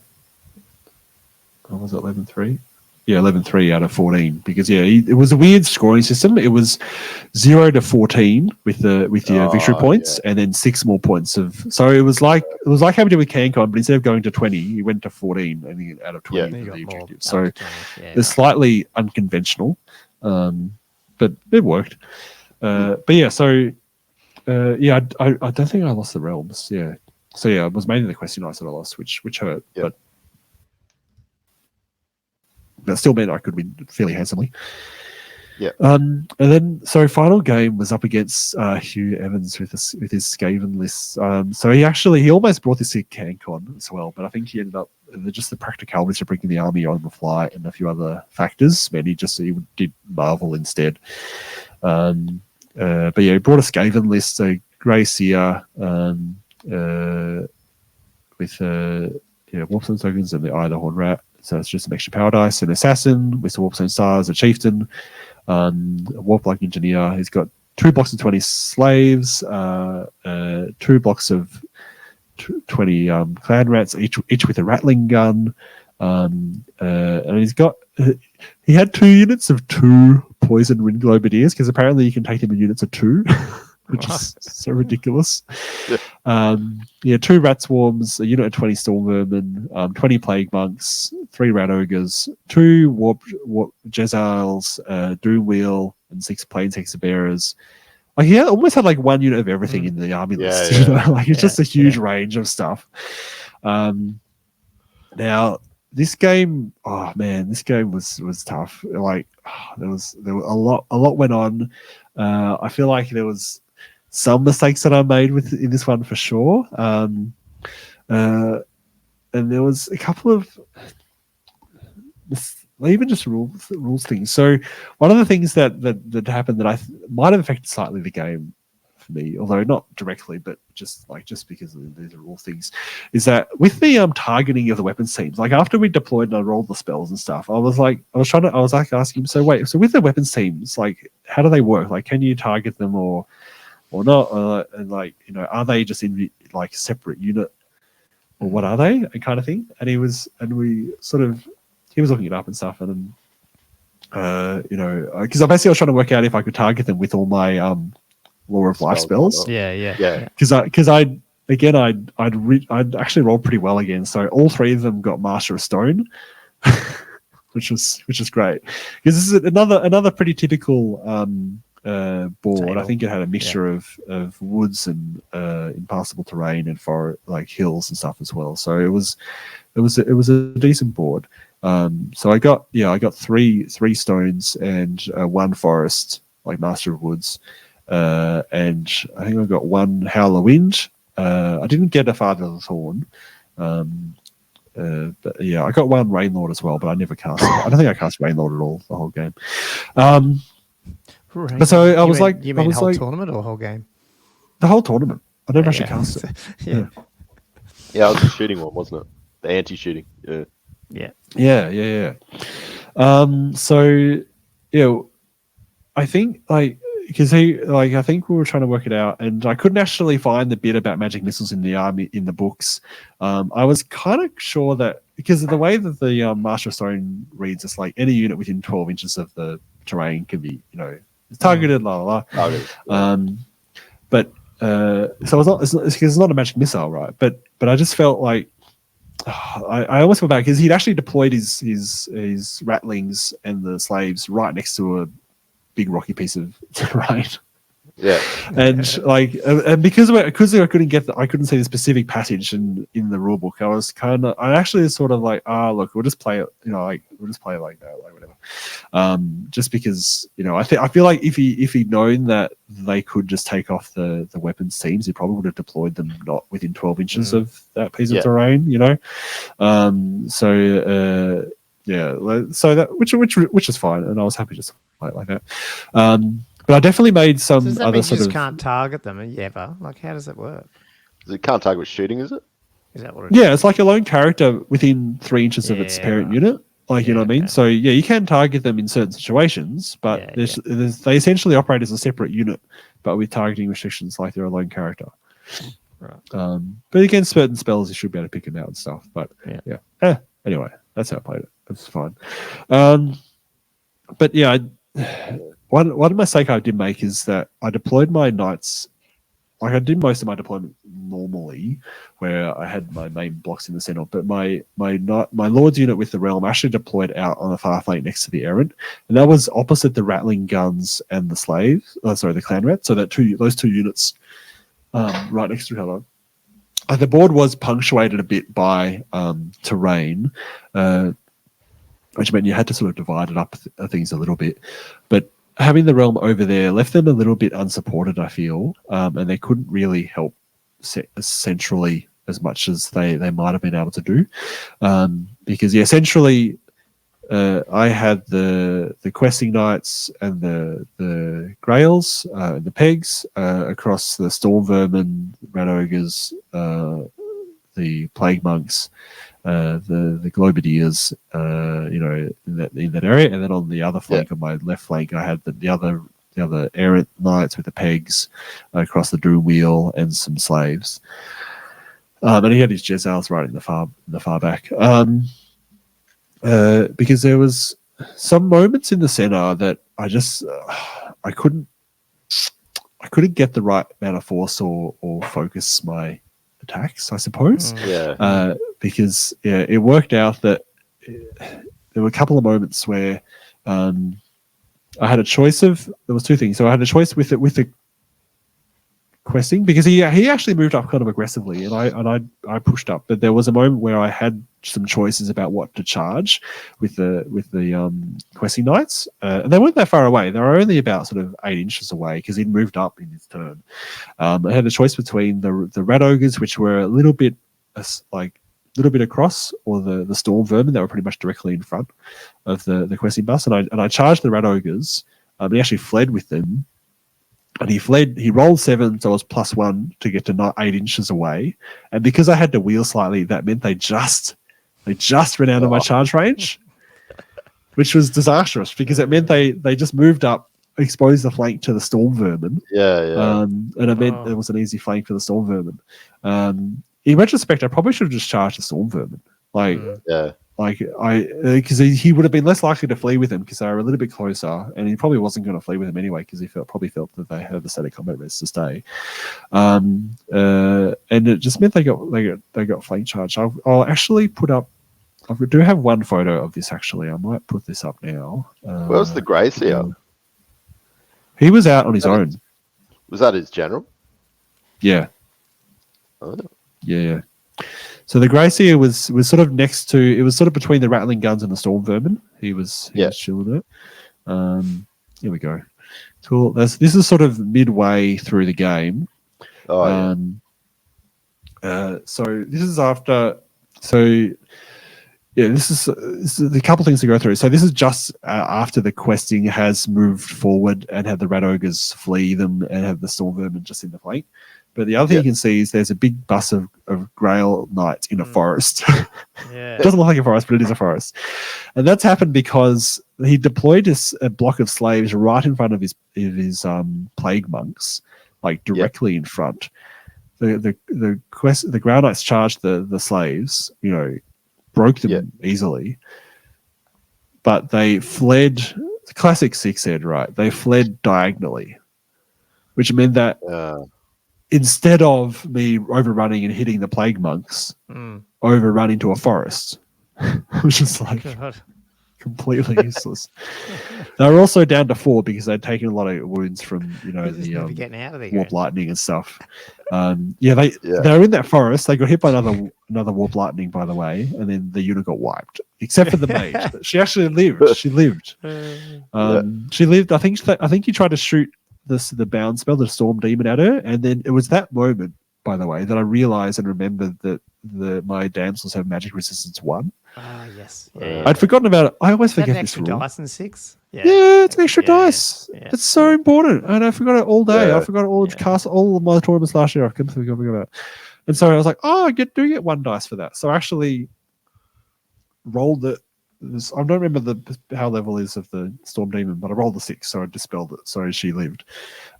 What was it, 11-3? Yeah, 11-3 out of 14 because it was a weird scoring system. It was 0 to 14 with the victory points, and then 6 more points of. So it was like how we did with CanCon, but instead of going to 20, he went to 14 I think, out of 20 for the objective. So it's slightly unconventional, but it worked. I don't think I lost the realms. Yeah, so it was mainly the question I sort of lost, which hurt, but. That still meant I could win fairly handsomely. Yeah. And then, so final game was up against Hugh Evans with his Skaven list. So he almost brought this to CanCon as well, but I think he ended up just the practicalities of bringing the army on the fly and a few other factors. Man, he did Marvel instead. But he brought a Skaven list, so Grey Seer with Warpstone tokens and the Eye of the Horn Rat. So it's just some extra power dice, an assassin with the Warpstone stars, a chieftain, a warp-like engineer. He's got 2 blocks of 20 slaves, 2 blocks of 20 clan rats, each with a rattling gun, and he had 2 units of 2 poison wind globadiers because apparently you can take them in units of 2. Which is so ridiculous. 2 rat swarms, a unit of 20 storm vermin, 20 plague monks, 3 rat ogres, 2 warp Jezzails, doom wheel, and 6 planes hexabearers. Like he almost had like 1 unit of everything in the army list. It's just a huge range of stuff. Now this game, was tough. Like there was a lot went on. I feel like there was some mistakes that I made in this one for sure. And there was a couple of even just rules things. So one of the things that happened that might have affected slightly the game for me, although not directly, but just because of these rule things, is that with the targeting of the weapons teams, like after we deployed and I rolled the spells and stuff, I was asking him, so with the weapons teams, like how do they work? Like can you target them or not? And are they just in like a separate unit or what are they? And kind of thing. And he was looking it up and stuff, and because I basically was trying to work out if I could target them with all my Law of Life spells. Yeah. Because I'd actually rolled pretty well again. So all 3 of them got Master of Stone, which is great. Because this is another pretty typical board. Table. I think it had a mixture of woods and impassable terrain and for like hills and stuff as well. So it was a decent board. So I got three stones and one forest, like Master of Woods, and I think I got one Howler Wind. I didn't get a Father of the Thorn. But yeah, I got one Rainlord as well, but I never cast it. I don't think I cast Rainlord at all the whole game. But so I was like, you mean whole tournament or whole game? The whole tournament. I never actually cast it. Yeah, it was the shooting one, wasn't it? The anti-shooting. Yeah. So I think because I think we were trying to work it out, and I couldn't actually find the bit about magic missiles in the army in the books. I was kind of sure that because of the way that the Master of Stone reads, it's like any unit within 12 inches of the terrain can be, targeted, but so it's not a magic missile, right? But I just felt like I almost felt bad because he'd actually deployed his ratlings and the slaves right next to a big rocky piece of terrain. Yeah, and because I couldn't see the specific passage in the rule book. I actually sort of like, look, we'll just play it, we'll just play it like that, like whatever. Just because I feel like if he'd known that they could just take off the weapons teams, he probably would have deployed them not within 12 inches of that piece of terrain, So that which is fine, and I was happy just to play it like that. But I definitely made some does that other mean sort you just of. Can't target them ever. Like, how does it work? It can't target with shooting, is it? Is that what it is? Yeah, it's like a lone character within 3 inches of its parent unit. Like, you know what I mean? Okay. So yeah, you can target them in certain situations, but they essentially operate as a separate unit, but with targeting restrictions, like they're a lone character. Right. But against certain spells, you should be able to pick them out and stuff. But anyway, that's how I played it. It's fine. But yeah. One mistake I did make is that I deployed my knights, like I did most of my deployment normally, where I had my main blocks in the center. But my Lord's unit with the realm actually deployed out on the far flank next to the errant, and that was opposite the rattling guns and the slaves. The clan rat. So that those two units, right next to each other. The board was punctuated a bit by terrain, which meant you had to sort of divide it up things a little bit, but having the realm over there left them a little bit unsupported, I feel, and they couldn't really help centrally as much as they might have been able to do, because centrally I had the questing knights and the grails and the pegs across the storm vermin, rat ogres, the plague monks, the globadiers, in that area, and then on the other flank, on my left flank, I had the other errant knights with the pegs across the doom wheel and some slaves, and he had his Jezals right in the far back, because there was some moments in the center that I just I couldn't get the right amount of force or focus my attacks, I suppose. Because it worked out that there were a couple of moments where I had a choice of, there was two things. So I had a choice with the questing, because he actually moved up kind of aggressively, and I pushed up. But there was a moment where I had some choices about what to charge with the questing knights, and they weren't that far away. They were only about sort of 8 inches away because he'd moved up in his turn. I had a choice between the rat ogres, which were a little bit across, or the storm vermin that were pretty much directly in front of the questing bus, and I charged the rat ogres. He actually fled with them. And he rolled 7, so I was +1 to get to 8 inches away. And because I had to wheel slightly, that meant they just ran out of my charge range, which was disastrous, because it meant they just moved up, exposed the flank to the storm vermin. And it meant it was an easy flank for the storm vermin. In retrospect, I probably should have just charged the storm vermin. Because he would have been less likely to flee with him because they were a little bit closer, and he probably wasn't going to flee with him anyway because he probably felt that they had the static combat res to stay, and it just meant they got flank charged. I'll actually put up. I do have one photo of this actually. I might put this up now. Where's the Grace here? He was out on his own. Was that his general? Yeah. Oh. Yeah. So the Greyseer was sort of next to. It was sort of between the Rattling Guns and the Storm Vermin. He was chilling it. Here we go. Cool. This is sort of midway through the game. Oh So this is after. So yeah, this is a couple of things to go through. So this is just after the questing has moved forward and had the Rat Ogres flee them and have the Storm Vermin just in the flank. But the other thing you can see is there's a big bus of Grail Knights in a forest. It doesn't look like a forest, but it is a forest. And that's happened because he deployed a block of slaves right in front of his plague monks, like directly in front. The Grail Knights charged the slaves, broke them easily. But they fled, classic Six Ed, right? They fled diagonally, which meant that instead of me overrunning and hitting the plague monks, overrun into a forest, which is like completely useless. They were also down to 4 because they'd taken a lot of wounds from the warp lightning and stuff. They were in that forest. They got hit by another warp lightning, by the way, and then the unit got wiped, except for the mage. She actually lived. She lived. She lived. I think you tried to shoot the bound spell, the storm demon at her, and then it was that moment, by the way, that I realized and remembered that my damsels have magic resistance 1. Yes. I'd forgotten about it. I always forget this rule. Dice in 6. Yeah, it's an extra dice. Yeah. It's so important, and I forgot it all day. I forgot all of my tournaments last year. I couldn't think of it. And so I was like, I get 1 dice for that. So I actually rolled it. I don't remember how level is of the Storm Demon, but I rolled the 6, so I dispelled it. So she lived.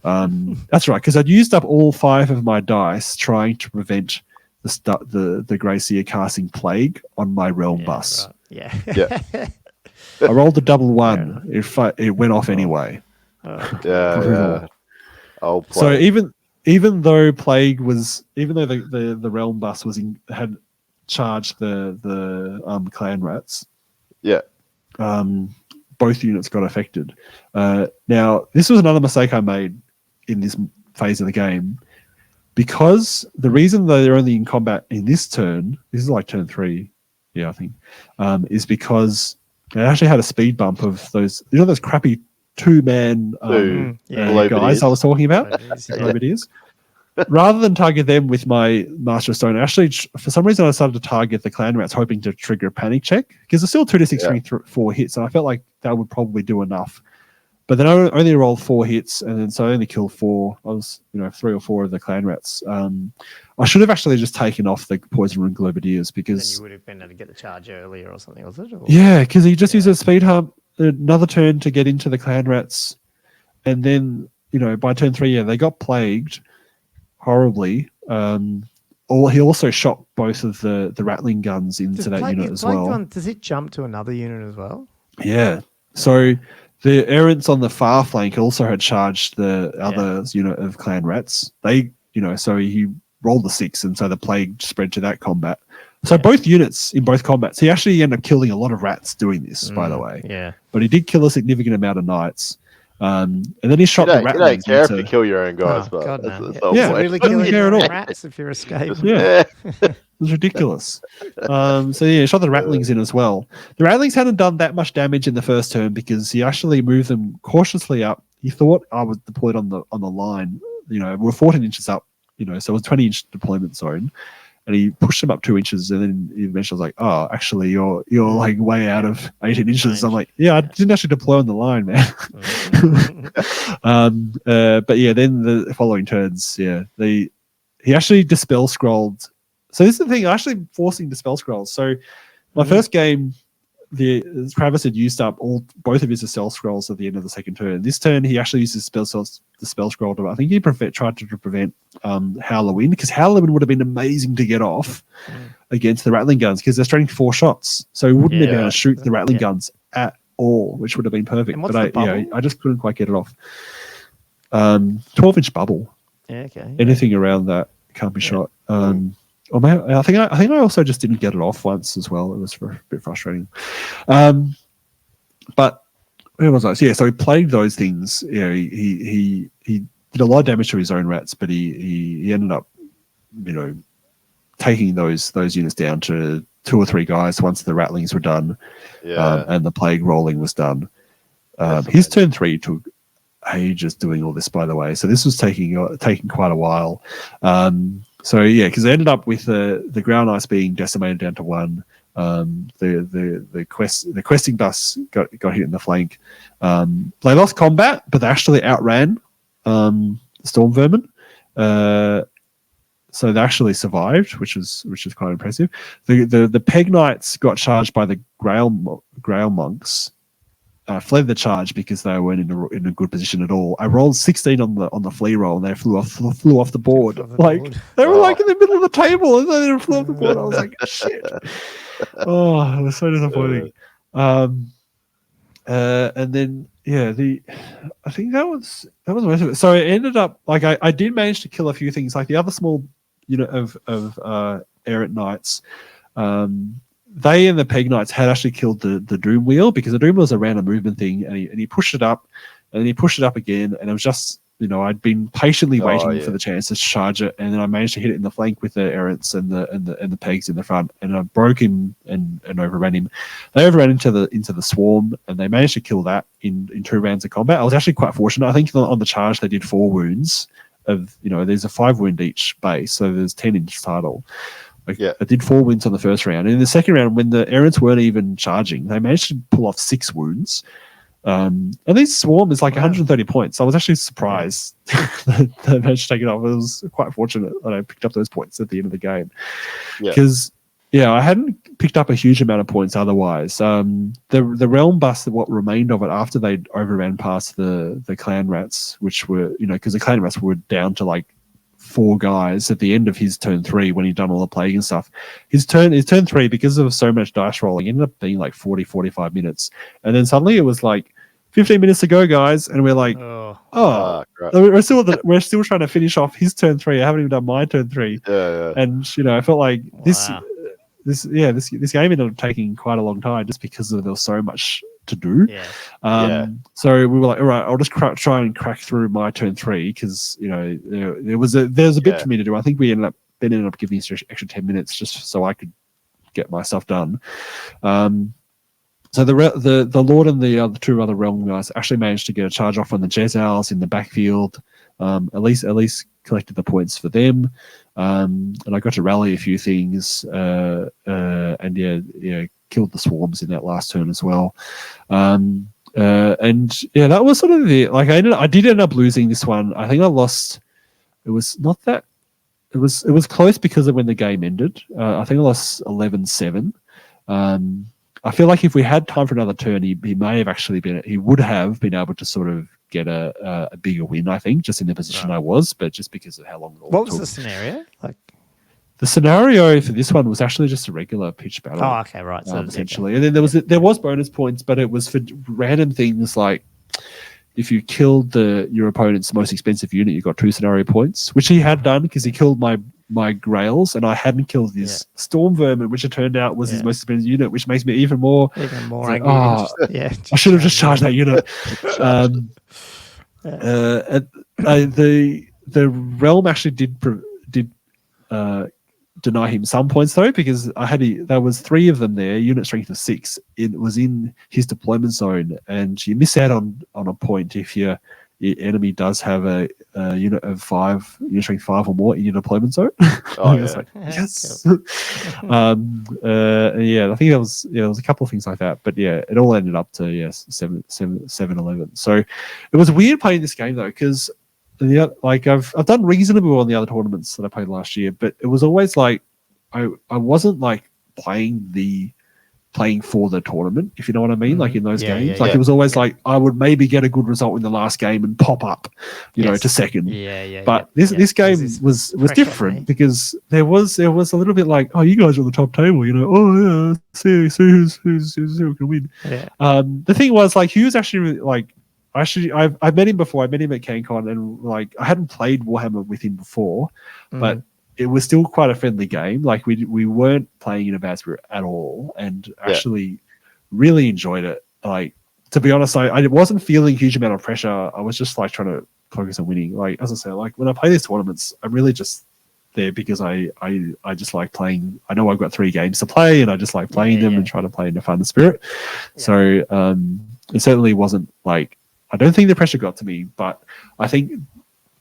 That's right, because I'd used up all 5 of my dice trying to prevent the Greyseer casting Plague on my realm bus. Right. I rolled the double 1. It went off anyway. So even though Plague was, even though the realm bus had charged the clan rats. Both units got affected. Now, this was another mistake I made in this phase of the game, because the reason they're only in combat in this turn, this is like turn 3, I think, is because they actually had a speed bump of those, those crappy 2-man guys I was talking about. Rather than target them with my Master of Stone, actually, for some reason, I started to target the clan rats, hoping to trigger a panic check, because it's still 2d6 4 hits, and I felt like that would probably do enough. But then I only rolled 4 hits, and then so I only killed 4. I was, 3 or 4 of the clan rats. I should have actually just taken off the Poison Rune Globadiers, because then you would have been able to get the charge earlier or something, was it? Or? Yeah, because he just used a speed hump, another turn to get into the clan rats, and then by turn 3, they got plagued horribly. He also shot both of the rattling guns into that unit as well. Does it jump to another unit as well? Yeah. So the errants on the far flank also had charged the other unit of clan rats. They, so he rolled the 6, and so the plague spread to that combat. So both units in both combats, he actually ended up killing a lot of rats doing this, by the way. Yeah. But he did kill a significant amount of knights. And then he shot the rat. You don't care if you kill your own guys, but God, that's really killing care at all. Rats if you're escaping. It was ridiculous. He shot the ratlings in as well. The ratlings hadn't done that much damage in the first turn because he actually moved them cautiously up. He thought I was deployed on the line. We're 14 inches up. So it was 20-inch deployment zone. And he pushed them up 2 inches, and then eventually was like, "Oh, actually, you're like way out of 18 inches." I'm like, "Yeah, I didn't actually deploy on the line, man." But then the following turns, he actually dispel scrolled. So this is the thing, actually forcing dispel scrolls. So my first game, Travis had used up both of his dispel scrolls at the end of the second turn. This turn, he actually used the spell scroll to, I think he tried to prevent Halloween, because Halloween would have been amazing to get off against the rattling guns, because they're straight 4 shots, so he wouldn't have been able to shoot the rattling guns at all, which would have been perfect. But I just couldn't quite get it off. 12-inch bubble. Anything around that can't be shot. I think I also just didn't get it off once as well. It was a bit frustrating. But where was I? So, yeah, so he played those things. You know, he did a lot of damage to his own rats, but he ended up, you know, taking those units down to 2 or 3 guys once the rattlings were done, and the plague rolling was done. His turn 3 took ages doing all this, by the way. So this was taking quite a while. So yeah, because they ended up with the ground ice being decimated down to 1. The questing bus got hit in the flank. They lost combat, but they actually outran storm vermin. So they actually survived, which was quite impressive. The Peg Knights got charged by the Grail monks. Fled the charge because they weren't in a good position at all. I rolled 16 on the flea roll, and they flew off the board. They were like in the middle of the table, and then they flew off the board. I was like, shit. Oh, it was so disappointing. And then I think that was most of it. So it ended up like I did manage to kill a few things, like the other small unit of errant knights. They and the Peg Knights had actually killed the Doom Wheel, because the Doom Wheel is a random movement thing, and he pushed it up, and then he pushed it up again, and it was just, you know, I'd been patiently waiting for the chance to charge it, and then I managed to hit it in the flank with the errants and the pegs in the front, and I broke him and overran him. They overran into the swarm, and they managed to kill that in 2 rounds of combat. I was actually quite fortunate. I think on the charge they did 4 wounds of, you know, there's a 5 wound each base, so there's 10 in total. I did 4 wounds on the first round. And in the second round, when the errants weren't even charging, they managed to pull off 6 wounds. And this swarm is like 130 points. I was actually surprised that they managed to take it off. It was quite fortunate that I picked up those points at the end of the game. Because, I hadn't picked up a huge amount of points otherwise. The realm bus, what remained of it after they'd overran past the clan rats, which were, you know, because the clan rats were down to like 4 guys at the end of his turn 3 when he'd done all the plague and stuff. His turn 3, because of so much dice rolling, ended up being like 45 minutes. And then suddenly it was like 15 minutes to go, guys, and we're like, we're still trying to finish off his turn 3. I haven't even done my turn 3. And, you know, I felt like this game ended up taking quite a long time just because there was so much to do. So we were like, all right, I'll just try and crack through my turn 3, because, you know, there was a bit for me to do. I think we ended up giving us extra 10 minutes just so I could get my stuff done. So the Lord and the other 2 other realm guys actually managed to get a charge off on the Jezals in the backfield. At least collected the points for them. And I got to rally a few things, and killed the swarms in that last turn as well. And that was sort of the, like, I did end up losing this one. I think I lost. It was not that. It was close because of when the game ended. I think I lost 11-7. I feel like if we had time for another turn, he would have been able to sort of get a bigger win, I think, just in the position I was, but just because of how long it all took. What was the scenario? The scenario for this one was actually just a regular pitch battle. Oh, okay, right. So essentially, and then there was bonus points, but it was for random things like if you killed your opponent's most expensive unit, you got 2 scenario points, which he had done because he killed my grails, and I hadn't killed his storm vermin, which it turned out was his most expensive unit, which makes me even more angry. I should have just charged that unit. The realm actually did deny him some points though, because there was 3 of them there, unit strength of 6. It was in his deployment zone, and you miss out on a point if your enemy does have a unit of 5, unit strength 5 or more in your deployment zone. Yes. Cool. I think there was a couple of things like that, but it all ended up to 7-11. So it was weird playing this game though, because I've done reasonably well in the other tournaments that I played last year, but it was always like I wasn't like playing for the tournament, if you know what I mean, like in those games. It was always like I would maybe get a good result in the last game and pop up, to second. But this game was different because there was a little bit like, oh, you guys are at the top table, you know. See who can win. The thing was, like, he was actually like, I've met him before. I met him at CanCon, and like I hadn't played Warhammer with him before, but it was still quite a friendly game. Like we weren't playing in a bad spirit at all, and actually really enjoyed it. Like to be honest, I wasn't feeling a huge amount of pressure. I was just like trying to focus on winning. Like as I say, like when I play these tournaments, I'm really just there because I just like playing. I know I've got 3 games to play, and I just like playing them and trying to play in a fun spirit. Yeah. So it certainly wasn't like, I don't think the pressure got to me, but I think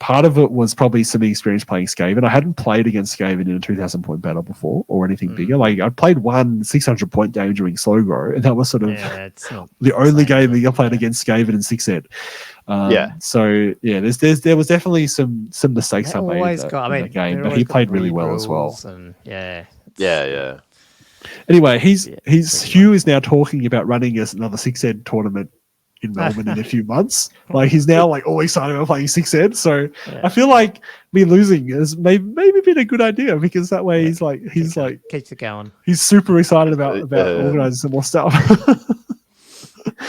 part of it was probably some experience playing Skaven. I hadn't played against Skaven in a 2,000 point battle before or anything bigger. Like I played one 600 point game during Slow Grow, and that was sort of the only game that I played against Skaven in 6ed. So yeah, there was definitely some mistakes I made in that game, but he played really well as well. And Anyway, Hugh is now talking about running another 6ed tournament in Melbourne in a few months. Like he's now like all excited about playing 6ed. So I feel like me losing has maybe been a good idea, because that way he's like keeps it going. He's super excited about organising some more stuff.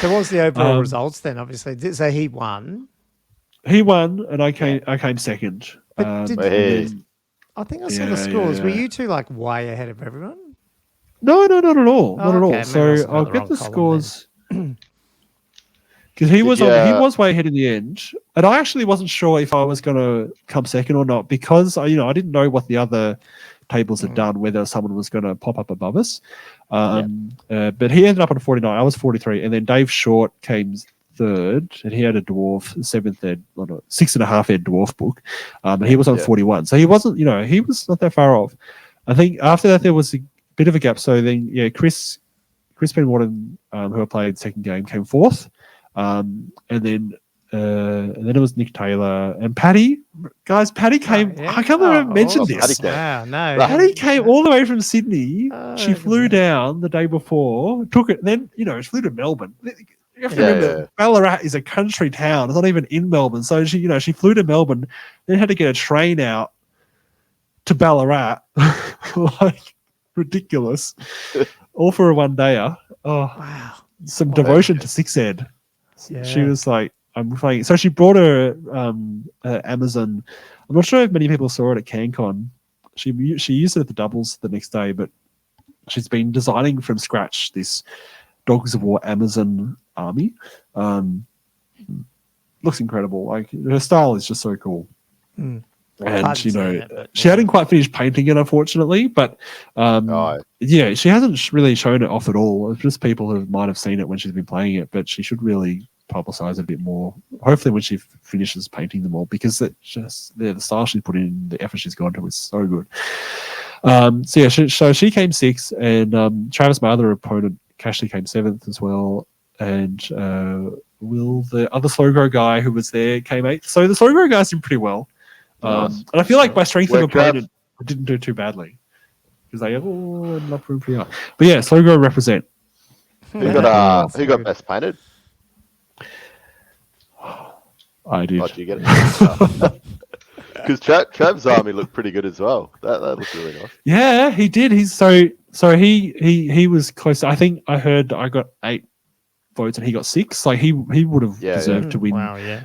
So what was the overall results then? Obviously, so he won. He won, and I came second. I think I saw the scores. Were you two like way ahead of everyone? No, not at all. Not at all. So I'll get the scores. Because he was way ahead in the end, and I actually wasn't sure if I was going to come second or not, because I didn't know what the other tables had done, whether someone was going to pop up above us. But he ended up on 49. I was 43, and then Dave Short came third, and he had a dwarf 7th ed, 6.5 ed dwarf book, and he was on 41. So he wasn't, he was not that far off. I think after that there was a bit of a gap. So then, Chris Penwarden, who I played second game, came fourth. And then it was Nick Taylor and Paddy. Guys, Paddy came. I can't believe I mentioned this. Paddy came all the way from Sydney. She flew down the day before, took it, then she flew to Melbourne. You have to remember, Ballarat is a country town. It's not even in Melbourne. So she flew to Melbourne, then had to get a train out to Ballarat. Like ridiculous. All for a one-dayer. Oh wow. Some devotion to 6ed. Yeah. She was like, I'm playing. So she brought her Amazon. I'm not sure if many people saw it at CanCon. She used it at the doubles the next day, but she's been designing from scratch this Dogs of War Amazon army. Looks incredible. Like her style is just so cool. And she hadn't quite finished painting it, unfortunately, but she hasn't really shown it off at all. It's just people who might have seen it when she's been playing it, but she should really publicize it a bit more. Hopefully when she finishes painting them all, because it just the style she's put in, the effort she's gone to is so good. So she came 6th, and Travis, my other opponent, Cashley, came 7th as well, and Will, the other slow grow guy who was there, came 8th. So the slow grow guys did pretty well. And I feel like by strength of opponent, I didn't do too badly, because they ended up pretty hard. But yeah, slow grow represent. Who got best painted? I did. Oh, did you get it? Because Trav's army looked pretty good as well. That looked really nice. Yeah, he did. He was close. I think I heard I got 8 votes and he got 6. Like he would have deserved to win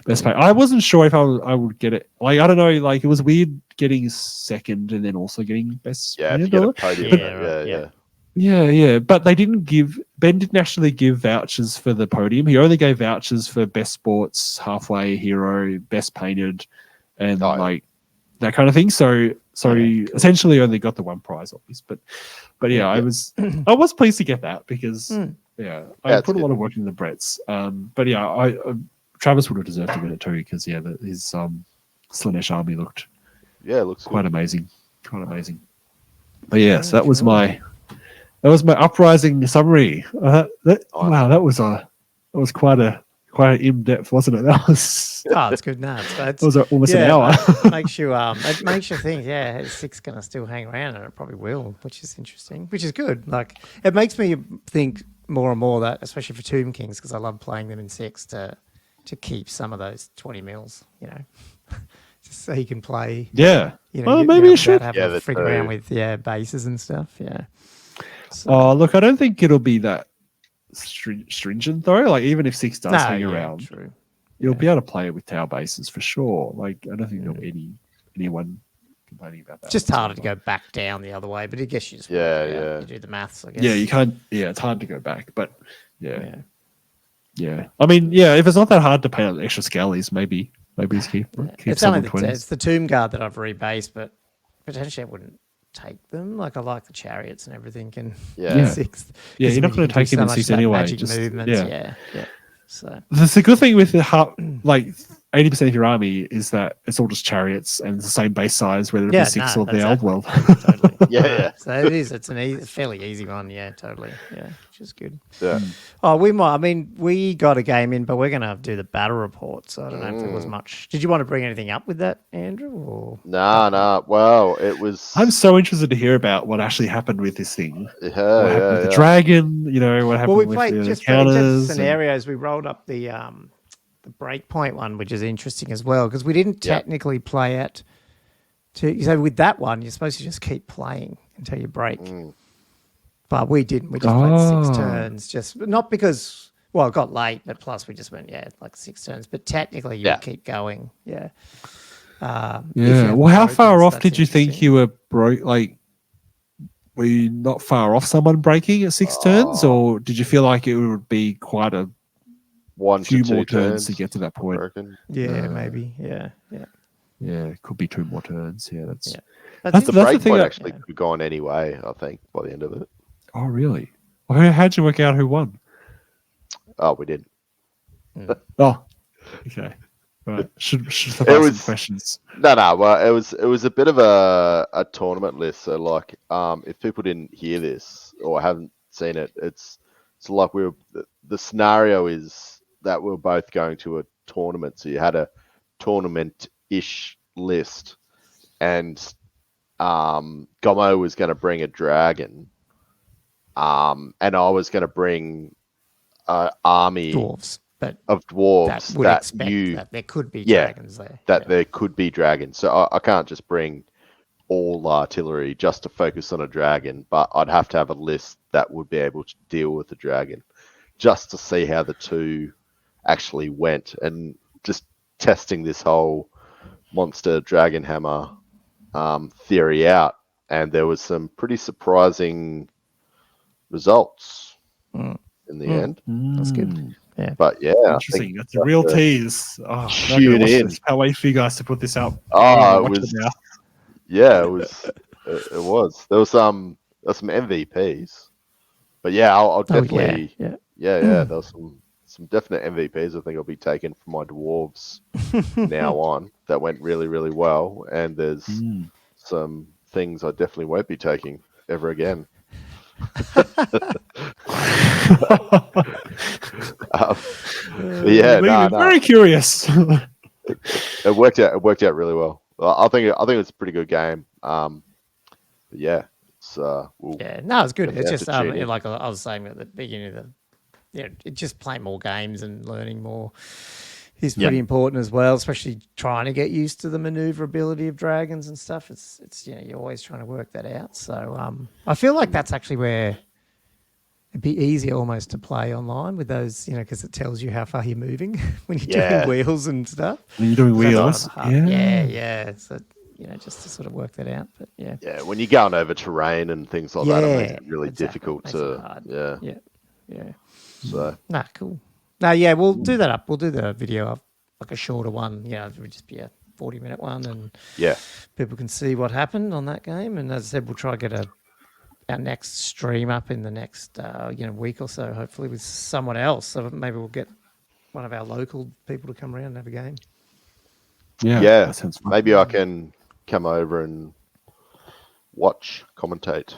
best paint. I wasn't sure if I would get it. Like I don't know. Like it was weird getting second and then also getting best. Yeah, if you get a podium. Yeah. But they didn't give. Ben didn't actually give vouchers for the podium. He only gave vouchers for best sports, halfway hero, best painted, and like that kind of thing. So he essentially only got the one prize, obviously. But yeah, I was pleased to get that, because I put a lot of work into the Bretts. But yeah, Travis would have deserved to win it too, because his Slanesh army looks quite amazing. But yeah, so that was my Uprising summary. Wow, that was quite an in depth, wasn't it? That was. It's good. No, it was almost an hour. It makes you think. Yeah, is 6 going to still hang around? And it probably will, which is interesting, which is good. Like it makes me think more and more that, especially for Tomb Kings, because I love playing them in 6 to keep some of those 20 mils. Just so he can play. Yeah. Maybe you should have a frig around with bases and stuff. Yeah. So, look, I don't think it'll be that stringent though. Like even if 6 does hang around, you'll be able to play it with tower bases for sure. Like I don't think there'll be anyone complaining about that. It's just harder to go back down the other way, but I guess you just you do the maths. I guess. Yeah, you can't. Yeah, it's hard to go back, but yeah. Yeah, I mean, yeah, if it's not that hard to paint out extra skellies, maybe it's keep it's some only on 20s. it's the Tomb Guard that I've rebased, but potentially I wouldn't take them. Like I like the chariots and everything in sixth. Yeah, you're not going to take him in sixth anyway. Magic movements. Yeah. So that's the good thing with the 80% of your army is that it's all just chariots and it's the same base size, whether it's the 6th or the old world. Totally. Yeah. So it is. It's a fairly easy one. Yeah, totally. Yeah, which is good. Yeah. Oh, we might. I mean, we got a game in, but we're going to do the battle report. So I don't know if there was much. Did you want to bring anything up with that, Andrew? Or Nah. Well, it was. I'm so interested to hear about what actually happened with this thing. What happened with the dragon? What happened with the counters? Just scenarios. We rolled up the breakpoint one, which is interesting as well, because we didn't technically play it. So with that one, you're supposed to just keep playing until you break. But we didn't. We just played 6 turns. Just not because, well, it got late, but plus we just went, like 6 turns. But technically, you would keep going. Yeah. Well, how far off did you think you were broke? Like, were you not far off someone breaking at 6 turns, or did you feel like it would be quite a few more turns to get to that point? Yeah, maybe. Yeah. Yeah, it could be 2 more turns. Yeah, that's the breakpoint actually could go on anyway, I think, by the end of it. Oh, really? Well, how'd you work out who won? Oh, we did. Oh, okay. Right. Should have asked some questions. No. Well, it was a bit of a tournament list. So, like, if people didn't hear this or haven't seen it, it's like the scenario is that we're both going to a tournament. So you had a tournament-ish list, and Gomo was going to bring a dragon, and I was going to bring an army of dwarves that there could be dragons there. There could be dragons. So I can't just bring all artillery just to focus on a dragon, but I'd have to have a list that would be able to deal with the dragon, just to see how the two actually went, and just testing this whole monster dragon hammer theory out. And there was some pretty surprising results in the end. That's good. Yeah, but interesting. That's a real tease. Oh, tune in. Can't wait for you guys to put this out. Oh, it was. Yeah, it was. It was. There was some MVPs, but I'll definitely. There was some definite MVPs. I think I'll be taking for my dwarves now on. That went really, really well, and there's some things I definitely won't be taking ever again. Very curious. It worked out really well. I think it's a pretty good game. It's it's good. It's just like I was saying at the beginning of just playing more games and learning more is pretty important as well, especially trying to get used to the maneuverability of dragons and stuff. It's you're always trying to work that out. So I feel like that's actually where it'd be easier almost to play online with those, because it tells you how far you're moving when you're doing wheels and stuff. When you're doing wheels, So, just to sort of work that out. But when you're going over terrain and things like that, it makes it really difficult to. Yeah. So cool. No, we'll do that up. We'll do the video up, like a shorter one. It would just be a 40-minute one, and people can see what happened on that game. And as I said, we'll try to get our next stream up in the next week or so, hopefully with someone else. So maybe we'll get one of our local people to come around and have a game. Yeah, that sounds fun. Maybe I can come over and commentate.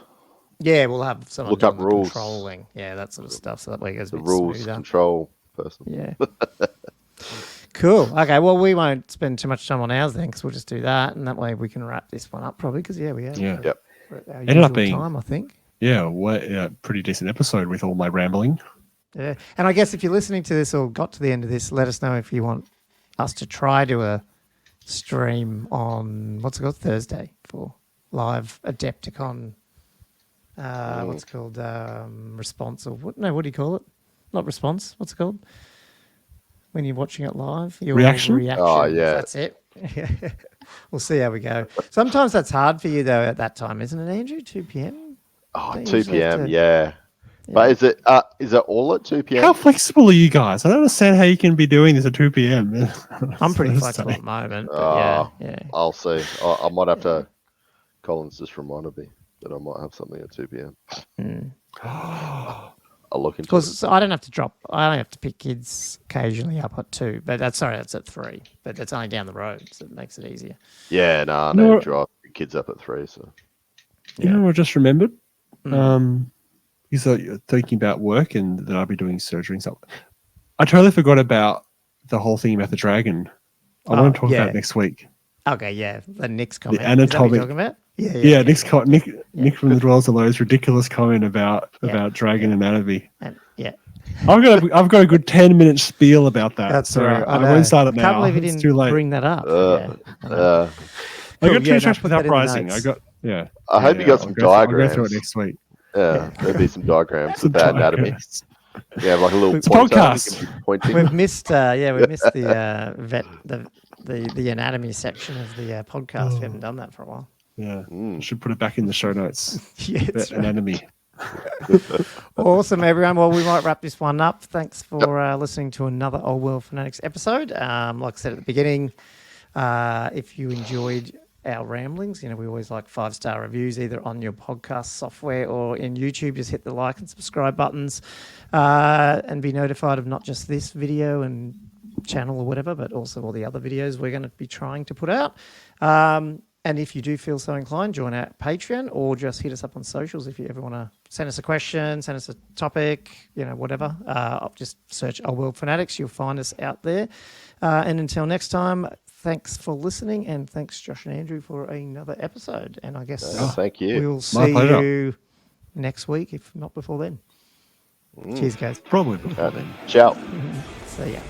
Yeah, we'll have someone look up rules, controlling, that sort of stuff, so that way it goes a bit rules smoother. Control person. Yeah. Cool. Okay. Well, we won't spend too much time on ours then, because we'll just do that, and that way we can wrap this one up probably. Because we have. Yep. Ended up being time, I think. Yeah, pretty decent episode with all my rambling. Yeah, and I guess if you're listening to this or got to the end of this, let us know if you want us to try do a stream on Thursday for live Adepticon. What's it called? Response or what? No, what do you call it? Not response. What's it called? When you're watching it live, your reaction. Oh yeah, that's it. We'll see how we go. Sometimes that's hard for you though at that time, isn't it, Andrew? 2 p.m. Oh, 2 p.m. Yeah. But is it all at 2 p.m.? How flexible are you guys? I don't understand how you can be doing this at 2 p.m. I'm pretty flexible at the moment. But yeah. I'll see. I might have to. Collins just reminded me that I might have something at 2 p.m. I'll look into it. Because I don't have to drop. I only have to pick kids occasionally up at 2. But that's at 3. But that's only down the road, so it makes it easier. Yeah, no, I need to drop kids up at 3. So you know what I just remembered? Because you're thinking about work and that I'll be doing surgery and stuff. I totally forgot about the whole thing about the dragon. I want to talk about it next week. Okay, yeah. The Nick's comment. The anatomic. Talking about? Yeah. Nick from the Dwellers of Lowe's ridiculous comment about dragon anatomy. I've got a good 10-minute spiel about that. That's so right. I won't start it now. I can't believe you it's didn't too late. bring that up. I got too much with Uprising. I hope you got some diagrams. I'll go through it next week. Yeah, there'll be some diagrams about anatomy. Yeah, like a little podcast. We've missed the anatomy section of the podcast. We haven't done that for a while. Yeah, should put it back in the show notes. Anatomy. Awesome, everyone. Well, we might wrap this one up. Thanks for listening to another Old World Fanatics episode. Like I said at the beginning, if you enjoyed our ramblings, we always like 5-star reviews either on your podcast software or in YouTube. Just hit the like and subscribe buttons and be notified of not just this video and channel or whatever, but also all the other videos we're going to be trying to put out. And if you do feel so inclined, join our Patreon or just hit us up on socials if you ever want to send us a question, send us a topic, whatever. Just search Old World Fanatics. You'll find us out there. And until next time, thanks for listening, and thanks, Josh and Andrew, for another episode. And I guess thank you. We'll see you next week, if not before then. Cheers, guys. Probably before then. Ciao. See ya.